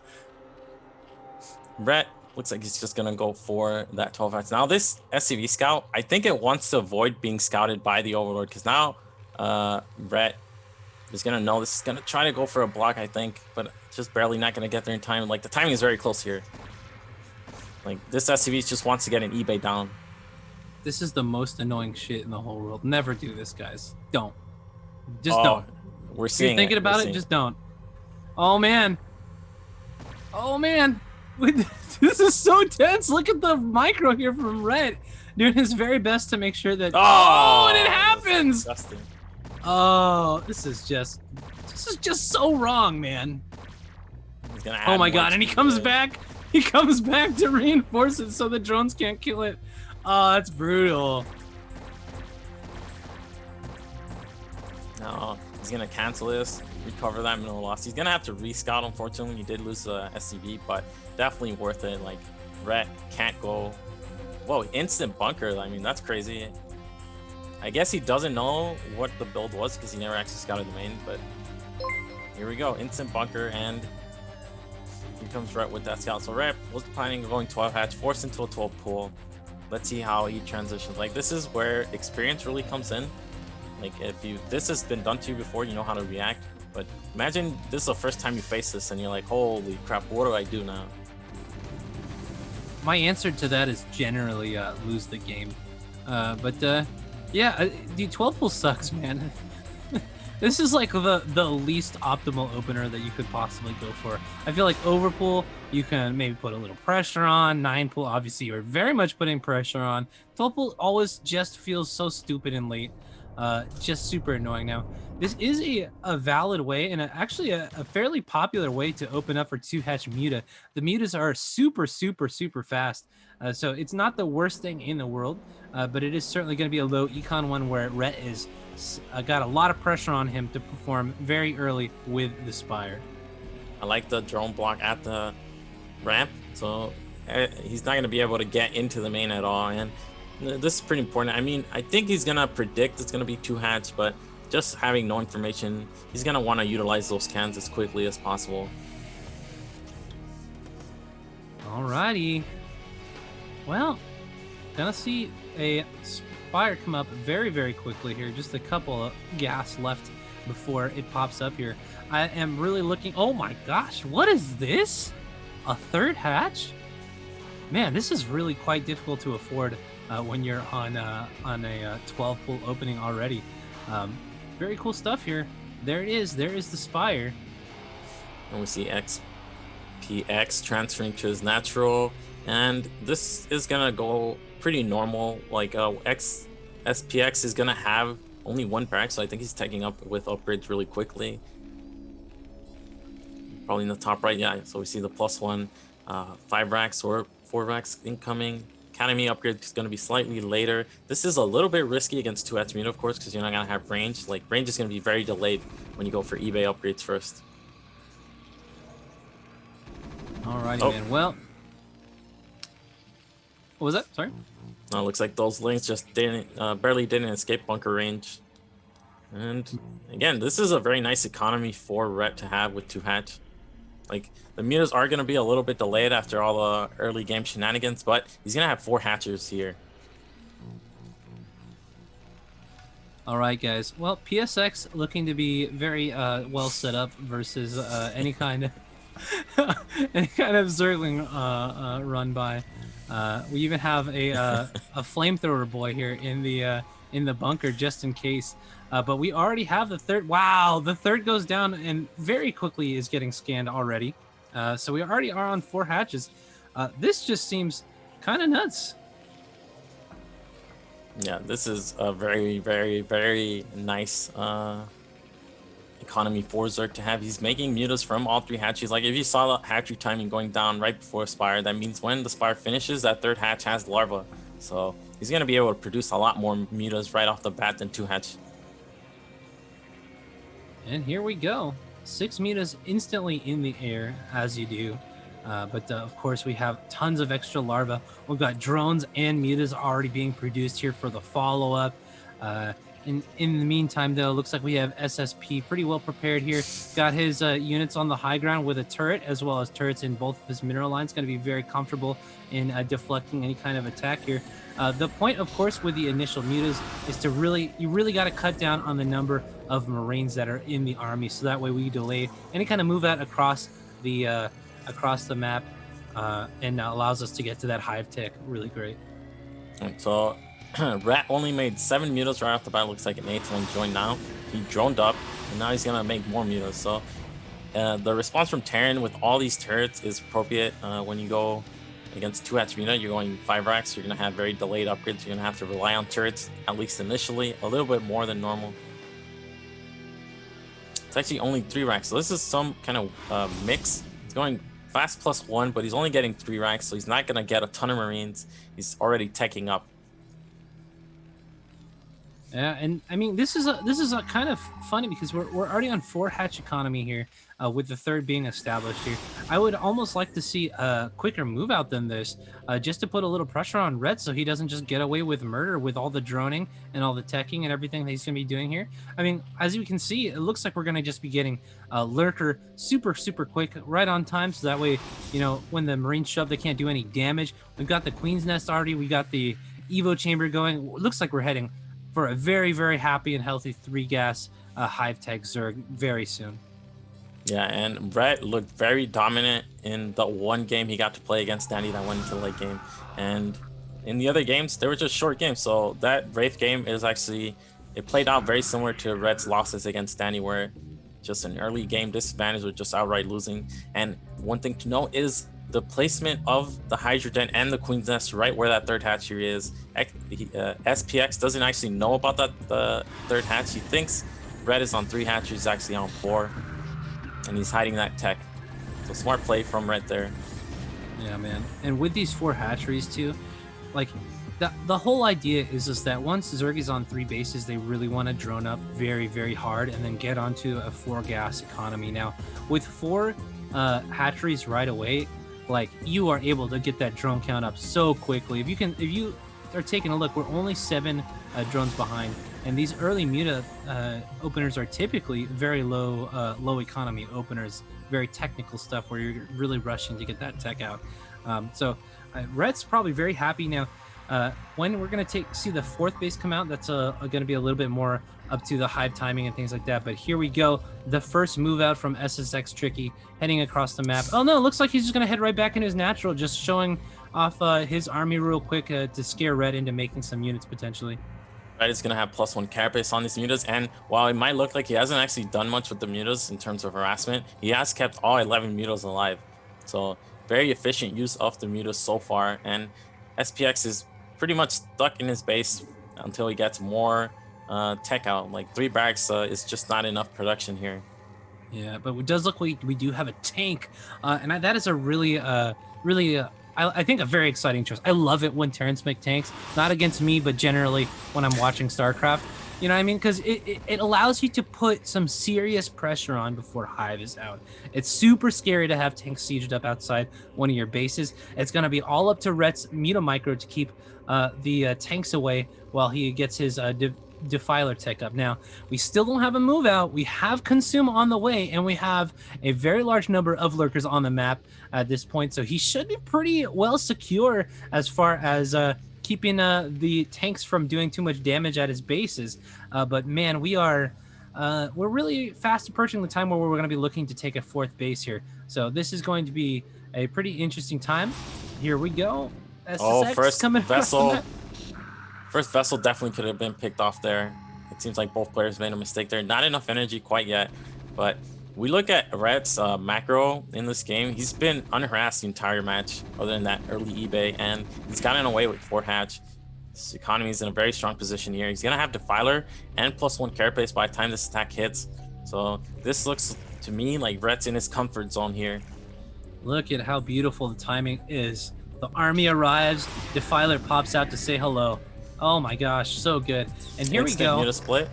Brett looks like he's just gonna go for that 12 hats. Now this SCV scout, I think it wants to avoid being scouted by the Overlord, because now Brett is gonna know this is gonna try to go for a block, I think, but just barely not gonna get there in time. Like, the timing is very close here. Like, this SCV just wants to get an eBay down. This is the most annoying shit in the whole world. Never do this, guys. Don't. Just Oh, don't. We're If seeing you're thinking it. about it, just don't. Oh man. Oh man. This is so tense. Look at the micro here from Red, doing his very best to make sure that. Oh, and it happens. Disgusting. Oh, this is just so wrong, man. He's gonna Oh add my more god, and he to comes it. back. He comes back to reinforce it so the drones can't kill it. Oh, that's brutal. No, he's gonna cancel this, recover that minimal loss. He's gonna have to rescout. Unfortunately, he did lose the SCV, but definitely worth it. Like, Rhett can't go. Whoa, instant bunker. I mean, that's crazy. I guess he doesn't know what the build was because he never actually scouted the main. But here we go, instant bunker, and here comes Rhett with that scout. So Rhett was planning on going 12 hatch, forced into a 12 pool. Let's see how he transitions. Like, this is where experience really comes in. Like, this has been done to you before, you know how to react. But imagine this is the first time you face this and you're like, holy crap, what do I do now? My answer to that is generally lose the game. Yeah, dude, 12 pool sucks, man. This is like the least optimal opener that you could possibly go for. I feel like overpool, you can maybe put a little pressure on. 9 pool, obviously, you're very much putting pressure on. 12 pool always just feels so stupid and late. Just super annoying. Now, this is a valid way and actually a fairly popular way to open up for 2-hatch Muta. The Mutas are super fast. So it's not the worst thing in the world, but it is certainly going to be a low econ one where Rhett is got a lot of pressure on him to perform very early with the Spire. I like the drone block at the ramp, so he's not going to be able to get into the main at all. And this is pretty important. I mean, I think he's going to predict it's going to be 2 hatch, but just having no information, he's going to want to utilize those cans as quickly as possible. Alrighty. Well, gonna see a Spire come up very quickly here. Just a couple of gas left before it pops up here. I am really looking. Oh my gosh, what is this? A 3rd hatch? Man, this is really quite difficult to afford when you're on a 12 pool opening already. Very cool stuff here. There it is. There is the Spire. And we see XPX transferring to his natural. And this is gonna go pretty normal. Like SPX is gonna have only 1 barrack, so I think he's taking up with upgrades really quickly. Probably in the top right, yeah. So we see the +1, 5 racks or 4 racks incoming. Academy upgrade is going to be slightly later. This is a little bit risky against 2-hatch Muta, of course, because you're not going to have range. Like, range is going to be very delayed when you go for eBay upgrades first. Alrighty, man. Well, what was that? Sorry. It looks like those links just barely didn't escape bunker range. And again, this is a very nice economy for Rhett to have with 2-hatch. Like, the Mutas are going to be a little bit delayed after all the early game shenanigans, but he's going to have 4 hatchers here. All right, guys. Well, PSX looking to be very well set up versus any kind of Zergling run by. We even have a flamethrower boy here in the bunker just in case. But we already have the 3rd. Wow, the 3rd goes down and very quickly is getting scanned already. So we already are on 4 hatches. This just seems kind of nuts. Yeah, this is a very nice economy for Zerg to have. He's making Mutas from all 3 hatches. Like, if you saw the hatchery timing going down right before Spire, that means when the Spire finishes, that 3rd hatch has larva. So he's going to be able to produce a lot more Mutas right off the bat than 2-hatch. And here we go. 6 Mutas instantly in the air, as you do. But of course, we have tons of extra larvae. We've got drones and Mutas already being produced here for the follow-up. In the meantime, though, looks like we have SSP pretty well prepared here. Got his units on the high ground with a turret, as well as turrets in both of his mineral lines. Going to be very comfortable in deflecting any kind of attack here. The point, of course, with the initial Mutas is to you really got to cut down on the number of Marines that are in the army, so that way we delay any kind of move out across the map and allows us to get to that hive tech really great. So Rat only made 7 mutas right off the bat. Looks like an 8th one joined now. He droned up, and now he's gonna make more mutas. So the response from Terran with all these turrets is appropriate. When you go against 2-hatch muta, you're going 5 racks. You're gonna have very delayed upgrades. You're gonna have to rely on turrets, at least initially, a little bit more than normal. It's actually only 3 racks, so this is some kind of mix. It's going fast +1, but he's only getting 3 racks, so he's not gonna get a ton of Marines. He's already teching up. Yeah, and I mean this is a kind of funny because we're already on 4-hatch economy here, with the 3rd being established here. I would almost like to see a quicker move out than this, just to put a little pressure on Red so he doesn't just get away with murder with all the droning and all the teching and everything that he's going to be doing here. I mean, as you can see, it looks like we're going to just be getting a lurker super quick, right on time, so that way, you know, when the Marines shove, they can't do any damage. We've got the Queen's Nest already. We got the Evo chamber going. It looks like we're heading for a very happy and healthy 3-gas Hive Tech Zerg very soon. Yeah, and Red looked very dominant in the one game he got to play against Danny that went into the late game. And in the other games, they were just short games. So that Wraith game is actually, it played out very similar to Red's losses against Danny, where just an early game disadvantage with just outright losing. And one thing to note is the placement of the Hydrogen and the Queen's Nest right where that 3rd hatchery is. SPX doesn't actually know about the 3rd hatch. He thinks Red is on 3 hatcheries, actually on 4. And he's hiding that tech. So smart play from Red there. Yeah, man. And with these 4 hatcheries too, like the whole idea is that once Zerg is on 3 bases, they really want to drone up very hard and then get onto a 4-gas economy. Now, with 4 hatcheries right away, like, you are able to get that drone count up so quickly. If you are taking a look, we're only 7 drones behind, and these early muta openers are typically very low economy openers, very technical stuff where you're really rushing to get that tech out. So Red's probably very happy now. When we're going to see the 4th base come out, that's going to be a little bit more up to the Hive timing and things like that. But here we go. The first move out from SSX Tricky, heading across the map. Oh no, it looks like he's just going to head right back into his natural, just showing off his army real quick to scare Red into making some units potentially. Red is going to have +1 carapace on these mutas, and while it might look like he hasn't actually done much with the mutas in terms of harassment, he has kept all 11 mutas alive. So very efficient use of the mutas so far, and SPX is pretty much stuck in his base until he gets more tech out. Like 3 barracks is just not enough production here. Yeah, but it does look like we do have a tank, and that is a really I think a very exciting choice. I love it when Terrans make tanks, not against me, but generally when I'm watching StarCraft. You know what I mean? Because it allows you to put some serious pressure on before Hive is out. It's super scary to have tanks sieged up outside one of your bases. It's going to be all up to Rhett's Muta Micro to keep the tanks away while he gets his Defiler tech up. Now, we still don't have a move out. We have Consume on the way, and we have a very large number of lurkers on the map at this point. So he should be pretty well secure as far as keeping the tanks from doing too much damage at his bases. But man, we're really fast approaching the time where we're going to be looking to take a 4th base here. So this is going to be a pretty interesting time. Here we go. SSX first coming vessel. First vessel definitely could have been picked off there. It seems like both players made a mistake there. Not enough energy quite yet, but we look at Red's macro in this game. He's been unharassed the entire match, other than that early eBay, and he's gotten away with 4 hatch. His economy is in a very strong position here. He's gonna have Defiler and +1 carapace by the time this attack hits. So this looks to me like Red's in his comfort zone here. Look at how beautiful the timing is. The army arrives, Defiler pops out to say hello. Oh my gosh, so good. And here we go. Muta split.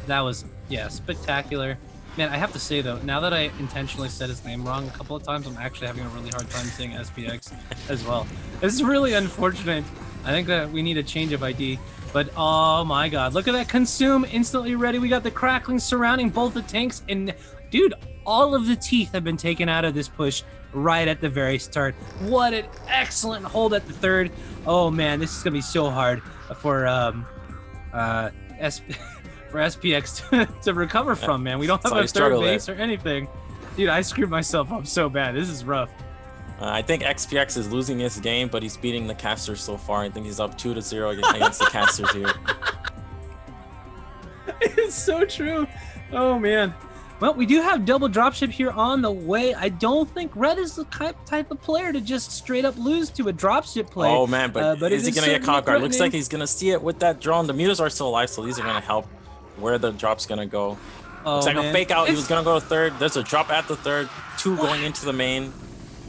That was, yeah, spectacular. Man, I have to say though, now that I intentionally said his name wrong a couple of times, I'm actually having a really hard time saying SPX as well. It's really unfortunate. I think that we need a change of ID. But oh my god, look at that Consume instantly ready. We got the crackling surrounding both the tanks, and dude, all of the teeth have been taken out of this push right at the very start. What an excellent hold at the 3rd. Oh man, this is gonna be so hard for SPX to recover from, man. We don't have a 3rd base or anything. Dude, I screwed myself up so bad. This is rough. I think XPX is losing this game, but he's beating the casters so far. I think he's up 2-0 against the casters here. It's so true. Oh man. Well, we do have double dropship here on the way. I don't think Red is the type of player to just straight up lose to a dropship play. Oh man, but is he gonna get caught guard? Looks like he's gonna see it with that drone. The mutas are still alive, so these are gonna help where the drop's gonna go. Oh, looks like a fake out. He was gonna go to third. There's a drop at the third. 2 going into the main.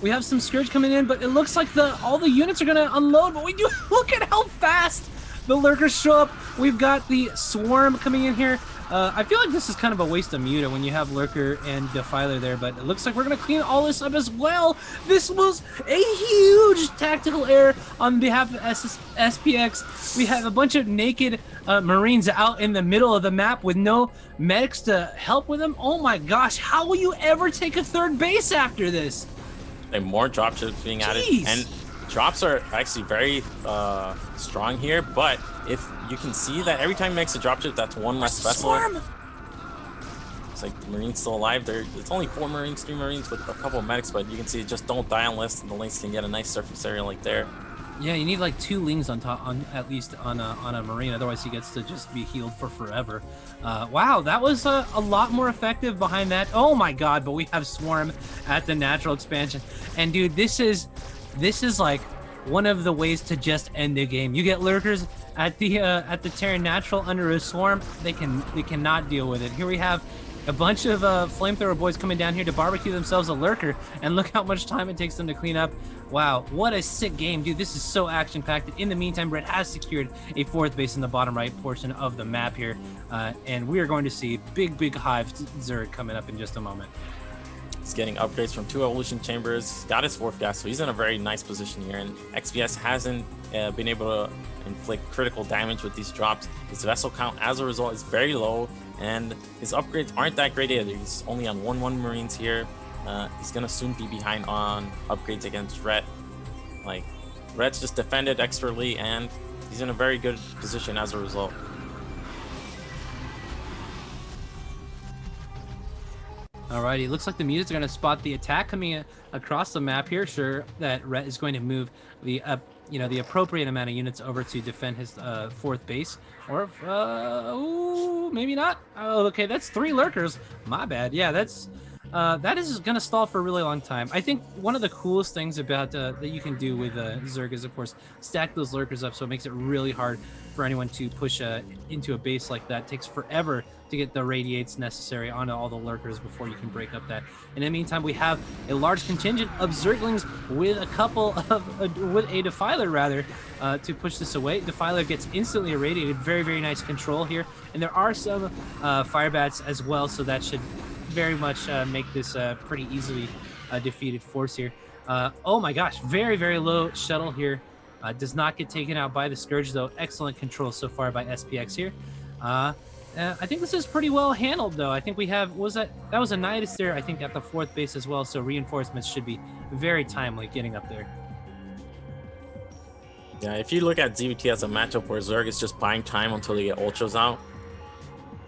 We have some Scourge coming in, but it looks like all the units are gonna unload. But we do look at how fast the lurkers show up. We've got the swarm coming in here. I feel like this is kind of a waste of muta when you have lurker and defiler there, but it looks like we're gonna clean all this up as well. This was a huge tactical error on behalf of SPX. We have a bunch of naked Marines out in the middle of the map with no medics to help with them. Oh my gosh, how will you ever take a third base after this? Like more dropships being added, and drops are actually very strong here. But if you can see that every time he makes a dropship, that's one less vessel. It's like the Marine's still alive. It's only 4 Marines, 3 Marines with a couple of medics, but you can see just don't die unless the Lynx can get a nice surface area like there. Yeah, you need like 2 Lings on top, at least on a Marine. Otherwise, he gets to just be healed for forever. Wow, that was a lot more effective behind that. Oh my God! But we have Swarm at the natural expansion, and dude, this is like one of the ways to just end the game. You get lurkers at the Terran natural under a Swarm. They cannot deal with it. Here we have a bunch of flamethrower boys coming down here to barbecue themselves a lurker, and look how much time it takes them to clean up. Wow, what a sick game, dude. This is so action-packed. In the meantime, Red has secured a 4th base in the bottom right portion of the map here, and we are going to see big hive Zerg coming up in just a moment. He's getting upgrades from 2 evolution chambers. He's got his 4th gas, so he's in a very nice position here, and XPS hasn't been able to inflict critical damage with these drops. His vessel count as a result is very low, and his upgrades aren't that great either. He's only on 1-1 Marines here. He's gonna soon be behind on upgrades against Red. Like, Red's just defended expertly, and he's in a very good position as a result. Alrighty, looks like the mutants are going to spot the attack coming across the map here. Sure that Red is going to move the the appropriate amount of units over to defend his 4th base, or ooh, maybe not. Oh, okay, that's 3 lurkers. My bad. Yeah, that is going to stall for a really long time. I think one of the coolest things about that you can do with Zerg is, of course, stack those lurkers up, so it makes it really hard for anyone to push into a base like that. It takes forever to get the radiates necessary onto all the lurkers before you can break up that. In the meantime, we have a large contingent of Zerglings with with a Defiler rather to push this away. Defiler gets instantly irradiated. Very nice control here, and there are some fire bats as well, so that should very much make this pretty easily defeated force here. Oh my gosh, very low shuttle here. Does not get taken out by the Scourge though. Excellent control so far by SPX here. I think this is pretty well handled though. I think we have, that was a Nidus there, I think at the 4th base as well, so reinforcements should be very timely getting up there. Yeah, if you look at ZVT as a matchup where Zerg is just buying time until they get ultras out,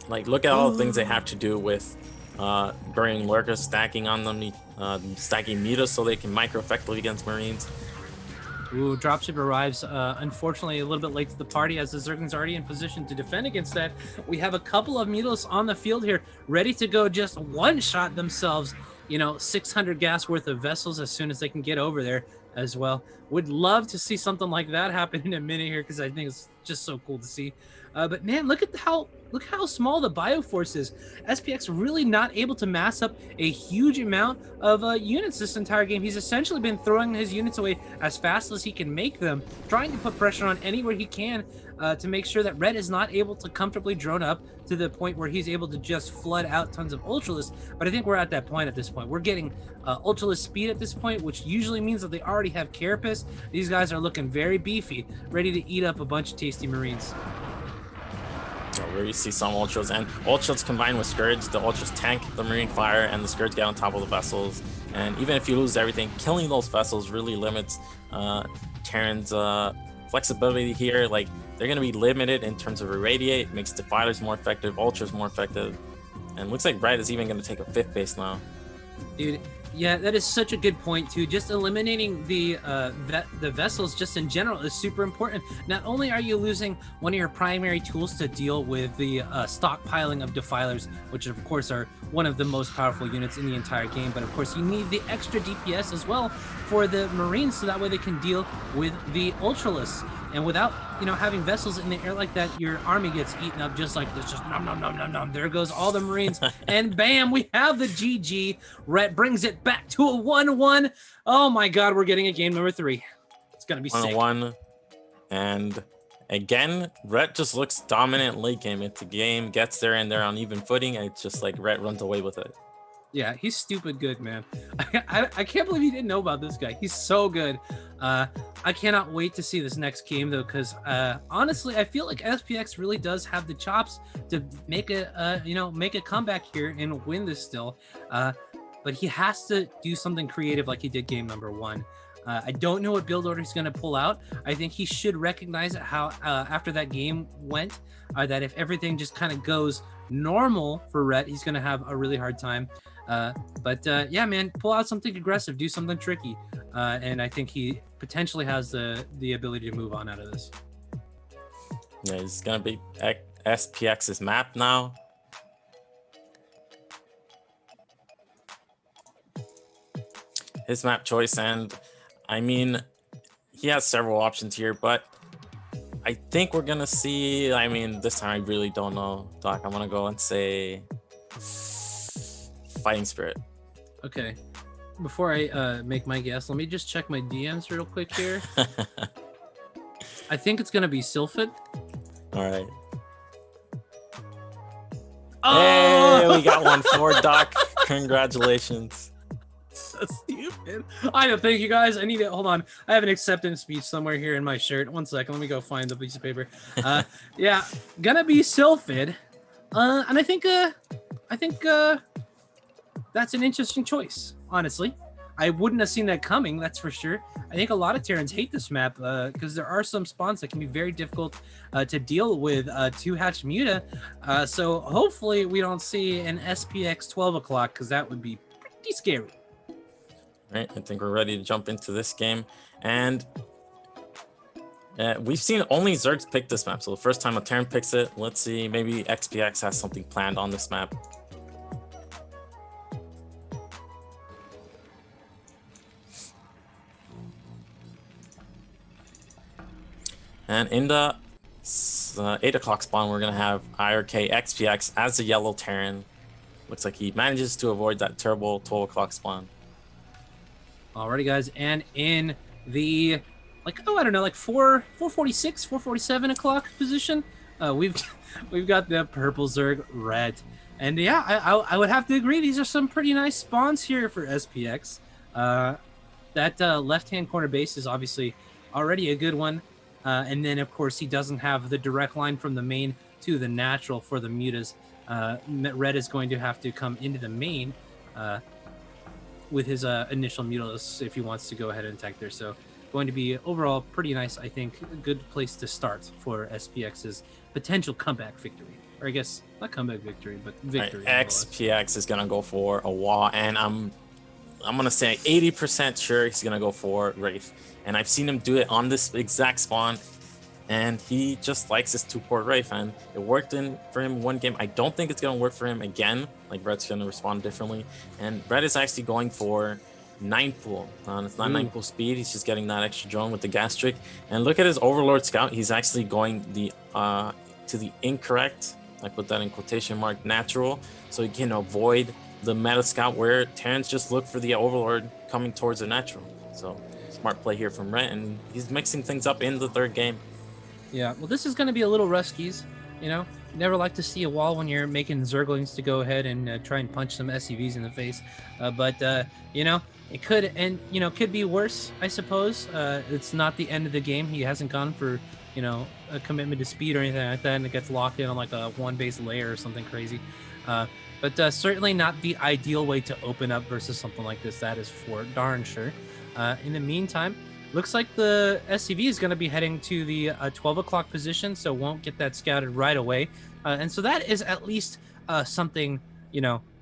like look at all the things they have to do with burning lurkers, stacking on them, stacking mutas so they can micro effectively against Marines. Ooh, dropship arrives, unfortunately a little bit late to the party as the Zergling's already in position to defend against that. We have a couple of mutas on the field here, ready to go just one-shot themselves, 600 gas worth of vessels as soon as they can get over there as well. Would love to see something like that happen in a minute here, because I think it's just so cool to see. But man, look how small the bioforce is. SPX really not able to mass up a huge amount of units this entire game. He's essentially been throwing his units away as fast as he can make them, trying to put pressure on anywhere he can to make sure that Red is not able to comfortably drone up to the point where he's able to just flood out tons of Ultralisk. But I think we're at that point at this point. We're getting Ultralisk speed at this point, which usually means that they already have Carapace. These guys are looking very beefy, ready to eat up a bunch of tasty Marines. So where you see some ultras, and ultras combined with Scourge, the ultras tank the Marine fire and the Scourge get on top of the vessels. And even if you lose everything, killing those vessels really limits Terran's flexibility here. Like, they're going to be limited in terms of irradiate, makes Defilers more effective, ultras more effective. And looks like Red is even going to take a 5th base now. Dude, Yeah, that is such a good point too. Just eliminating the vessels just in general is super important. Not only are you losing one of your primary tools to deal with the stockpiling of defilers, which of course are one of the most powerful units in the entire game, but of course you need the extra DPS as well for the Marines, so that way they can deal with the Ultralists. And without, having vessels in the air like that, your army gets eaten up just like this. Just nom, nom, nom, nom, nom. There goes all the Marines. And bam, we have the GG. Rhett brings it back to a 1-1. Oh my God, we're getting a game number 3. It's going to be sick. 1-1. And again, Rhett just looks dominant late game. If the game gets there and they're on even footing, it's just like Rhett runs away with it. Yeah, he's stupid good, man. I can't believe you didn't know about this guy. He's so good. I cannot wait to see this next game, though, because honestly, I feel like SPX really does have the chops to make a comeback here and win this still. But he has to do something creative like he did game number 1. I don't know what build order he's going to pull out. I think he should recognize how after that game went, that if everything just kind of goes normal for Rhett, he's going to have a really hard time. But yeah, man, pull out something aggressive, do something tricky. And I think he potentially has the ability to move on out of this. Yeah, it's going to be SPX's map now. His map choice, and I mean, he has several options here, but I think we're gonna see. This time I really don't know, Doc. I'm gonna go and say Fighting Spirit. Okay. Before I make my guess, let me just check my DMs real quick here. I think it's gonna be Sylphid. All right. Oh! Hey, we got one for Doc. Congratulations. So stupid. I know. Thank you guys. I need it. Hold on. I have an acceptance speech somewhere here in my shirt. One second. Let me go find the piece of paper. Yeah, gonna be Sylphid. And I think that's an interesting choice. Honestly, I wouldn't have seen that coming. That's for sure. I think a lot of Terrans hate this map because there are some spawns that can be very difficult to deal with. 2-hatch Muta. So hopefully we don't see an SPX 12 o'clock because that would be pretty scary. Right, I think we're ready to jump into this game, and we've seen only Zergs pick this map, so the first time a Terran picks it. Let's see, maybe XPX has something planned on this map. And in the 8 o'clock spawn, we're gonna have IRK XPX as the yellow Terran. Looks like he manages to avoid that terrible 12 o'clock spawn. Alrighty, guys, and in the 446, 447 o'clock position, we've got the purple Zerg red, and yeah, I would have to agree. These are some pretty nice spawns here for SPX. That left-hand corner base is obviously already a good one, and then of course he doesn't have the direct line from the main to the natural for the mutas. Red is going to have to come into the main. With his initial Mutalist if he wants to go ahead and attack there. So going to be overall pretty nice, I think. A good place to start for SPX's potential comeback victory. Or I guess not comeback victory, but victory. Right, XPX is gonna go for a wall, and I'm gonna say 80% sure he's gonna go for Wraith. And I've seen him do it on this exact spawn, and he just likes his 2-port Wraith, and it worked for him one game. I don't think it's gonna work for him again. Like, Red's gonna respond differently, and Red is actually going for 9 pool. It's not 9 pool speed. He's just getting that extra drone with the gastric. And look at his Overlord Scout. He's actually going to the incorrect, I put that in quotation mark, natural, so he can avoid the meta scout where Terrans just look for the Overlord coming towards the natural. So smart play here from Red, and he's mixing things up in the 3rd game. Yeah, well, this is going to be a little Ruskies, Never like to see a wall when you're making Zerglings to go ahead and try and punch some SCVs in the face. But it could be worse, I suppose. It's not the end of the game. He hasn't gone for, a commitment to speed or anything like that, and it gets locked in on like a 1-base layer or something crazy. But certainly not the ideal way to open up versus something like this. That is for darn sure. In the meantime, looks like the SCV is going to be heading to the 12 o'clock position, so won't get that scouted right away. And so that is at least something,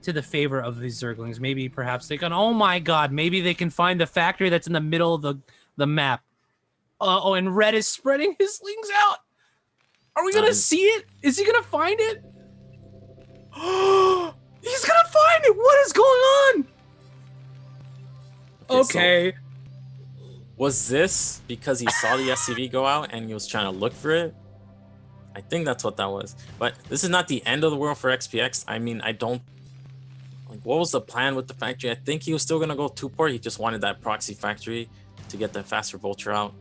to the favor of these Zerglings. Maybe perhaps they can. Oh my God! Maybe they can find the factory that's in the middle of the map. Oh, and Red is spreading his slings out. Are we gonna see it? Is he gonna find it? He's gonna find it. What is going on? Okay. So was this because he saw the SCV go out and he was trying to look for it? I think that's what that was. But this is not the end of the world for XPX. I mean, I don't... Like, what was the plan with the factory? I think he was still going to go 2-port. He just wanted that proxy factory to get the faster vulture out.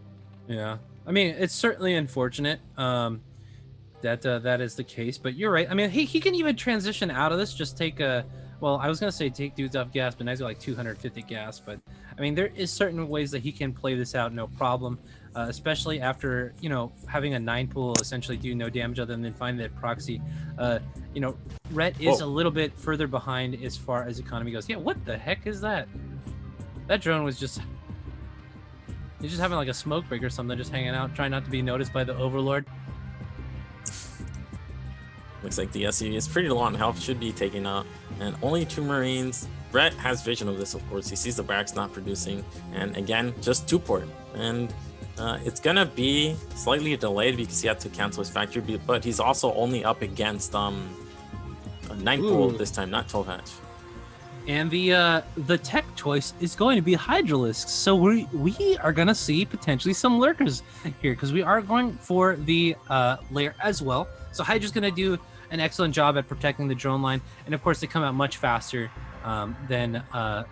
Yeah. I mean, it's certainly unfortunate that is the case. But you're right. I mean, he can even transition out of this. Just take a... Well, I was going to say take dudes off gas, but now he's got like 250 gas. But, I mean, there is certain ways that he can play this out, no problem. Especially after, you know, having a 9 pool essentially do no damage other than finding that proxy. You know, Rhett is a little bit further behind as far as economy goes. Yeah, what the heck is that? That drone was just... He's just having like a smoke break or something, just hanging out, trying not to be noticed by the Overlord. Looks like the SCV is pretty low on health, should be taken out. And only 2 Marines. Brett has vision of this, of course. He sees the barracks not producing. And again, just 2-port. And it's gonna be slightly delayed because he had to cancel his factory, but he's also only up against a 9 pool this time, not 12 hatch. And the tech choice is going to be Hydralisks. So we are gonna see potentially some lurkers here because we are going for the layer as well. So Hydra's gonna do an excellent job at protecting the drone line, and of course they come out much faster than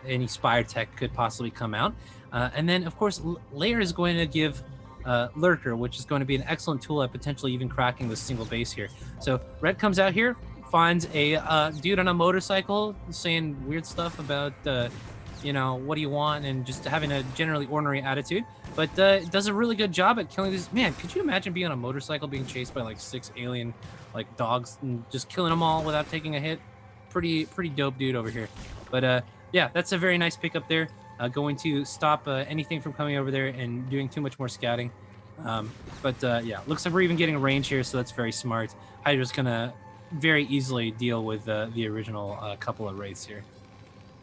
any Spire tech could possibly come out. And then, of course, Layer is going to give Lurker, which is going to be an excellent tool at potentially even cracking the single base here. So Red comes out here, finds a dude on a motorcycle saying weird stuff about, you know, what do you want, and just having a generally ornery attitude. But does a really good job at killing these. Man, could you imagine being on a motorcycle being chased by like 6 alien like dogs and just killing them all without taking a hit? Pretty dope dude over here. But yeah, that's a very nice pickup there. Going to stop anything from coming over there and doing too much more scouting. But yeah, looks like we're even getting range here, so that's very smart. Hydra's gonna very easily deal with the original couple of wraiths here.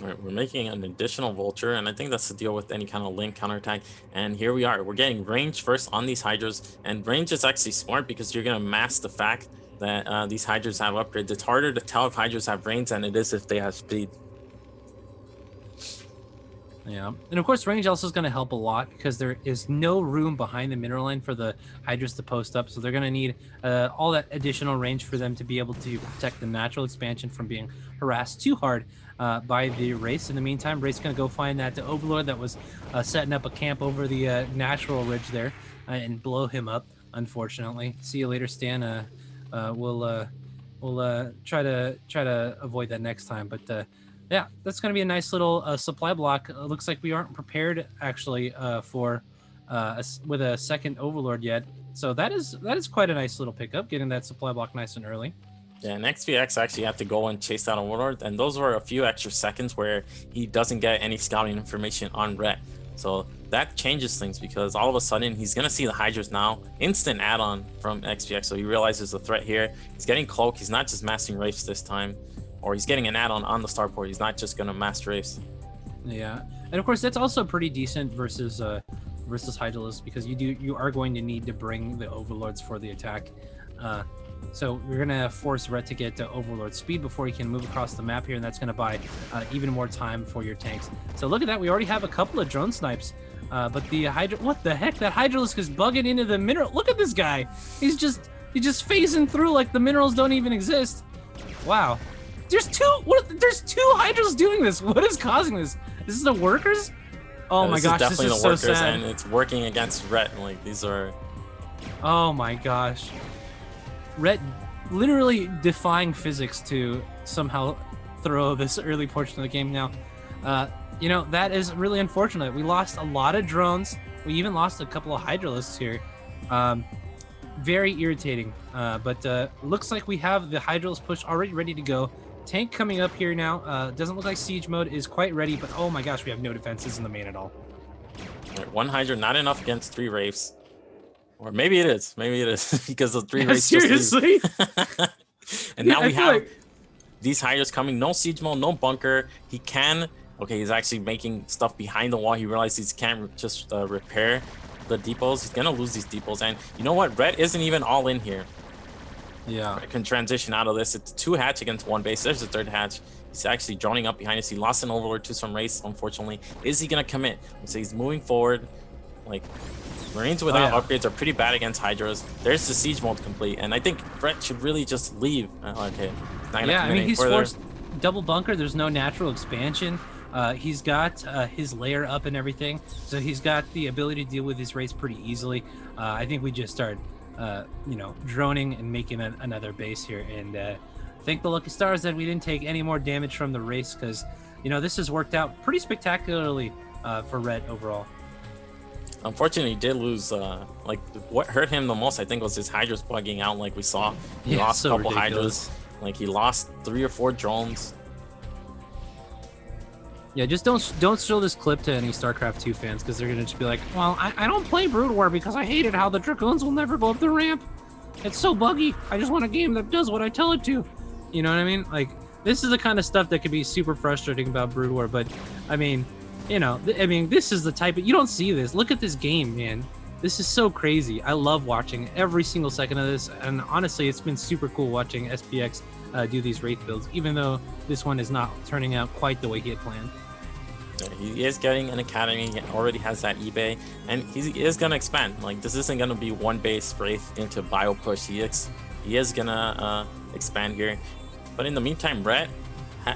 All right, we're making an additional vulture, and I think that's the deal with any kind of link counterattack. And here we are. We're getting range first on these Hydras, and range is actually smart because you're gonna mask the fact that these Hydras have upgrades. It's harder to tell if Hydras have range than it is if they have speed. Yeah, and of course range also is going to help a lot because there is no room behind the mineral line for the Hydras to post up, so they're going to need all that additional range for them to be able to protect the natural expansion from being harassed too hard by the Wraiths. In the meantime, Wraith's going to go find that Overlord that was setting up a camp over the natural ridge there and blow him up, unfortunately. See you later, Stan. We'll try to avoid that next time, but yeah, that's going to be a nice little supply block. Looks like we aren't prepared actually with a second Overlord yet. So that is quite a nice little pickup, getting that supply block nice and early. Yeah, and XPX actually had to go and chase down Overlord, and those were a few extra seconds where he doesn't get any scouting information on Rhett. So that changes things because all of a sudden he's going to see the Hydras now. Instant add-on from XPX, so he realizes the threat here. He's getting Cloak. He's not just mastering Wraiths this time. Or he's getting an add-on on the starport. He's not just gonna master race. Yeah, and of course that's also pretty decent versus Hydralisks because you are going to need to bring the Overlords for the attack. So we're gonna force Rhett to get Overlord speed before he can move across the map here, and that's gonna buy even more time for your tanks. So look at that, we already have a couple of drone snipes. But the Hydra, what the heck? That Hydralisk is bugging into the mineral. Look at this guy. He's just phasing through like the minerals don't even exist. Wow. There's two Hydras doing this. What is causing this? Is this the workers? Oh my gosh, this is the workers, so sad. And it's working against Rhett. Like these are. Oh my gosh, Rhett literally defying physics to somehow throw this early portion of the game. Now, you know that is really unfortunate. We lost a lot of drones. We even lost a couple of Hydralisks here. Very irritating. But looks like we have the Hydralisk push already ready to go. Tank coming up here now. Doesn't look like siege mode is quite ready, but oh my gosh, we have no defenses in the main at all. Right, 1 Hydra, not enough against 3 Wraiths. Or maybe it is. Maybe it is because the 3 Wraiths. Seriously? And now we have. these Hydras coming. No siege mode, no bunker. He can. Okay, he's actually making stuff behind the wall. He realized he can't just repair the depots. He's gonna lose these depots. And you know what? Red isn't even all in here. Yeah. Red can transition out of this. It's 2 hatch against 1 base. There's a 3rd hatch. He's actually droning up behind us. He lost an overlord to some race, unfortunately. Is he gonna commit? So he's moving forward. Like, Marines without upgrades are pretty bad against Hydras. There's the siege mode complete, and I think Brett should really just leave. Okay. Yeah, I mean, he's forced double bunker. There's no natural expansion. He's got his layer up and everything, so he's got the ability to deal with his race pretty easily. I think we just start, you know, droning and making another base here, and thank the lucky stars that we didn't take any more damage from the race, because, you know, this has worked out pretty spectacularly for Red overall. Unfortunately, he did lose. Like, what hurt him the most, I think, was his Hydras bugging out. Like we saw, he lost a couple Hydras. Like, he lost 3 or 4 drones. Yeah, just don't show this clip to any StarCraft 2 fans, because they're gonna just be like, well, I don't play Brood War because I hated how the Dragoons will never go up the ramp. It's so buggy. I just want a game that does what I tell it to. You know what I mean? Like, this is the kind of stuff that could be super frustrating about Brood War, but I mean, you know, this is the type of, you don't see this. Look at this game, man. This is so crazy. I love watching every single second of this, and honestly, it's been super cool watching SPX do these Wraith builds, even though this one is not turning out quite the way he had planned. He is getting an academy. He already has that eBay, and he is gonna expand. Like, this isn't gonna be one base Wraith into bio push. He is gonna expand here. But in the meantime, Brett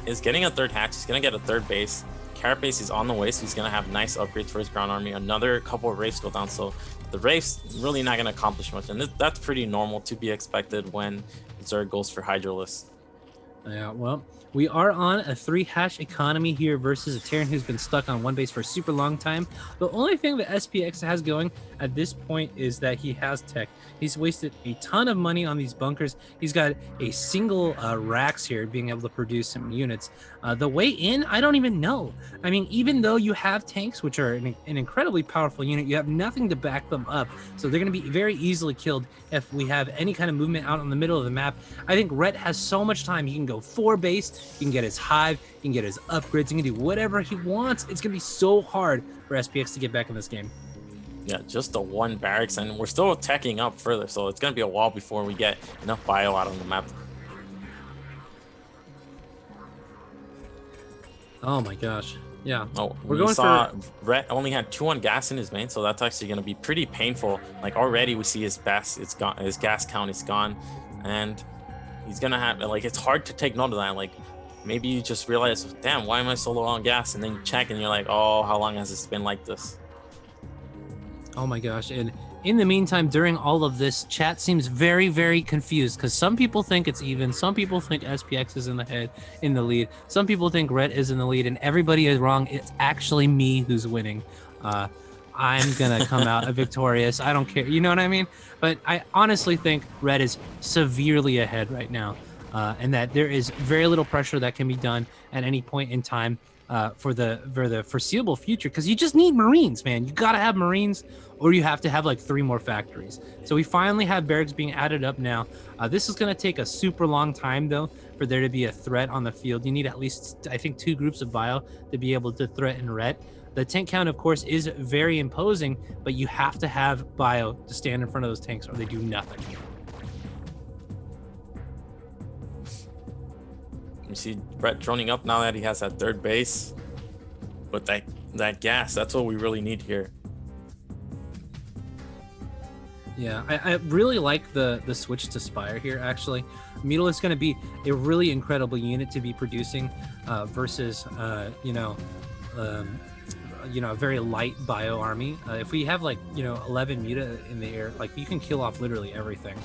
is getting a 3rd hatch. He's gonna get a 3rd base. Carrot base is on the way, so he's gonna have nice upgrades for his ground army. Another couple of Wraiths go down, so the Wraiths really not gonna accomplish much, and that's pretty normal to be expected when Zerg goes for Hydralisk. Yeah, well, we are on a 3 hash economy here versus a Terran who's been stuck on 1 base for a super long time. The only thing that SPX has going at this point is that he has tech. He's wasted a ton of money on these bunkers. He's got a single racks here, being able to produce some units. The way in, I don't even know. I mean, even though you have tanks, which are an incredibly powerful unit, you have nothing to back them up. So they're going to be very easily killed if we have any kind of movement out in the middle of the map. I think Rhett has so much time. He can go 4 base, he can get his hive, he can get his upgrades, he can do whatever he wants. It's going to be so hard for SPX to get back in this game. Yeah, just the 1 barracks, and we're still teching up further, so it's going to be a while before we get enough bio out on the map. Oh my gosh. Yeah. Oh, we're going Rhett only had 2 on gas in his main, so that's actually going to be pretty painful. Like, already we see his best, it's gone, his gas count is gone, and he's going to have, like, it's hard to take note of that. Like, maybe you just realize, damn, why am I so low on gas? And then you check and you're like, oh, how long has this been like this? Oh my gosh. And in the meantime, during all of this, chat seems very, very confused, because some people think it's even. Some people think SPX is in the lead. Some people think Red is in the lead, and everybody is wrong. It's actually me who's winning. I'm going to come out victorious. I don't care. You know what I mean? But I honestly think Red is severely ahead right now, and that there is very little pressure that can be done at any point in time for the foreseeable future, because you just need Marines, man. You got to have Marines, or you have to have like 3 more factories. So we finally have barracks being added up now. This is going to take a super long time, though, for there to be a threat on the field. You need at least, I think, 2 groups of bio to be able to threaten Red. The tank count, of course, is very imposing, but you have to have bio to stand in front of those tanks, or they do nothing. You see Brett droning up now that he has that 3rd base. But that gas, that's what we really need here. Yeah, I really like the switch to Spire here, actually. Mutile is going to be a really incredible unit to be producing versus, a very light bio army. If we have, 11 muta in the air, you can kill off literally everything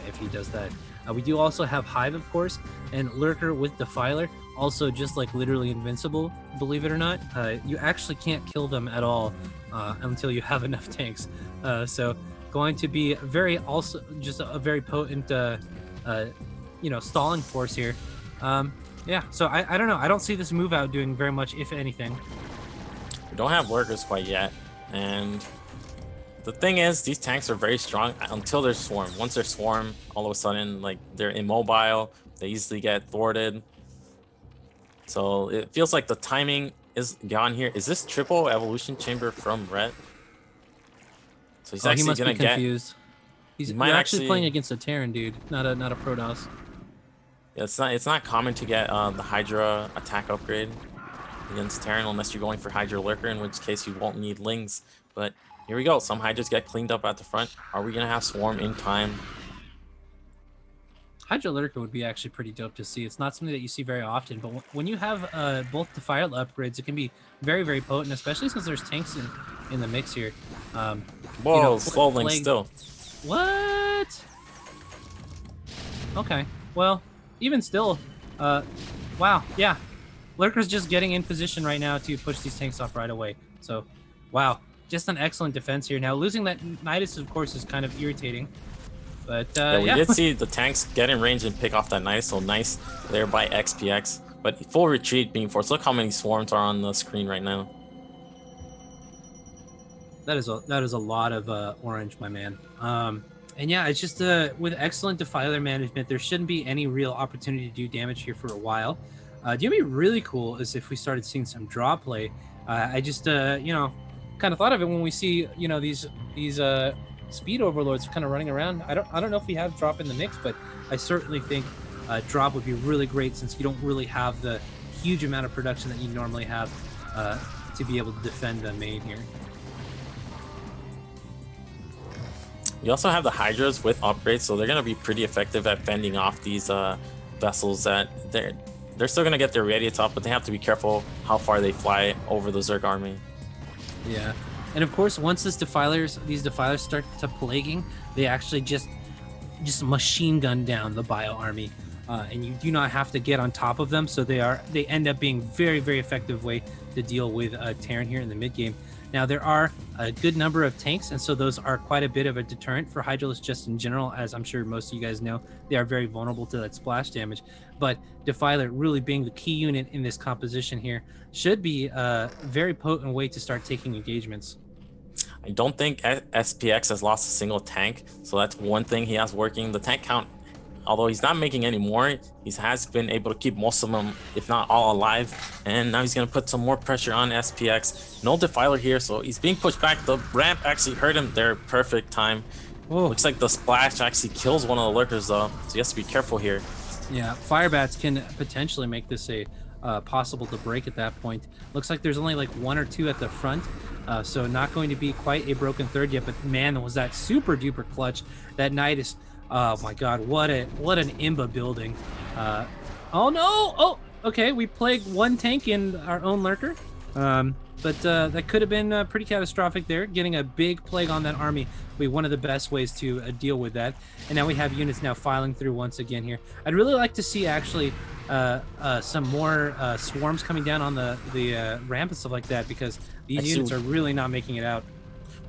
if he does that. We do also have Hive, of course, and Lurker with Defiler, also just literally invincible, believe it or not. You actually can't kill them at all until you have enough tanks. So going to be a very potent, stalling force here. Yeah, so I don't know. I don't see this move out doing very much, if anything. We don't have Lurkers quite yet, and the thing is, these tanks are very strong until they're swarm. Once they're swarm, all of a sudden, they're immobile. They easily get thwarted. So it feels like the timing is gone here. Is this triple evolution chamber from Rhett? So he's He actually must gonna be get. confused. He's might actually playing against a Terran dude, not a Protoss. Yeah, it's not common to get the Hydra attack upgrade against Terran unless you're going for Hydra Lurker, in which case you won't need Lings. But here we go. Some Hydras get cleaned up at the front. Are we gonna have Swarm in time? Hydra Lurker would be actually pretty dope to see. It's not something that you see very often, but when you have both Defiant upgrades, it can be very, very potent, especially since there's tanks in the mix here. Whoa, slow Link still. What? Okay, well, even still, wow, yeah. Lurker's just getting in position right now to push these tanks off right away. So, wow, just an excellent defense here. Now, losing that Nidus, of course, is kind of irritating. But, yeah, we did see the tanks get in range and pick off that Nidus, so nice there by XPX. But full retreat being forced. Look how many swarms are on the screen right now. That is a lot of orange, my man. And yeah, it's just with excellent Defiler management, there shouldn't be any real opportunity to do damage here for a while. Do be really cool is if we started seeing some draw play. I just you know, kind of thought of it when we see, you know, these speed overlords kind of running around. I don't know if we have drop in the mix, but I certainly think drop would be really great since you don't really have the huge amount of production that you normally have to be able to defend the main here. You also have the Hydras with upgrades, so they're gonna be pretty effective at fending off these vessels. That they're still gonna get their radiates off, but they have to be careful how far they fly over the Zerg army. Yeah, and of course, once these defilers start to plaguing, they actually just machine gun down the bio army, and you do not have to get on top of them. So they end up being very, very effective way to deal with Terran here in the mid game. Now, there are a good number of tanks, and so those are quite a bit of a deterrent for Hydralisks just in general. As I'm sure most of you guys know, they are very vulnerable to that splash damage. But Defiler really being the key unit in this composition here should be a very potent way to start taking engagements. I don't think SPX has lost a single tank, so that's one thing he has working. The tank count, although he's not making any more, he has been able to keep most of them, if not all, alive. And now he's going to put some more pressure on SPX. No Defiler here, so he's being pushed back. The ramp actually hurt him there. Perfect time. Whoa. Looks like the splash actually kills one of the lurkers, though, so he has to be careful here. Yeah, Firebats can potentially make this a possible to break at that point. Looks like there's only like one or two at the front, so not going to be quite a broken third yet. But man, was that super duper clutch. That Nidus. Oh my god, what an imba building. Oh no! Oh, okay, we plagued one tank in our own lurker. But that could have been pretty catastrophic there. Getting a big plague on that army would be one of the best ways to deal with that. And now we have units now filing through once again here. I'd really like to see actually some more swarms coming down on the ramp and stuff like that, because these units are really not making it out.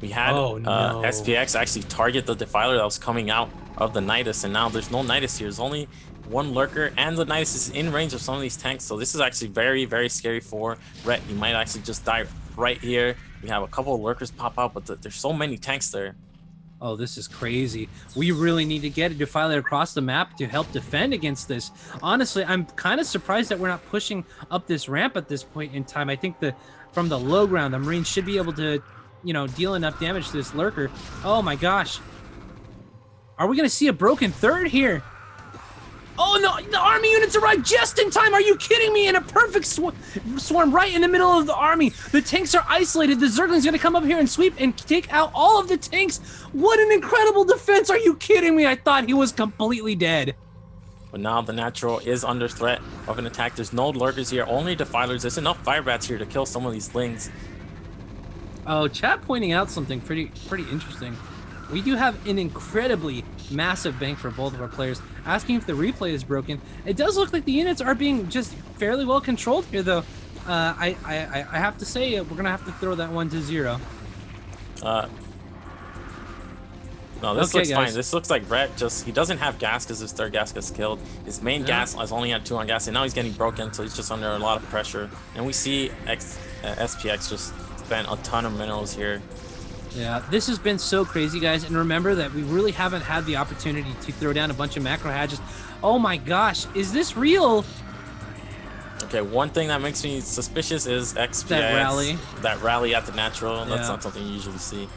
We had SPX actually target the Defiler that was coming out of the Nidus, and now there's no Nidus here. There's only one lurker, and the Nidus is in range of some of these tanks, so this is actually very, very scary for Rhett. He might actually just die right here. We have a couple of lurkers pop out, but there's so many tanks there. Oh, this is crazy. We really need to get a Defiler across the map to help defend against this. Honestly, I'm kind of surprised that we're not pushing up this ramp at this point in time. I think from the low ground, the Marines should be able to, you know, deal enough damage to this lurker. Oh my gosh. Are we going to see a broken third here? Oh no, the army units arrived just in time. Are you kidding me? In a perfect swarm right in the middle of the army. The tanks are isolated. The Zergling's going to come up here and sweep and take out all of the tanks. What an incredible defense. Are you kidding me? I thought he was completely dead. But now the natural is under threat of an attack. There's no lurkers here, only Defilers. There's enough Firebats here to kill some of these Lings. Oh, chat pointing out something pretty interesting. We do have an incredibly massive bank for both of our players. Asking if the replay is broken. It does look like the units are being just fairly well controlled here, though. I have to say, we're gonna have to throw that one to 0. No, this looks fine. This looks like Rhett he doesn't have gas because his third gas gets killed. His main gas has only had 2 on gas, and now he's getting broken, so he's just under a lot of pressure. And we see SPX just spend a ton of minerals here. Yeah, this has been so crazy, guys. And remember that we really haven't had the opportunity to throw down a bunch of macro hatches. Oh my gosh, is this real? Okay, one thing that makes me suspicious is XPX. That rally. That rally at the natural. That's Yeah. not something you usually see.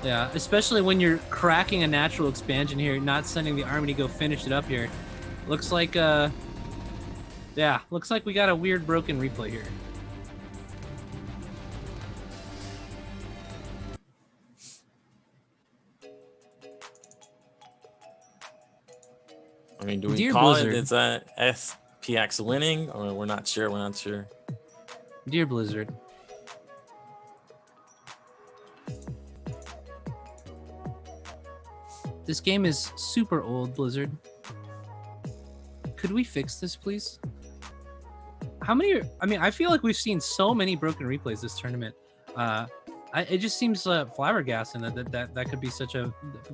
Yeah, especially when you're cracking a natural expansion here, not sending the army to go finish it up here. Looks like, yeah, looks like we got a weird broken replay here. I mean, do we Dear call Blizzard. it? Is that SPX winning, or we're not sure? We're not sure. Dear Blizzard. This game is super old, Blizzard. Could we fix this, please? How many? I mean, I feel like we've seen so many broken replays this tournament. It just seems flabbergasting that could be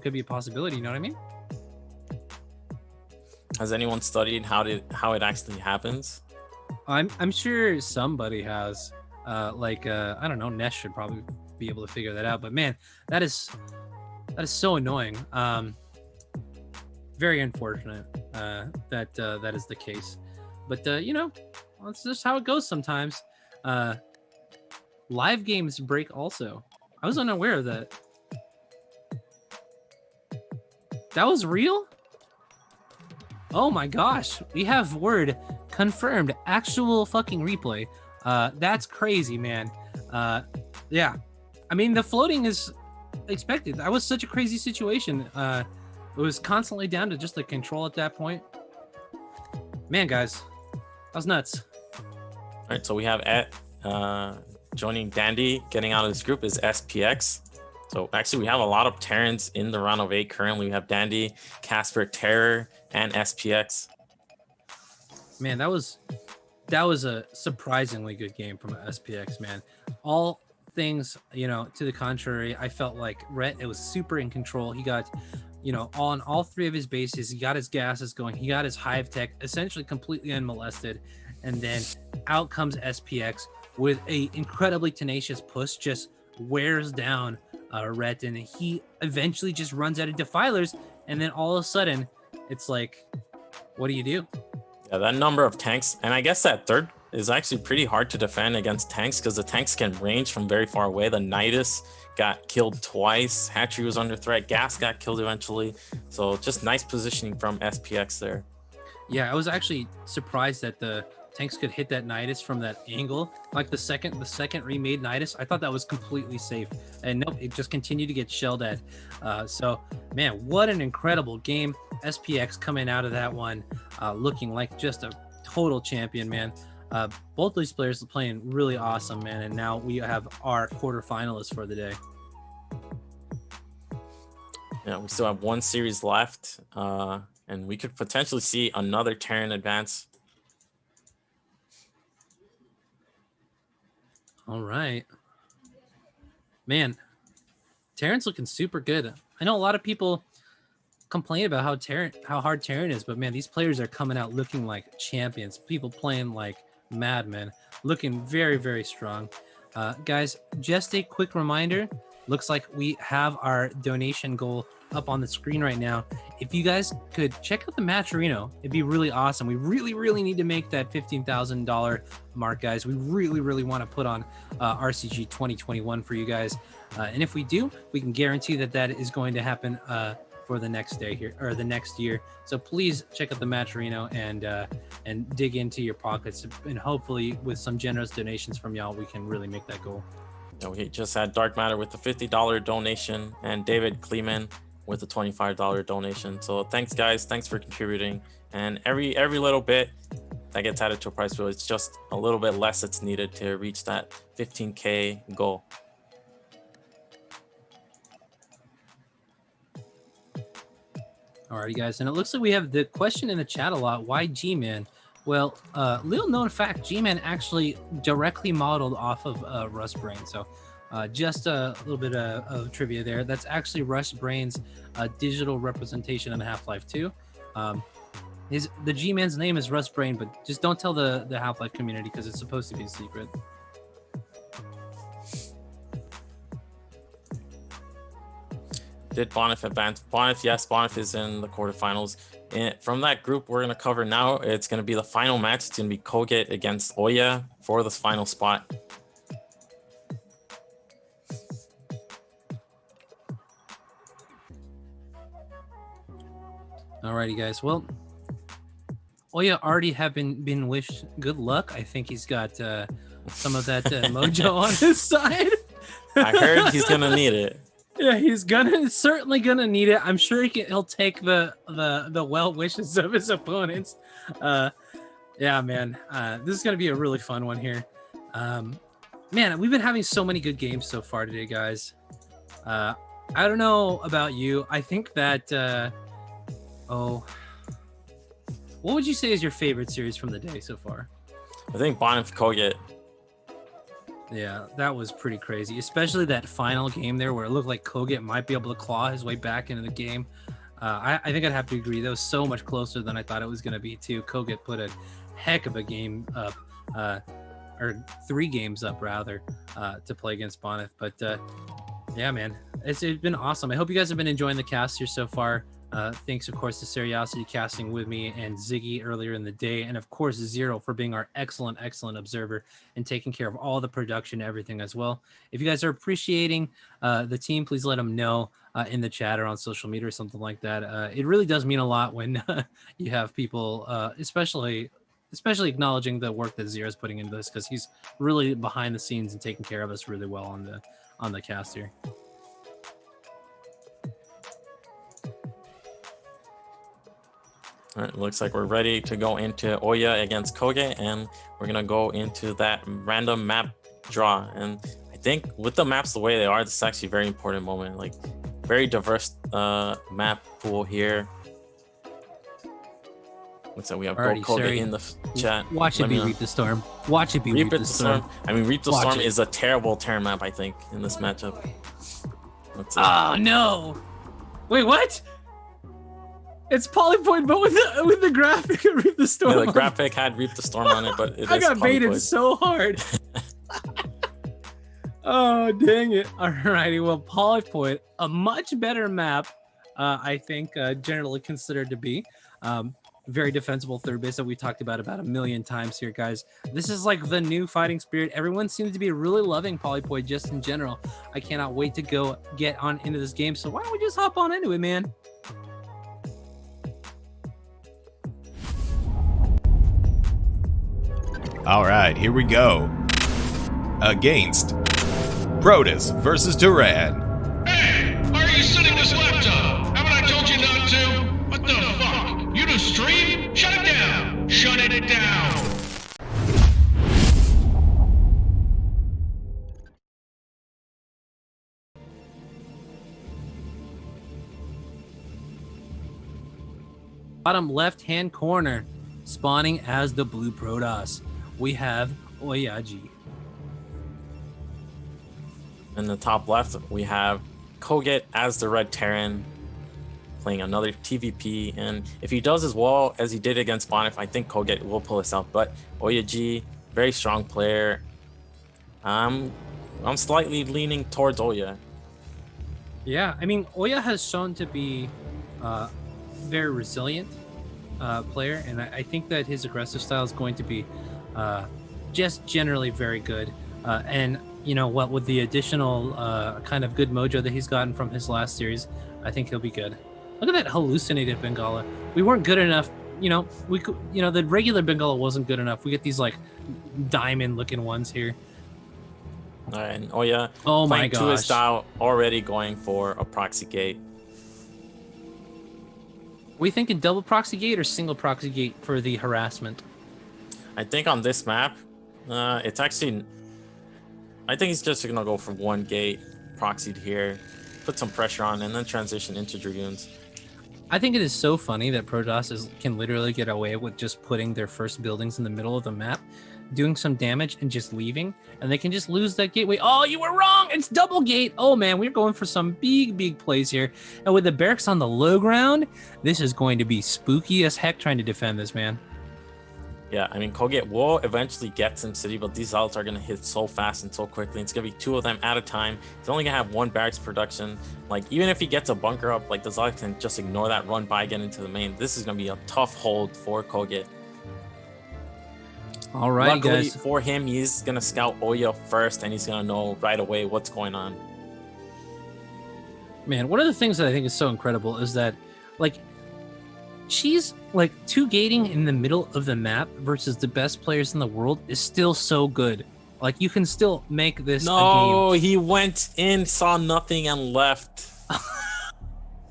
could be a possibility. You know what I mean? Has anyone studied how it actually happens? I'm sure somebody has. I don't know. Ness should probably be able to figure that out. But man, that is so annoying. Very unfortunate that is the case. But you know, that's just how it goes sometimes. Live games break also. I was unaware of that. That was real? Oh my gosh. We have word confirmed. Actual fucking replay. That's crazy, man. Yeah. I mean, the floating is expected. That was such a crazy situation. It was constantly down to just the control at that point. Man, guys. That was nuts. All right, so we have joining Dandy, getting out of this group is SPX. So actually, we have a lot of Terrans in the round of 8 currently. We have Dandy, Casper, Terror, and SPX. Man, that was a surprisingly good game from SPX, man. All things, to the contrary, I felt like Rhett, it was super in control. He got, on all 3 of his bases. He got his gases going. He got his hive tech essentially completely unmolested. And then out comes SPX with a incredibly tenacious push, just wears down Rhett, and he eventually just runs out of defilers. And then all of a sudden, it's like, what do you do? Yeah, that number of tanks, and I guess that third is actually pretty hard to defend against tanks because the tanks can range from very far away. The Nidus got killed twice. Hatchery was under threat. Gas got killed eventually. So just nice positioning from SPX there. Yeah, I was actually surprised that the tanks could hit that Nidus from that angle. Like the second remade Nidus, I thought that was completely safe. And nope, it just continued to get shelled at. So, man, what an incredible game. SPX coming out of that one looking like just a total champion, man. Both these players are playing really awesome, man. And now we have our quarterfinalists for the day. Yeah, we still have one series left. And we could potentially see another Terran advance. All right. Man, Terran's looking super good. I know a lot of people complain about how hard Terran is, but man, these players are coming out looking like champions. People playing like madmen, looking very, very strong. Guys, just a quick reminder. Looks like we have our donation goal up on the screen right now. If you guys could check out the Matcherino, it'd be really awesome. We really, really need to make that $15,000 mark, guys. We really, really want to put on RCG 2021 for you guys. And if we do, we can guarantee that is going to happen for the next day here, or the next year. So please check out the Matcherino and dig into your pockets, and hopefully with some generous donations from y'all, we can really make that goal. Yeah, we just had Dark Matter with the $50 donation and David Kleeman with a $25 donation. So thanks, guys. Thanks for contributing. And every little bit that gets added to a prize pool, it's just a little bit less that's needed to reach that 15K goal. Alrighty, guys, and it looks like we have the question in the chat a lot. Why G-Man? Well, little known fact, G-Man actually directly modeled off of Rustbrain. So just a little bit of trivia there. That's actually Rustbrain's digital representation of Half-Life 2. The G-Man's name is Rustbrain, but just don't tell the Half-Life community because it's supposed to be a secret. did Bonyth advance? Bonyth, yes, Bonyth is in the quarterfinals. And from that group we're going to cover now, it's going to be the final match. It's going to be kogeT against Oya for the final spot. Alrighty, guys. Well, Oya already have been wished good luck. I think he's got some of that mojo on his side. I heard he's gonna need it. Yeah, he's certainly gonna need it. I'm sure he'll take the well wishes of his opponents. Yeah, man. This is gonna be a really fun one here. Man, we've been having so many good games so far today, guys. I don't know about you. I think that what would you say is your favorite series from the day so far? I think Bonyth kogeT. Yeah, that was pretty crazy, especially that final game there where it looked like kogeT might be able to claw his way back into the game. I think I'd have to agree. That was so much closer than I thought it was going to be, too. kogeT put a heck of a game up, or 3 games up, rather, to play against Bonyth. But, yeah, man, it's been awesome. I hope you guys have been enjoying the cast here so far. Thanks, of course, to Seriosity casting with me and Ziggy earlier in the day. And, of course, Zero for being our excellent observer and taking care of all the production, everything as well. If you guys are appreciating the team, please let them know in the chat or on social media or something like that. It really does mean a lot when you have people, especially acknowledging the work that Zero's putting into this, because he's really behind the scenes and taking care of us really well on the cast here. All right, looks like we're ready to go into Oya against kogeT, and we're gonna go into that random map draw. And I think with the maps the way they are, this is actually a very important moment. Like, very diverse map pool here. Looks like we have Alrighty, kogeT Sari, in the chat. Watch it be Reap the Storm. Watch it be Reap the Storm. I mean, Reap the Watch Storm it. is a terrible Terran map, I think, in this matchup. Oh no! Wait, what? It's Polypoid, but with the graphic of Reap the Storm. Yeah, the graphic had Reap the Storm on it, but it I is got baited Polypoid. so hard. Oh, dang it. Alrighty, well, Polypoid, a much better map, I think, generally considered to be. Very defensible third base that we talked about a million times here, guys. This is like the new fighting spirit. Everyone seems to be really loving Polypoid just in general. I cannot wait to go get on into this game, so why don't we just hop on into it, man? All right, here we go. Against Protoss versus Terran. Hey, why are you sitting this laptop? Haven't I told you not to? What the fuck? You do stream? Shut it down! Shut it down! Bottom left-hand corner, spawning as the blue Protoss, we have Oyaji. In the top left, we have kogeT as the red Terran, playing another TVP. And if he does as well as he did against Bonyth, I think kogeT will pull us out. But Oyaji, very strong player. I'm slightly leaning towards Oya. Yeah, I mean, Oya has shown to be very resilient player, and I think that his aggressive style is going to be just generally very good. And you know what, with the additional kind of good mojo that he's gotten from his last series, I think he'll be good. Look at that hallucinated Bengala. We weren't good enough, the regular Bengala wasn't good enough. We get these like diamond looking ones here. All right, and Oya, Oh my playing to his gosh. style, already going for a proxy gate. We thinking double proxy gate or single proxy gate for the harassment? I think on this map, it's actually, I think he's just gonna go for one gate, proxied here, put some pressure on, and then transition into Dragoons. I think it is so funny that Protoss can literally get away with just putting their first buildings in the middle of the map, doing some damage and just leaving, and they can just lose that gateway. Oh, you were wrong! It's double gate! Oh man, we're going for some big plays here. And with the barracks on the low ground, this is going to be spooky as heck trying to defend this, man. Yeah, I mean, kogeT will eventually get SimCity, but these zealots are going to hit so fast and so quickly. It's going to be 2 of them at a time. He's only going to have 1 barracks production. Like, even if he gets a bunker up, like, the zealot can just ignore that, run by, get into the main. This is going to be a tough hold for kogeT. All right, Luckily guys. for him, he's going to scout Oya first, and he's going to know right away what's going on. Man, one of the things that I think is so incredible is that, like, she's like 2-gating in the middle of the map versus the best players in the world is still so good. Like, you can still make this a game. No, he went in, saw nothing, and left.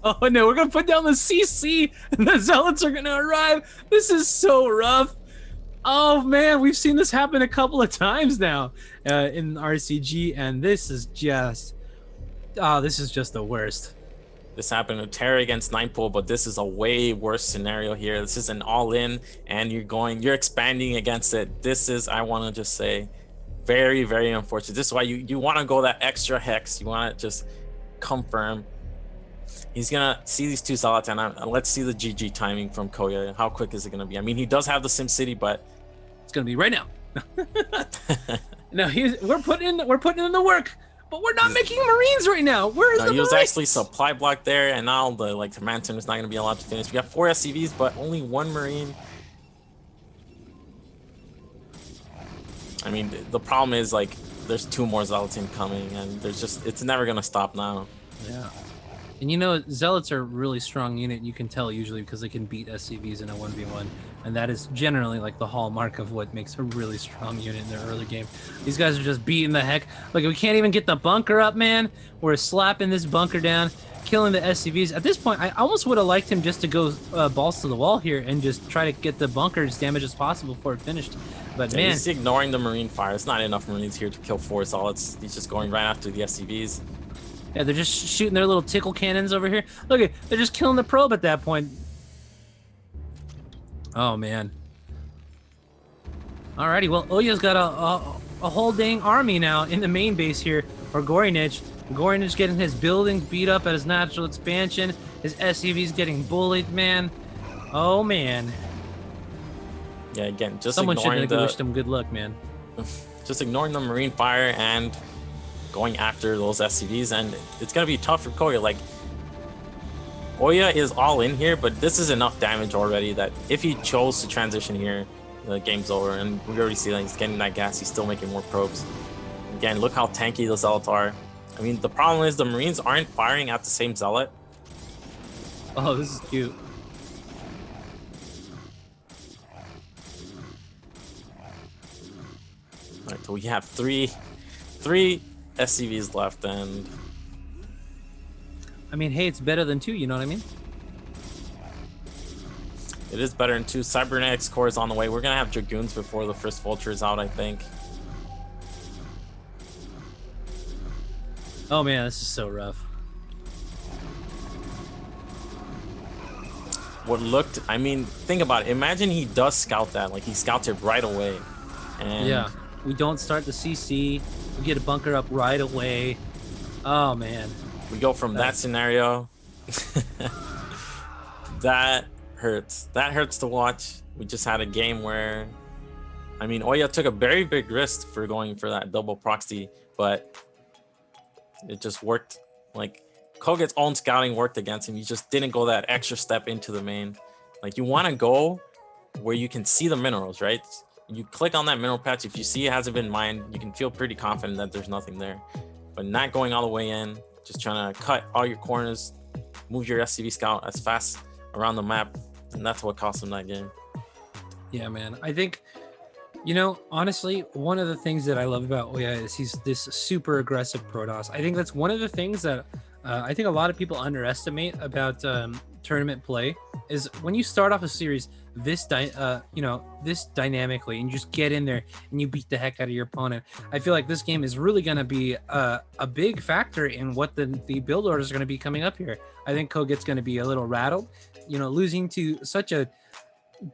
Oh no, we're gonna put down the CC and the zealots are gonna arrive. This is so rough. Oh man, we've seen this happen a couple of times now in RCG, and this is just the worst. This happened with Terra against Ninepool, but this is a way worse scenario here. This is an all-in, and you're expanding against it. This is, I want to just say, very, very unfortunate. This is why you want to go that extra hex. You want to just confirm. He's gonna see these 2 zealots, and let's see the GG timing from Koya. How quick is it gonna be? I mean, he does have the SimCity, but it's gonna be right now. No, we're putting in the work. But we're not making Marines right now. Where's the he was Marines? actually supply block there, and now the Terran is not going to be allowed to finish. We got 4 SCVs, but only 1 Marine. I mean, the problem is, like, there's 2 more zealots incoming, and it's never going to stop now. Yeah. And you know, zealots are a really strong unit. You can tell usually because they can beat SCVs in a 1v1. And that is generally like the hallmark of what makes a really strong unit in their early game. These guys are just beating the heck. Like, we can't even get the bunker up, man. We're slapping this bunker down, killing the SCVs. At this point, I almost would have liked him just to go balls to the wall here and just try to get the bunker as damaged as possible before it finished. But yeah, man, he's ignoring the Marine fire. It's not enough Marines here to kill 4 zealots. He's just going right after the SCVs. yeah, they're just shooting their little tickle cannons over here. Look at, they're just killing the probe at that point. Oh man. Alrighty, well, Oya's got a whole dang army now in the main base here for Gorinich. Gorinich getting his buildings beat up at his natural expansion. His SCV's getting bullied, man. Oh man. Yeah, again, just someone should ignoring have wished him good luck, man. Just ignoring the Marine fire and going after those SCVs, and it's gonna be tough for Koya. Like, Oya is all in here, but this is enough damage already that if he chose to transition here, the game's over. And we already see that he's getting that gas. He's still making more probes. Again, look how tanky the zealots are. I mean, the problem is the Marines aren't firing at the same zealot. Oh, this is cute. All right, so we have three SCVs left, and I mean, hey, it's better than 2, you know what I mean? it is better than 2. Cybernetics core is on the way. We're gonna have Dragoons before the first Vulture is out, I think. Oh man, this is so rough. What looked, I mean, think about it. Imagine he does scout that, like he scouts it right away. And Yeah, we don't start the CC. We get a bunker up right away. Oh man. we go from that scenario. That hurts. That hurts to watch. We just had a game where, I mean, Oya took a very big risk for going for that double proxy, but it just worked. Like, kogeT's own scouting worked against him. He just didn't go that extra step into the main. Like, you want to go where you can see the minerals, right? You click on that mineral patch. If you see it hasn't been mined, you can feel pretty confident that there's nothing there. But not going all the way in, just trying to cut all your corners, move your SCV scout as fast around the map, and that's what cost him that game. Yeah, man. I think, you know, honestly, one of the things that I love about Oya is he's this super aggressive Protoss. I think that's one of the things that I think a lot of people underestimate about tournament play is when you start off a series this dynamically and you just get in there and you beat the heck out of your opponent. I feel like this game is really going to be a big factor in what the build orders are going to be coming up here. I think kogeT's going to be a little rattled, you know, losing to such a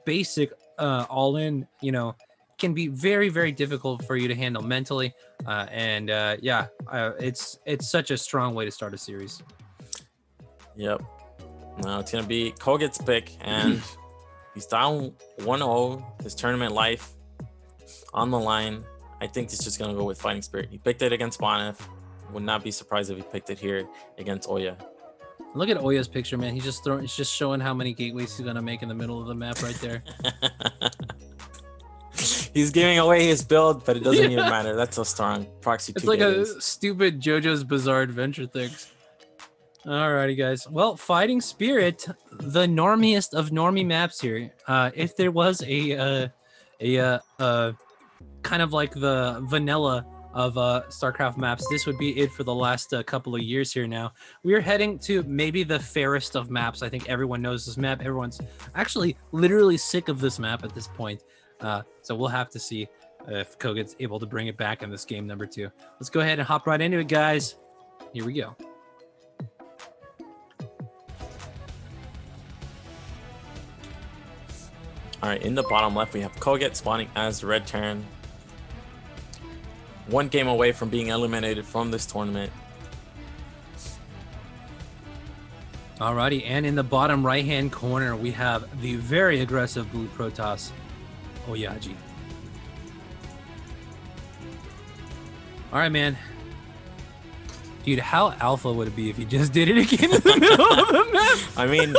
basic all-in, you know, can be very, very difficult for you to handle mentally. It's such a strong way to start a series. Yep. Now it's gonna be kogeT's pick, and He's down 1-0. His tournament life on the line. I think he's just gonna go with Fighting Spirit. He picked it against Bonyth. Would not be surprised if he picked it here against Oya. Look at Oya's picture, man. He's just throwing. It's just showing how many gateways he's gonna make in the middle of the map right there. He's giving away his build, but it doesn't even matter. That's so strong. Proxy 2 It's like gateways. a stupid JoJo's Bizarre Adventure things. Alrighty, guys. Well, Fighting Spirit, the normiest of normie maps here. If there was a kind of like the vanilla of StarCraft maps, this would be it for the last couple of years here now. We're heading to maybe the fairest of maps. I think everyone knows this map. Everyone's actually literally sick of this map at this point. So we'll have to see if kogeT's able to bring it back in this game number 2. Let's go ahead and hop right into it, guys. Here we go. All right, in the bottom left, we have kogeT spawning as Red Terran. 1 game away from being eliminated from this tournament. Alrighty, and in the bottom right-hand corner, we have the very aggressive blue Protoss, Oyaji. Alright, man. Dude, how alpha would it be if you just did it again in the middle of the map? I mean,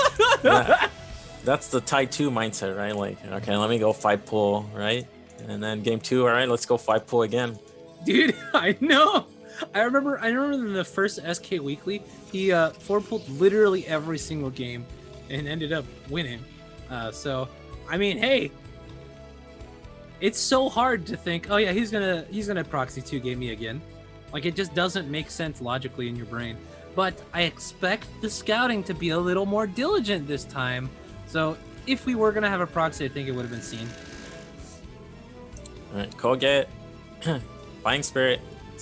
that's the Tie 2 mindset, right? Like, okay, let me go 5 pull, right? And then game 2, all right, let's go 5 pull again. Dude, I know. I remember in the first SK Weekly, he 4-pulled literally every single game and ended up winning. So, I mean, hey, it's so hard to think, oh yeah, he's gonna proxy 2 game me again. Like, it just doesn't make sense logically in your brain. But I expect the scouting to be a little more diligent this time. So if we were gonna have a proxy, I think it would have been seen. All right, kogeT, Fighting Spirit.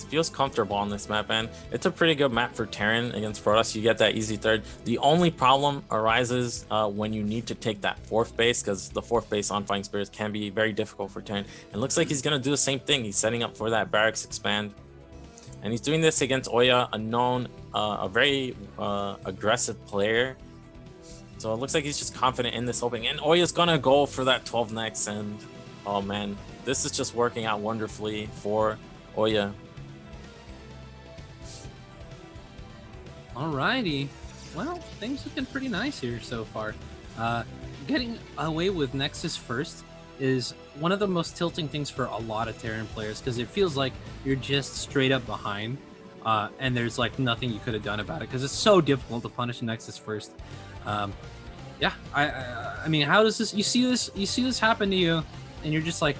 Feels comfortable on this map, and it's a pretty good map for Terran against Protoss. You get that easy third. The only problem arises when you need to take that 4th base, because the 4th base on Fighting Spirits can be very difficult for Terran. And looks like he's gonna do the same thing. He's setting up for that barracks expand, and he's doing this against Oya, a known, a very aggressive player. So it looks like he's just confident in this opening, and Oya's gonna go for that 12 next. And oh man, this is just working out wonderfully for Oya. Alrighty, well, things looking pretty nice here so far. Getting away with Nexus first is one of the most tilting things for a lot of Terran players, because it feels like you're just straight up behind, and there's like nothing you could have done about it, because it's so difficult to punish Nexus first. Yeah, I mean, how does this? You see this happen to you, and you're just like,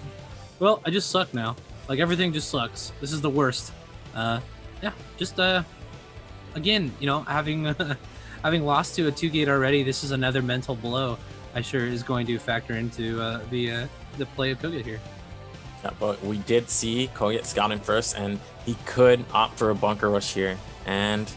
well, I just suck now. Like, everything just sucks. This is the worst. Yeah, just again, you know, having lost to a 2-gate already, this is another mental blow. I sure is going to factor into the play of kogeT here. Yeah, but we did see kogeT scouting first, and he could opt for a bunker rush here, and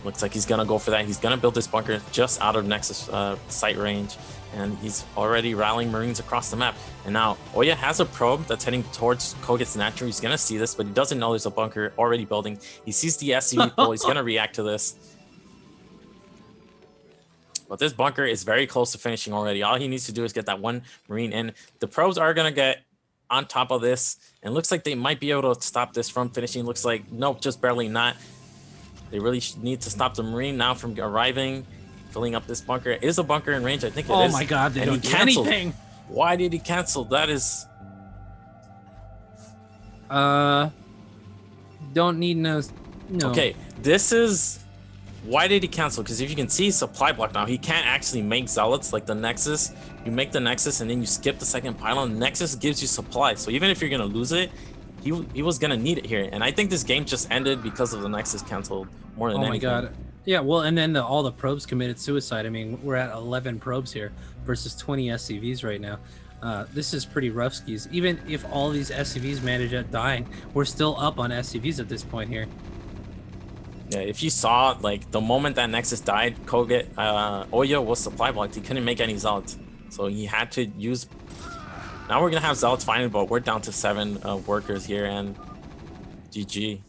looks like he's gonna go for that. He's gonna build this bunker just out of Nexus sight range, and he's already rallying Marines across the map. And now Oya has a probe that's heading towards kogeT's natural. He's gonna see this, but he doesn't know there's a bunker already building. He sees the SCV pull. He's gonna react to this. But this bunker is very close to finishing already. All he needs to do is get that 1 Marine in. The probes are gonna get on top of this, and looks like they might be able to stop this from finishing. Looks like, nope, just barely not. They really need to stop the Marine now from arriving, filling up this bunker. Is a bunker in range? I think it is. Oh my god, they and don't he do canceled. anything. Why did he cancel? That is... Don't need no. Okay, this is... Why did he cancel? Because if you can see supply block now, he can't actually make zealots like the Nexus. You make the Nexus and then you skip the second pylon. Nexus gives you supply. So even if you're going to lose it, he was going to need it here. And I think this game just ended because of the Nexus canceled more than anything. Oh my god. Yeah, well, and then all the probes committed suicide. I mean, we're at 11 probes here versus 20 SCVs right now. This is pretty rough skis. Even if all these SCVs manage at dying, we're still up on SCVs at this point here. Yeah, if you saw, like, the moment that Nexus died, kogeT, Oya was supply blocked. He couldn't make any zealots. So he had to use... Now we're going to have zealots finally, but we're down to 7 workers here, and GG.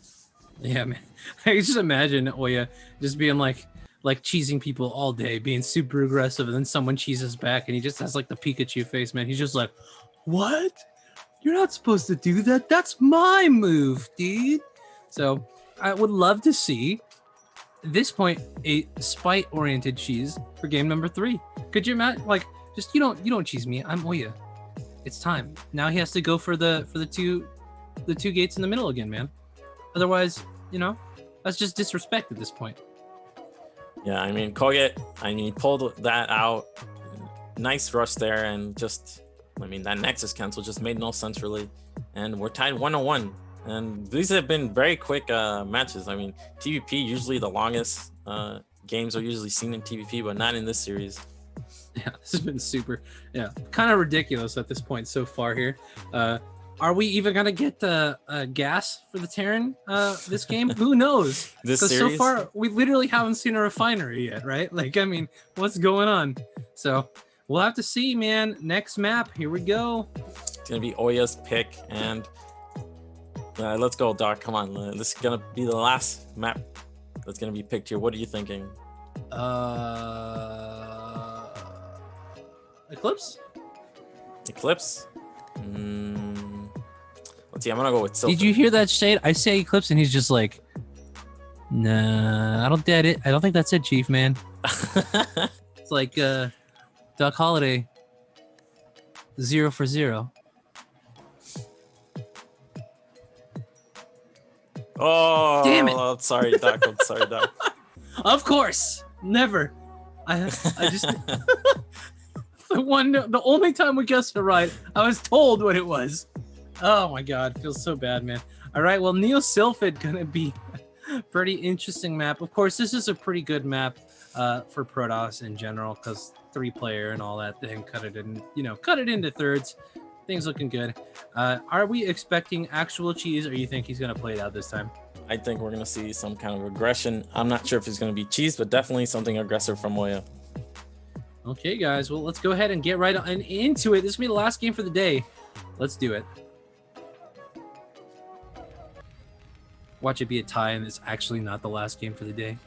Yeah, man. I can just imagine Oya just being like, like cheesing people all day, being super aggressive, and then someone cheeses back, and he just has like the Pikachu face, man. He's just like, "What? You're not supposed to do that. That's my move, dude." So I would love to see at this point a spite-oriented cheese for game number 3. Could you imagine? Like, just you don't cheese me. I'm Oya. It's time. Now he has to go for the two gates in the middle again, man. Otherwise, that's just disrespect at this point. Yeah, I mean, kogeT, pulled that out. Nice rush there, and that Nexus cancel just made no sense, really. And we're tied 1-1. And these have been very quick matches. I mean, TVP, usually the longest games are usually seen in TVP, but not in this series. Yeah, this has been kind of ridiculous at this point so far here. Are we even gonna get gas for the Terran this game? Who knows? Because so far we literally haven't seen a refinery yet, right? Like, I mean, what's going on? So we'll have to see, man. Next map, here we go. It's gonna be Oya's pick, and let's go, Doc. Come on, this is gonna be the last map that's gonna be picked here. What are you thinking? Eclipse. Let's see. I'm gonna go with Silver. Did you hear that shade? I say Eclipse, and he's just like, "Nah, I don't get it. I don't think that's it, Chief, man." It's like Doc Holiday, 0 for 0. Oh, damn it! I'm sorry, Doc. I'm sorry, Doc. Of course, never. I just the only time we guessed it right, I was told what it was. Oh my god, feels so bad, man. All right, well, Neo Sylphid gonna be a pretty interesting map. Of course, this is a pretty good map for Protoss in general, because 3-player and all that thing. Cut it into thirds. Things looking good. Are we expecting actual cheese, or you think he's gonna play it out this time? I think we're gonna see some kind of aggression. I'm not sure if it's gonna be cheese, but definitely something aggressive from Oya. Okay, guys. Well, let's go ahead and get right on into it. This will be the last game for the day. Let's do it. Watch it be a tie, and it's actually not the last game for the day.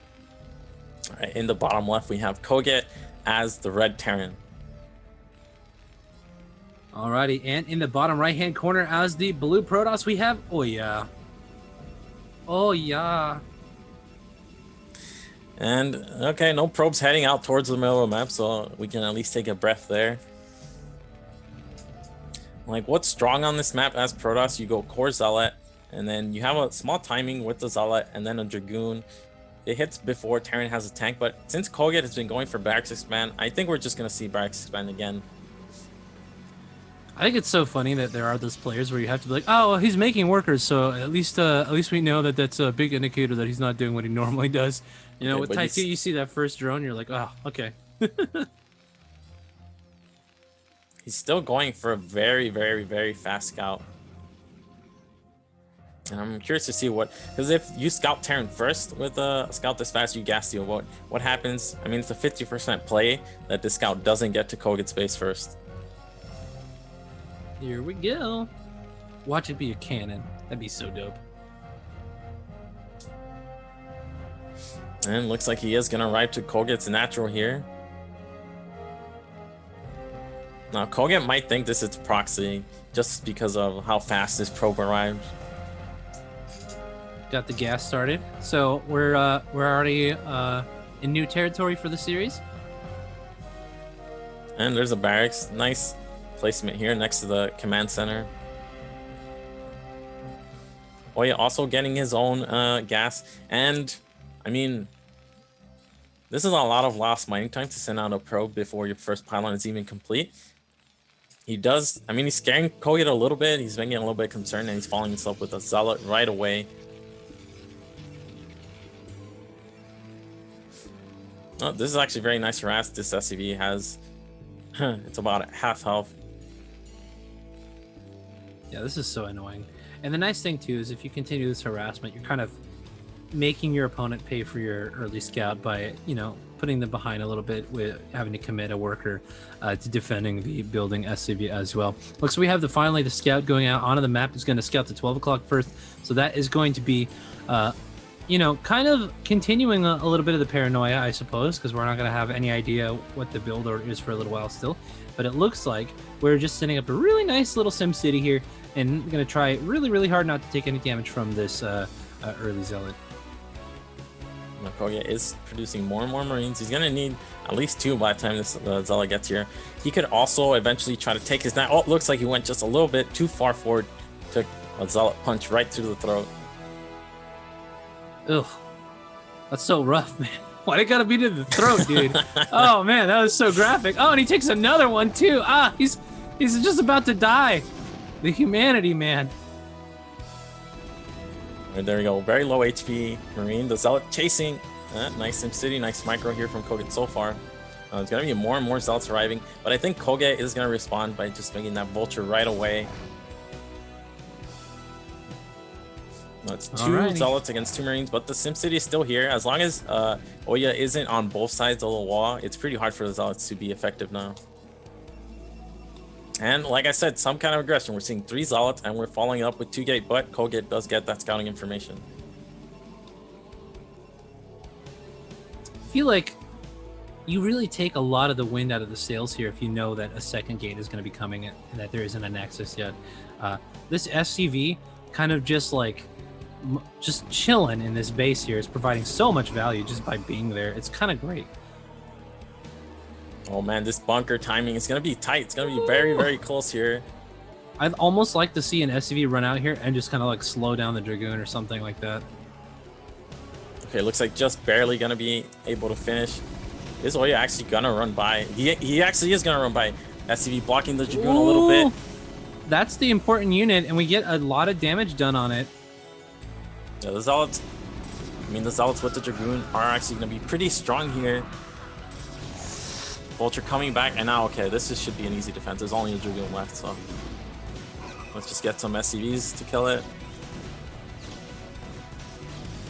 All right, in the bottom left, we have kogeT as the red Terran. Alrighty, and in the bottom right-hand corner as the blue Protoss, we have Oya. Oh, yeah. And, okay, no probes heading out towards the middle of the map, so we can at least take a breath there. Like, what's strong on this map as Protoss? You go Core Zealot, and then you have a small timing with the Zealot, and then a Dragoon. It hits before Terran has a tank, but since kogeT has been going for Barracks Expand, I think we're just going to see Barracks Expand again. I think it's so funny that there are those players where you have to be like, oh, well, he's making workers, so at least we know that that's a big indicator that he's not doing what he normally does. You know, with Type 2, you see that first drone, you're like, oh, okay. He's still going for a very, very, very fast scout. And I'm curious to see because if you scout Terran first with a scout this fast, you gas steal. What happens? I mean, it's a 50% play that the scout doesn't get to kogeT space first. Here we go. Watch it be a cannon. That'd be so dope. And looks like he is gonna ride to kogeT's natural here. Now kogeT might think this is proxy just because of how fast this probe arrived. Got the gas started, so we're already in new territory for the series. And there's a barracks. Nice placement here next to the command center. Oya also getting his own gas, and I mean, this is a lot of lost mining time to send out a probe before your first pylon is even complete. He does, I mean, he's scaring kogeT a little bit. He's making a little bit concerned, and he's following himself with a Zealot right away. Oh, this is actually very nice harass. This SCV has, it's about half health. Yeah, this is so annoying. And the nice thing too is if you continue this harassment, you're kind of making your opponent pay for your early scout by, putting them behind a little bit with having to commit a worker to defending the building SCV as well. Look, so we have finally the scout going out onto the map. Is going to scout to 12 o'clock first. So that is going to be you know, kind of continuing a little bit of the paranoia, I suppose, because we're not going to have any idea what the build order is for a little while still. But it looks like we're just setting up a really nice little sim city here, and going to try really, really hard not to take any damage from this early zealot. kogeT is producing more and more Marines. He's going to need at least 2 by the time this zealot gets here. He could also eventually try to take his knight. Oh, it looks like he went just a little bit too far forward. Took a zealot punch right through the throat. Ugh, that's so rough, man. Why it gotta be to the throat, dude? Oh man, that was so graphic. Oh, and he takes another one too. Ah, he's just about to die. The humanity, man. And there we go. Very low HP Marine. The zealot chasing. Nice SimCity, nice micro here from kogeT so far. There's gonna be more and more zealots arriving, but I think kogeT is gonna respond by just making that vulture right away. It's 2 zealots against 2 Marines, but the SimCity is still here. As long as Oya isn't on both sides of the wall, it's pretty hard for the zealots to be effective now. And like I said, some kind of aggression. We're seeing 3 zealots, and we're following up with 2 gate, but kogeT does get that scouting information. I feel like you really take a lot of the wind out of the sails here if you know that a second gate is going to be coming and that there isn't a nexus yet. This SCV kind of just like just chilling in this base here is providing so much value just by being there. It's kind of great. Oh man, this bunker timing is going to be tight. It's going to be very, very close here. I'd almost like to see an SCV run out here and just kind of like slow down the Dragoon or something like that. Okay, looks like just barely going to be able to finish. Is Oya actually going to run by? He actually is going to run by. SCV blocking the Dragoon a little bit. That's the important unit, and we get a lot of damage done on it. Yeah, the zealots. I mean, the zealots with the Dragoon are actually going to be pretty strong here. Vulture coming back, and now, okay, this should be an easy defense. There's only a Dragoon left, so let's just get some SCVs to kill it.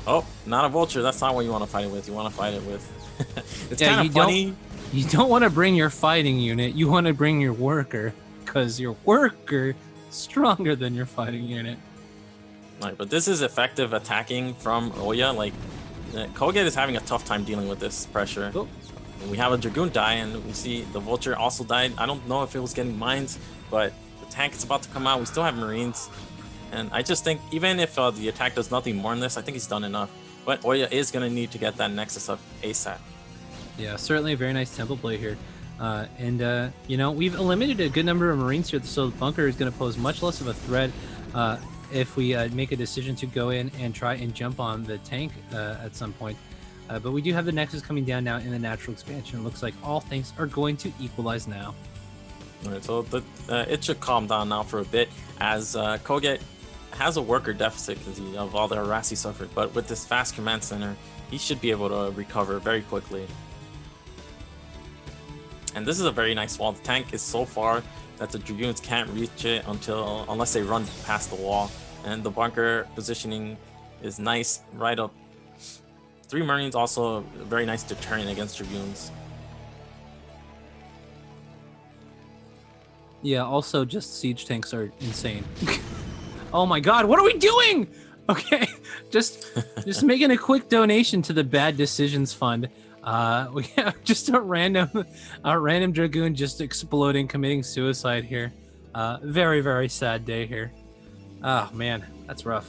Oh, not a Vulture. That's not what you want to fight it with. You want to fight it with. It's kind of funny. You don't want to bring your fighting unit. You want to bring your worker, because your worker is stronger than your fighting unit. Right, but this is effective attacking from Oya. Like, kogeT is having a tough time dealing with this pressure. Oh. We have a Dragoon die, and we see the Vulture also died. I don't know if it was getting mines, but the tank is about to come out. We still have Marines, and I just think even if the attack does nothing more than this, I think he's done enough. But Oya is going to need to get that Nexus up ASAP. Yeah, certainly a very nice temple play here. You know, we've eliminated a good number of Marines here, so the bunker is going to pose much less of a threat if we make a decision to go in and try and jump on the tank at some point. But we do have the Nexus coming down now in the natural expansion. It looks like all things are going to equalize now. All right, so it should calm down now for a bit as kogeT has a worker deficit because of all the harass he suffered. But with this fast command center, he should be able to recover very quickly. And this is a very nice wall. The tank is so far that the Dragoons can't reach it unless they run past the wall. And the bunker positioning is nice right up. 3 Marines also a very nice deterrent against Dragoons. Yeah, also just siege tanks are insane. Oh my god, what are we doing? Okay, just making a quick donation to the Bad Decisions Fund. We have just a random Dragoon just exploding, committing suicide here. Very, very sad day here. Oh man, that's rough.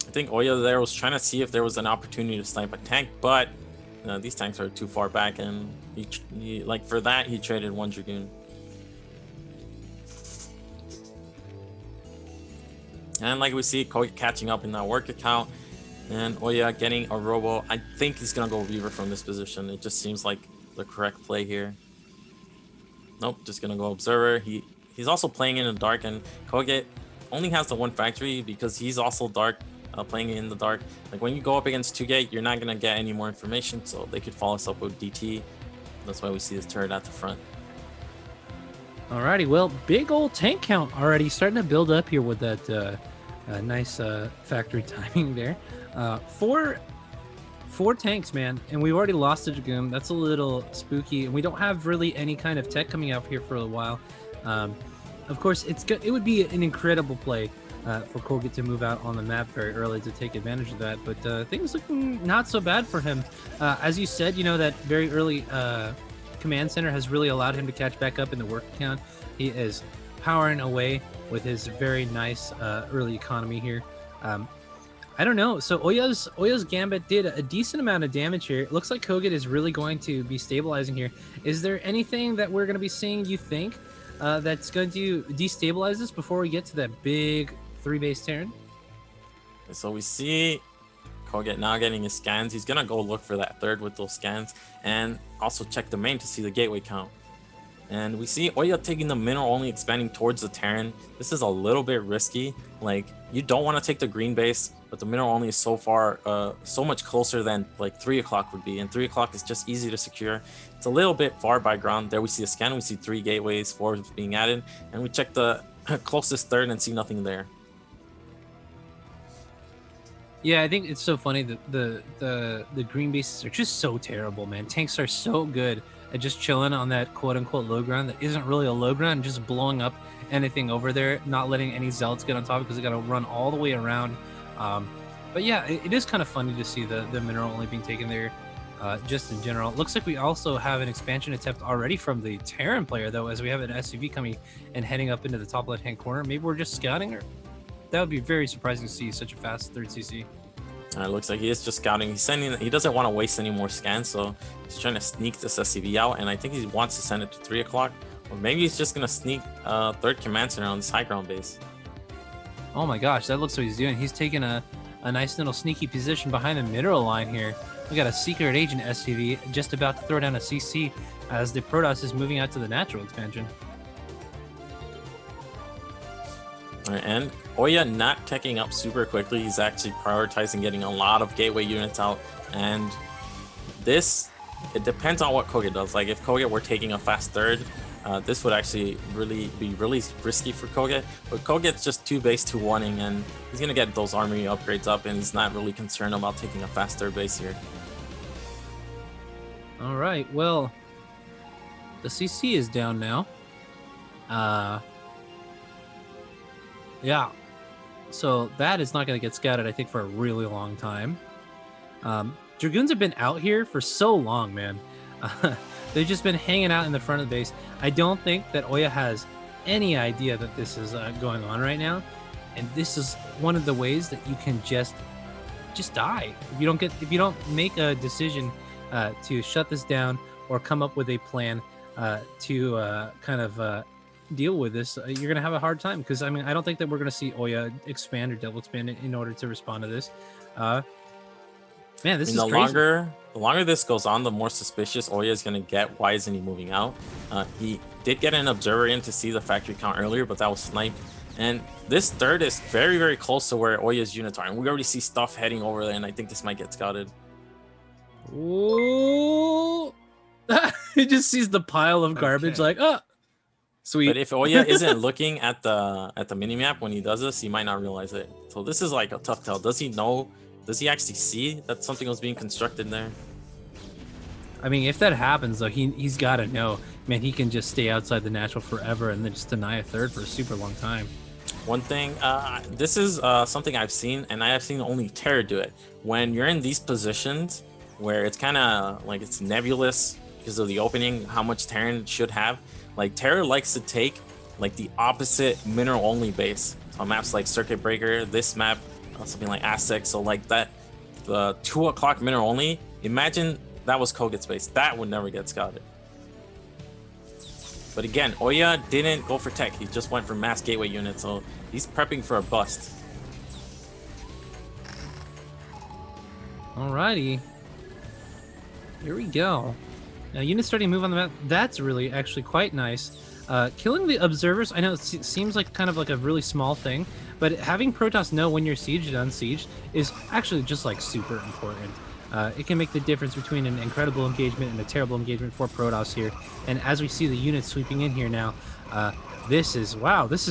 I think Oya there was trying to see if there was an opportunity to snipe a tank, but these tanks are too far back, and he like for that he traded 1 Dragoon. And like we see, kogeT catching up in that work account, and Oya getting a robo. I think he's gonna go reaver from this position. It just seems like the correct play here. Nope, just gonna go observer. He's also playing in the dark, and kogeT only has the 1 factory because he's also dark. Playing in the dark. Like when you go up against 2 gate, you're not gonna get any more information, so they could follow us up with DT. That's why we see this turret at the front. Alrighty, well, big old tank count already starting to build up here with that nice factory timing there. 4 tanks, man, and we've already lost a Dragoon. That's a little spooky, and we don't have really any kind of tech coming out here for a while. Of course, it would be an incredible play for kogeT to move out on the map very early to take advantage of that. But things looking not so bad for him. As you said, that very early command center has really allowed him to catch back up in the work count. He is powering away with his very nice early economy here. I don't know. So Oya's Gambit did a decent amount of damage here. It looks like kogeT is really going to be stabilizing here. Is there anything that we're going to be seeing, you think, that's going to destabilize this before we get to that big 3-base Terran? So we see kogeT now getting his scans. He's going to go look for that third with those scans and also check the main to see the gateway count. And we see Oya taking the mineral only, expanding towards the Terran. This is a little bit risky. Like, you don't want to take the green base, but the mineral only is so far, so much closer than like 3 o'clock would be. And 3 o'clock is just easy to secure. It's a little bit far by ground. There we see a scan. We see 3 gateways, 4 being added. And we check the closest third and see nothing there. Yeah, I think it's so funny that the green bases are just so terrible, man. Tanks are so good at just chilling on that quote-unquote low ground that isn't really a low ground, just blowing up anything over there, not letting any zealots get on top because they got to run all the way around. But yeah, it is kind of funny to see the mineral only being taken there, just in general. It looks like we also have an expansion attempt already from the Terran player, though, as we have an SUV coming and heading up into the top left-hand corner. Maybe we're just scouting, or that would be very surprising to see such a fast 3rd CC. It looks like he is just scouting. He doesn't want to waste any more scans, so he's trying to sneak this SCV out, and I think he wants to send it to 3 o'clock, or maybe he's just going to sneak 3rd command center on this high ground base. Oh my gosh, that looks what he's doing. He's taking a nice little sneaky position behind the mineral line here. We got a secret agent SCV just about to throw down a CC as the Protoss is moving out to the natural expansion. All right, and Oya not teching up super quickly. He's actually prioritizing getting a lot of gateway units out. And this, it depends on what kogeT does. Like if kogeT were taking a fast third, this would actually be really risky for kogeT. But kogeT's just 2-base 2-1ing, and he's going to get those armory upgrades up, and he's not really concerned about taking a fast third base here. All right, well, the CC is down now. Yeah, so that is not going to get scouted, I think, for a really long time. Dragoons have been out here for so long, man. They've just been hanging out in the front of the base. I don't think that Oya has any idea that this is going on right now, and this is one of the ways that you can just die if you don't make a decision to shut this down or come up with a plan to kind of deal with this. You're gonna have a hard time, because I mean, I don't think that we're gonna see Oya expand or double expand in order to respond to this. Man, this is crazy. The longer this goes on, the more suspicious Oya is gonna get. Why isn't he moving out? He did get an observer in to see the factory count earlier, but that was sniped. And this third is very, very close to where Oya's units are, and we already see stuff heading over there, and I think this might get scouted. Ooh. He just sees the pile of garbage, like, oh, sweet. But if Oya isn't looking at the minimap when he does this, he might not realize it. So this is like a tough tell. Does he know? Does he actually see that something was being constructed there? I mean, if that happens, though, he's got to know. Man, he can just stay outside the natural forever and then just deny a third for a super long time. One thing, this is something I've seen, and I have seen only Terra do it. When you're in these positions where it's kind of like it's nebulous because of the opening, how much Terran should have, like Terra likes to take like the opposite mineral only base. So maps like Circuit Breaker, this map, something like Aztec. So like that, the 2 o'clock mineral only, imagine that was kogeT's base. That would never get scouted. But again, Oya didn't go for tech. He just went for mass gateway units. So he's prepping for a bust. Alrighty. Here we go. Now, units starting to move on the map. That's really actually quite nice. Killing the observers, I know it seems like kind of like a really small thing, but having Protoss know when you're sieged and unsieged is actually just like super important. It can make the difference between an incredible engagement and a terrible engagement for Protoss here. And as we see the units sweeping in here now, this is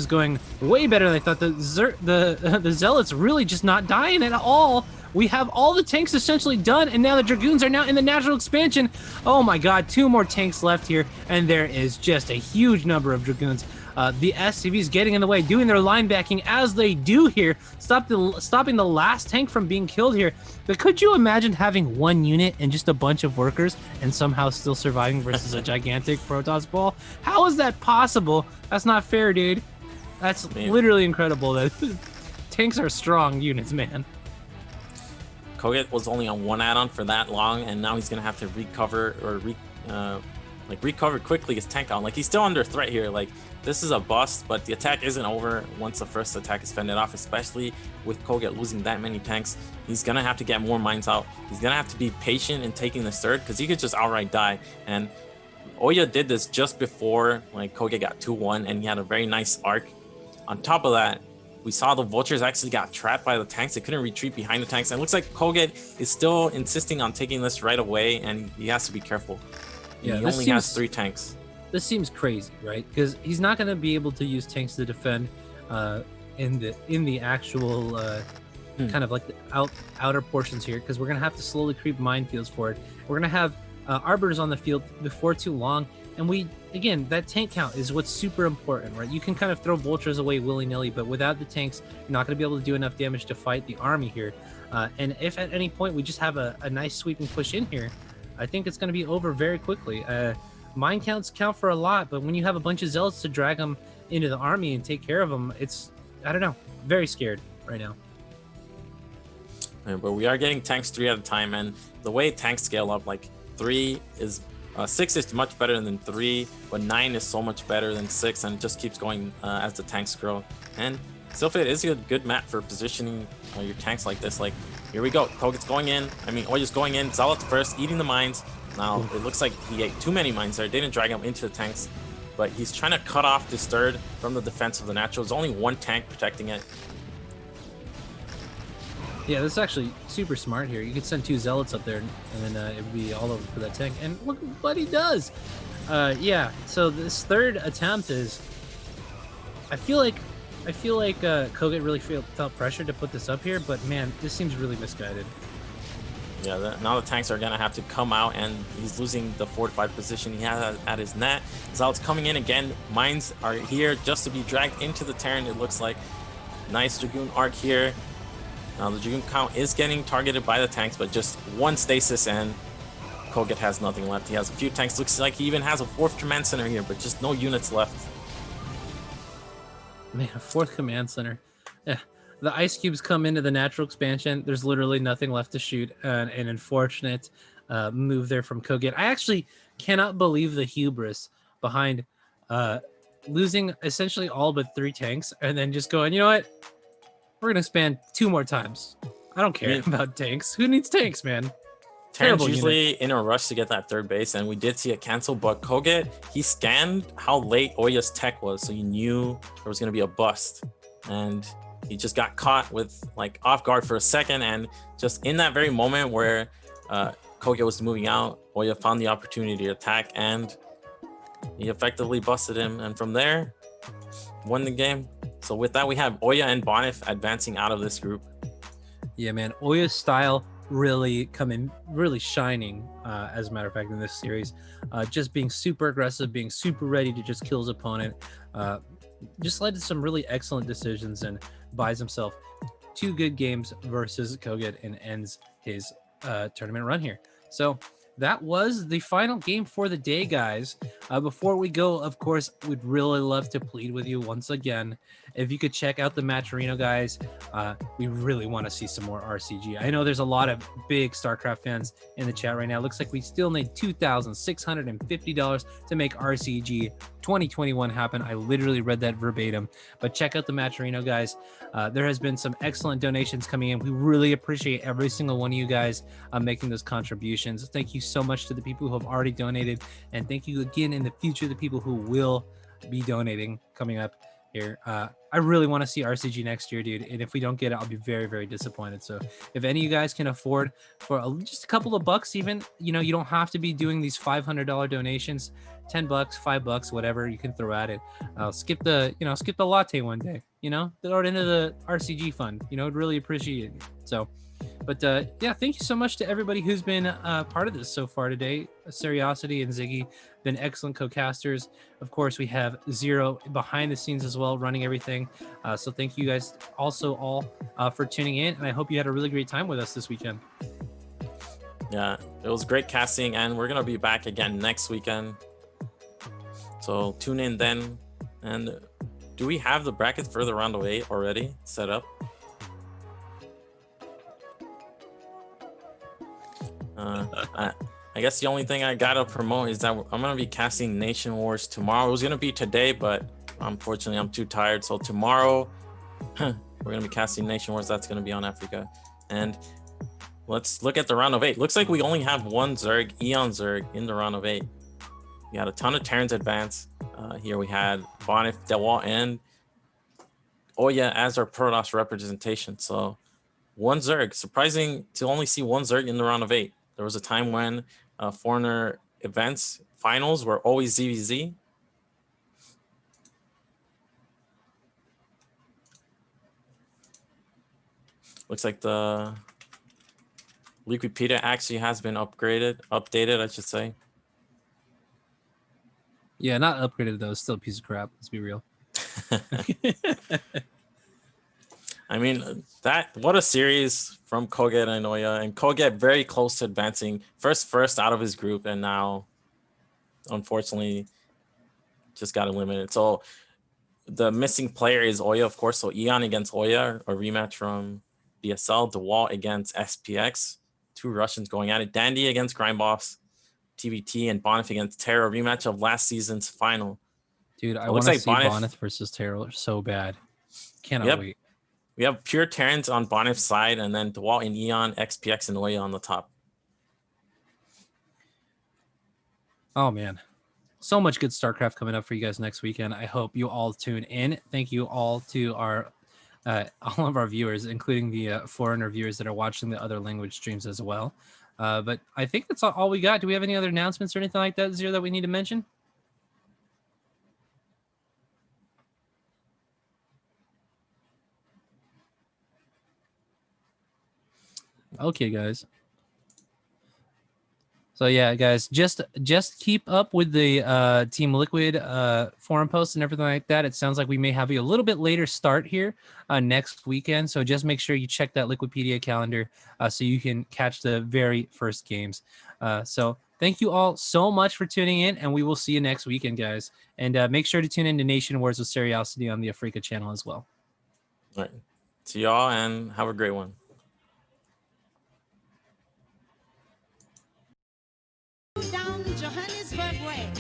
going way better than I thought. The Zealots really just not dying at all. We have all the tanks essentially done, and now the Dragoons are now in the natural expansion. Oh my god, 2 more tanks left here, and there is just a huge number of Dragoons. The SCVs getting in the way, doing their linebacking as they do here, stopping the last tank from being killed here. But could you imagine having one unit and just a bunch of workers and somehow still surviving versus a gigantic Protoss ball? How is that possible? That's not fair, dude. That's literally incredible. That tanks are strong units, man. kogeT was only on one add-on for that long, and now he's gonna have to recover or recover quickly his tank out. Like, he's still under threat here. Like, this is a bust, but the attack isn't over once the first attack is fended off, especially with kogeT losing that many tanks. He's gonna have to get more mines out. He's gonna have to be patient in taking this third, because he could just outright die. And Oya did this just before like kogeT got 2-1, and he had a very nice arc. On top of that, we saw the vultures actually got trapped by the tanks. They couldn't retreat behind the tanks, and it looks like kogeT is still insisting on taking this right away, and he has to be careful. Yeah, he only has 3 tanks. This seems crazy, right? Because he's not going to be able to use tanks to defend in the actual kind of like the outer portions here, because we're going to have to slowly creep minefields for it. We're going to have arbiters on the field before too long, and again, that tank count is what's super important, right? You can kind of throw vultures away willy-nilly, but without the tanks, you're not going to be able to do enough damage to fight the army here. And if at any point we just have a nice sweeping push in here, I think it's going to be over very quickly. Mine counts count for a lot, but when you have a bunch of zealots to drag them into the army and take care of them, it's, I don't know, very scared right now. But we are getting tanks 3 at a time, and the way tanks scale up, like 6 is much better than 3, but 9 is so much better than 6, and it just keeps going as the tanks grow. And Sylphid is a good map for positioning your tanks like this. Like, here we go, kogeT's going in. I mean, Oya's going in, Zealots first, eating the mines. Now, it looks like he ate too many mines there. Didn't drag him into the tanks, but he's trying to cut off this third from the defense of the natural. There's only 1 tank protecting it. Yeah, this is actually super smart here. You could send 2 zealots up there, and then it would be all over for that tank. And look what he does. Yeah, so this third attempt is, I feel like kogeT really felt pressured to put this up here, but man, this seems really misguided. Yeah, now the tanks are gonna have to come out, and he's losing the fortified position he has at his net. Zealots coming in again. Mines are here just to be dragged into the Terran, it looks like. Nice Dragoon arc here. Now the Dragoon count is getting targeted by the tanks, but just 1 stasis and kogeT has nothing left. He has a few tanks. Looks like he even has a 4th command center here, but just no units left. Man, a 4th command center. Yeah. The ice cubes come into the natural expansion. There's literally nothing left to shoot. An unfortunate move there from kogeT. I actually cannot believe the hubris behind losing essentially all but 3 tanks and then just going, you know what? We're going to span 2 more times. I don't care about tanks. Who needs tanks, man? Terran's usually in a rush to get that 3rd base, and we did see it cancel, but kogeT, he scanned how late Oya's tech was, so he knew there was going to be a bust. And he just got caught with like off guard for a second, and just in that very moment where kogeT was moving out, Oya found the opportunity to attack, and he effectively busted him, and from there won the game. So with that, we have Oya and Bonyth advancing out of this group. Yeah, man, Oya's style really shining, as a matter of fact, in this series. Just being super aggressive, being super ready to just kill his opponent. Just led to some really excellent decisions and buys himself 2 good games versus kogeT and ends his tournament run here. So that was the final game for the day, guys. Before we go, of course, we'd really love to plead with you once again. If you could check out the Matcherino, guys, we really want to see some more RCG. I know there's a lot of big StarCraft fans in the chat right now. It looks like we still need $2,650 to make RCG 2021 happen. I literally read that verbatim, but check out the Matcherino, guys. There has been some excellent donations coming in. We really appreciate every single one of you guys making those contributions. Thank you so much to the people who have already donated, and thank you again in the future, the people who will be donating coming up here. I really want to see RCG next year, dude, and if we don't get it, I'll be very, very disappointed. So if any of you guys can afford for just a couple of bucks, even, you know, you don't have to be doing these $500 donations. $10, $5, whatever you can throw at it. Skip the latte one day, you know, throw it into the RCG fund, you know, I'd really appreciate it. So, but yeah, thank you so much to everybody who's been part of this so far today. Seriosity and Ziggy, been excellent co-casters. Of course, we have Zero behind the scenes as well, running everything. So thank you guys also all for tuning in, and I hope you had a really great time with us this weekend. Yeah, it was great casting, and we're gonna be back again next weekend. So tune in then. And do we have the brackets for the round of 8 already set up? I guess the only thing I gotta promote is that I'm gonna be casting Nation Wars tomorrow. It was gonna be today, but unfortunately I'm too tired. So tomorrow we're gonna be casting Nation Wars. That's gonna be on Africa. And let's look at the round of 8. Looks like we only have one Zerg, Eon Zerg, in the round of 8. We had a ton of Terrans advance. Here we had Bonyth, DeWalt, and Oya as our Protoss representation. So one Zerg. Surprising to only see one Zerg in the round of 8. There was a time when foreigner events finals were always ZVZ. Looks like the Wikipedia actually has been updated, I should say. Yeah, not upgraded though. It's still a piece of crap. Let's be real. I mean, what a series from kogeT and Oya, and kogeT very close to advancing first out of his group, and now unfortunately just got eliminated. So the missing player is Oya, of course. So Eon against Oya, a rematch from DSL. DeWalt against SPX, 2 Russians going at it. Dandy against Grindboss, TVT, and Bonyth against Terra, rematch of last season's final. Dude, I want to see Bonyth versus Terra so bad. Cannot wait. We have pure Terrans on Bonyth's side, and then DeWalt and Eon, XPX, and Oya on the top. Oh, man. So much good StarCraft coming up for you guys next weekend. I hope you all tune in. Thank you all to our all of our viewers, including the foreigner viewers that are watching the other language streams as well. But I think that's all we got. Do we have any other announcements or anything like that, Zero, that we need to mention? Okay, guys. So yeah, guys, just keep up with the Team Liquid forum posts and everything like that. It sounds like we may have a little bit later start here next weekend. So just make sure you check that Liquipedia calendar so you can catch the very first games. So thank you all so much for tuning in, and we will see you next weekend, guys. And make sure to tune in to Nation Wars with Seriosity on the Africa channel as well. All right. See y'all, and have a great one. Down Johannesburg way.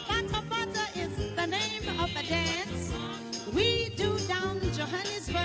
Bata Bata is the name of a dance we do down in Johannesburg.